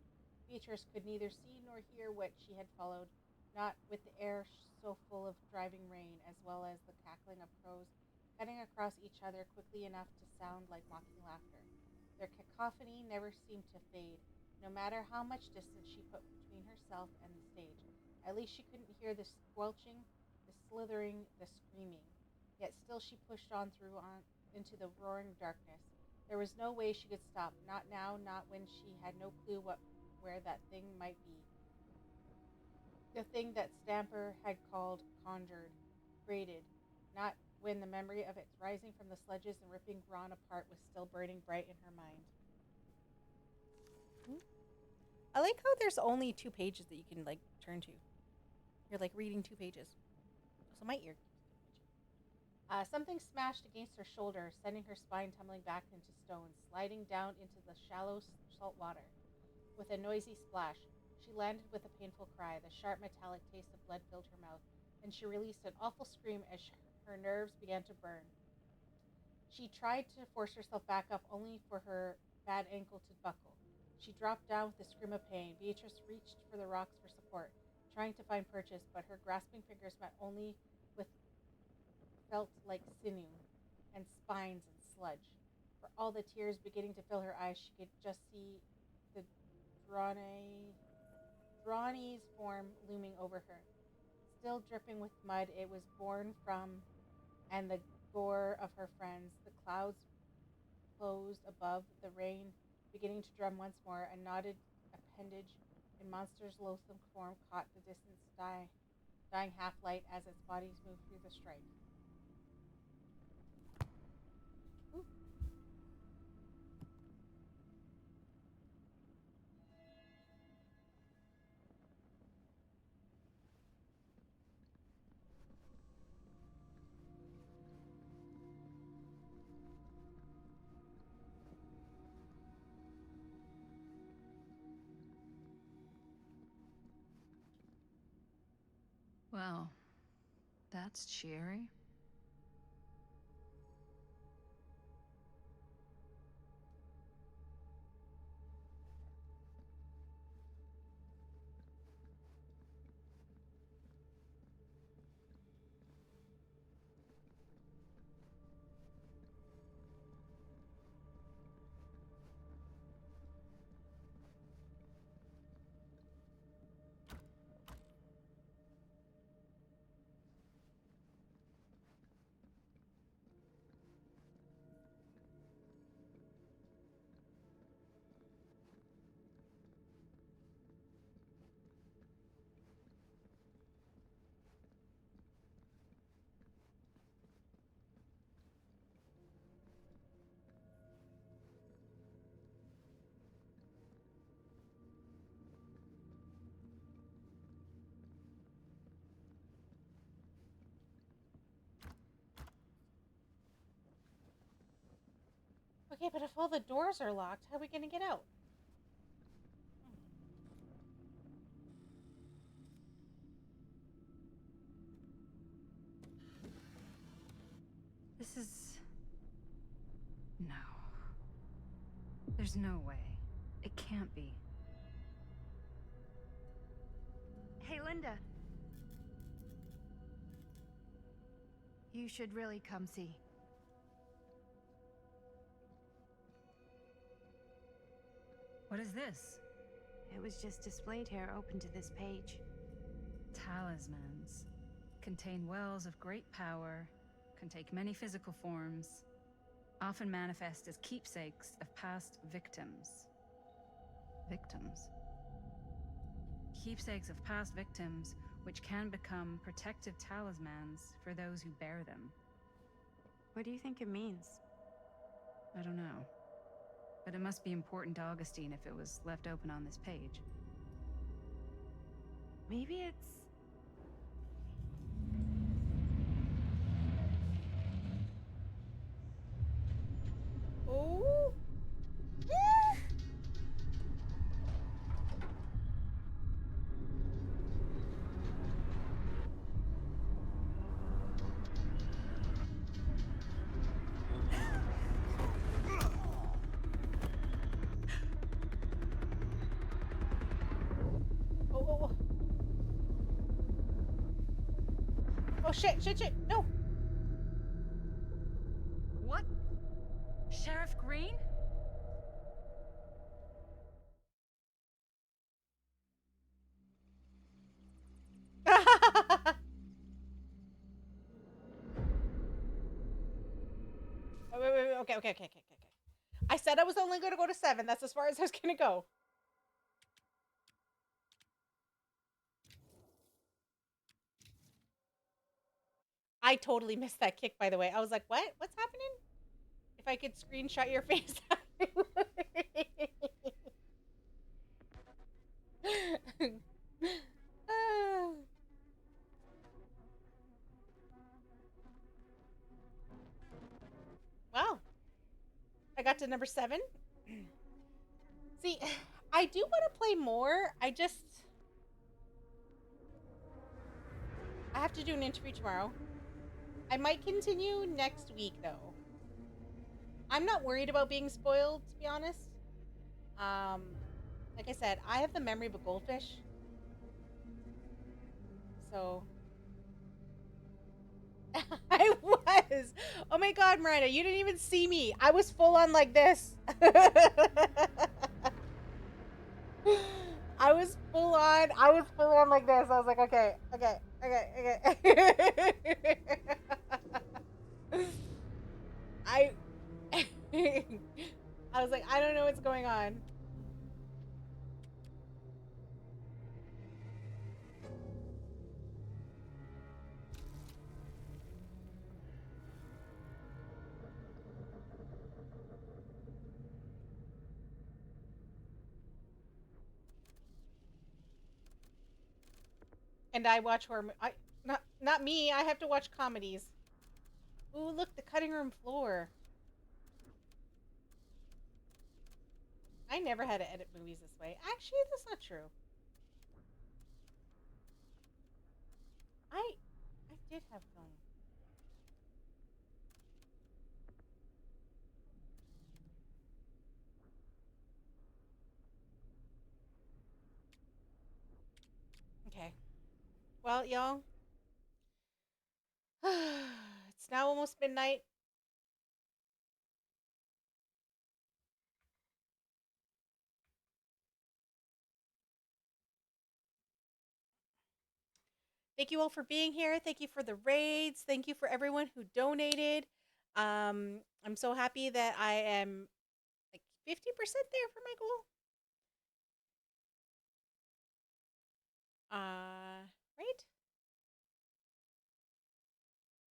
Beatrice could neither see nor hear what she had followed, not with the air so full of driving rain, as well as the cackling of crows cutting across each other quickly enough to sound like mocking laughter. Their cacophony never seemed to fade, no matter how much distance she put between herself and the stage. At least she couldn't hear the squelching, the slithering, the screaming. Yet still she pushed on through into the roaring darkness. There was no way she could stop, not now, not when she had no clue where that thing might be. The thing that Stamper had called conjured, braided, not when the memory of its rising from the sledges and ripping Ron apart was still burning bright in her mind. I like how there's only 2 pages that you can turn to. You're reading 2 pages. So my ear. Something smashed against her shoulder, sending her spine tumbling back into stones, sliding down into the shallow salt water. With a noisy splash, she landed with a painful cry. The sharp metallic taste of blood filled her mouth, and she released an awful scream as her nerves began to burn. She tried to force herself back up, only for her bad ankle to buckle. She dropped down with a scream of pain. Beatrice reached for the rocks for support, trying to find purchase, but her grasping fingers met only with felt like sinew and spines and sludge. For all the tears beginning to fill her eyes, she could just see the Drawnee's form looming over her. Still dripping with mud it was born from, and the gore of her friends. The clouds closed above, the rain beginning to drum once more, a knotted appendage in monster's loathsome form caught the distance dying half-light as its bodies moved through the stripe. Ooh.
Well, that's cheery.
Okay, but if all the doors are locked, how are we gonna get out?
This is... No. There's no way. It can't be.
Hey, Linda. You should really come see.
What is this?
It was just displayed here, open to this page.
Talismans. Contain wells of great power, can take many physical forms, often manifest as keepsakes of past victims. Victims? Keepsakes of past victims, which can become protective talismans for those who bear them.
What do you think it means?
I don't know. But it must be important to Augustine if it was left open on this page.
Maybe it's...
Oh! Oh shit, no!
What? Sheriff Green?
Wait, okay. I said I was only gonna go to 7. That's as far as I was gonna go. I totally missed that kick, by the way. I was like, what? What's happening? If I could screenshot your face. Wow. I got to number 7. See, I do want to play more. I have to do an interview tomorrow. I might continue next week, though. I'm not worried about being spoiled, to be honest. Like I said, I have the memory of a goldfish. So... I was! Oh my god, Miranda, you didn't even see me. I was full on like this. I was full on like this. I was like, okay. I was like, I don't know what's going on. And I watch horror. Not me. I have to watch comedies. Ooh, look, the cutting room floor. I never had to edit movies this way. Actually, that's not true. I did have film. Okay. Well, y'all, it's now almost midnight. Thank you all for being here. Thank you for the raids. Thank you for everyone who donated. I'm so happy that I am like 50% there for my goal. Right?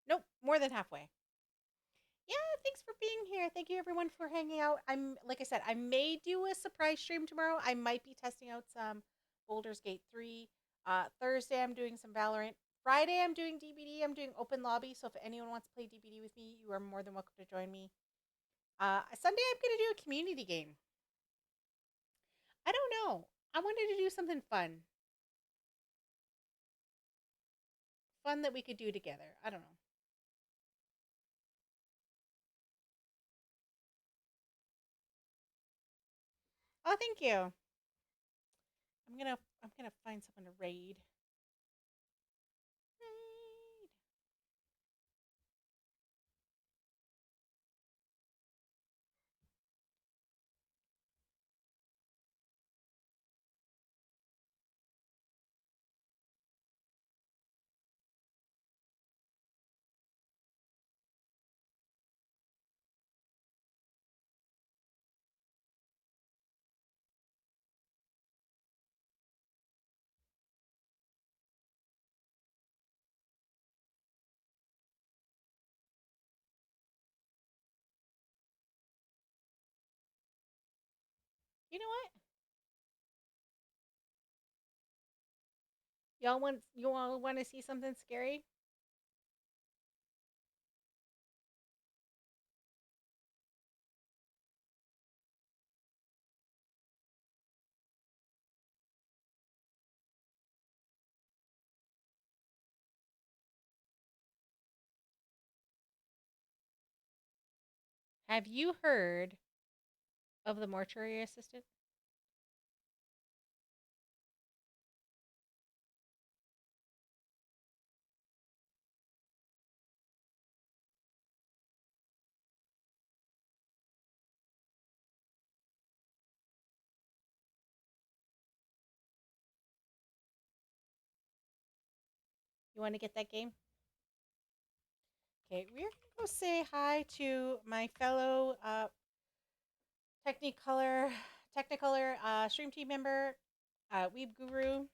Nope, more than halfway. Yeah, thanks for being here. Thank you everyone for hanging out. I'm like I said, I may do a surprise stream tomorrow. I might be testing out some Baldur's Gate 3. Thursday I'm doing some Valorant. Friday I'm doing DBD. I'm doing open lobby, so if anyone wants to play DBD with me, you are more than welcome to join me. Sunday I'm going to do a community game. I don't know. I wanted to do something fun. Fun that we could do together. I don't know. Oh, thank you. I'm gonna find someone to raid. You know what? You all want to see something scary? Have you heard of the mortuary assistant? You want to get that game? Okay, we're gonna go say hi to my fellow Technicolor stream team member, Weeb Guru.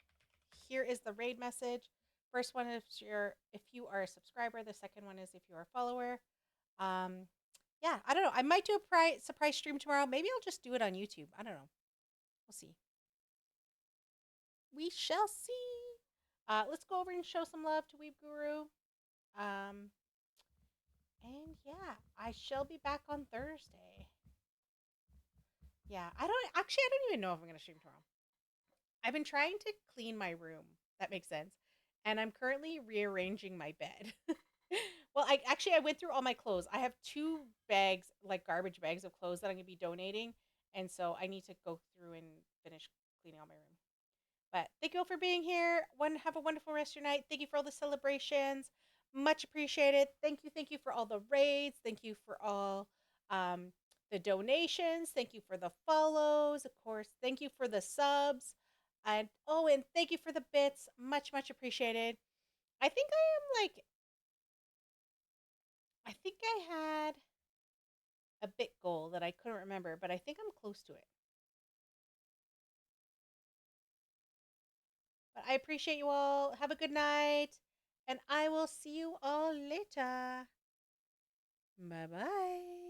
Here is the raid message. First one is if you are a subscriber. The second one is if you are a follower. Yeah, I don't know. I might do a surprise stream tomorrow. Maybe I'll just do it on YouTube. I don't know. We'll see. We shall see. Let's go over and show some love to Weeb Guru. And yeah, I shall be back on Thursday. Yeah, I don't even know if I'm gonna stream tomorrow. I've been trying to clean my room. That makes sense. And I'm currently rearranging my bed. Well, I went through all my clothes. I have 2 bags, like garbage bags of clothes that I'm gonna be donating, and so I need to go through and finish cleaning all my room. But thank you all for being here. Have a wonderful rest of your night. Thank you for all the celebrations. Much appreciated. Thank you for all the raids. Thank you for all the donations. Thank you for the follows. Of course, thank you for the subs. And thank you for the bits. Much appreciated. I think I think I had a bit goal that I couldn't remember, but I think I'm close to it. But I appreciate you all. Have a good night. And I will see you all later. Bye bye.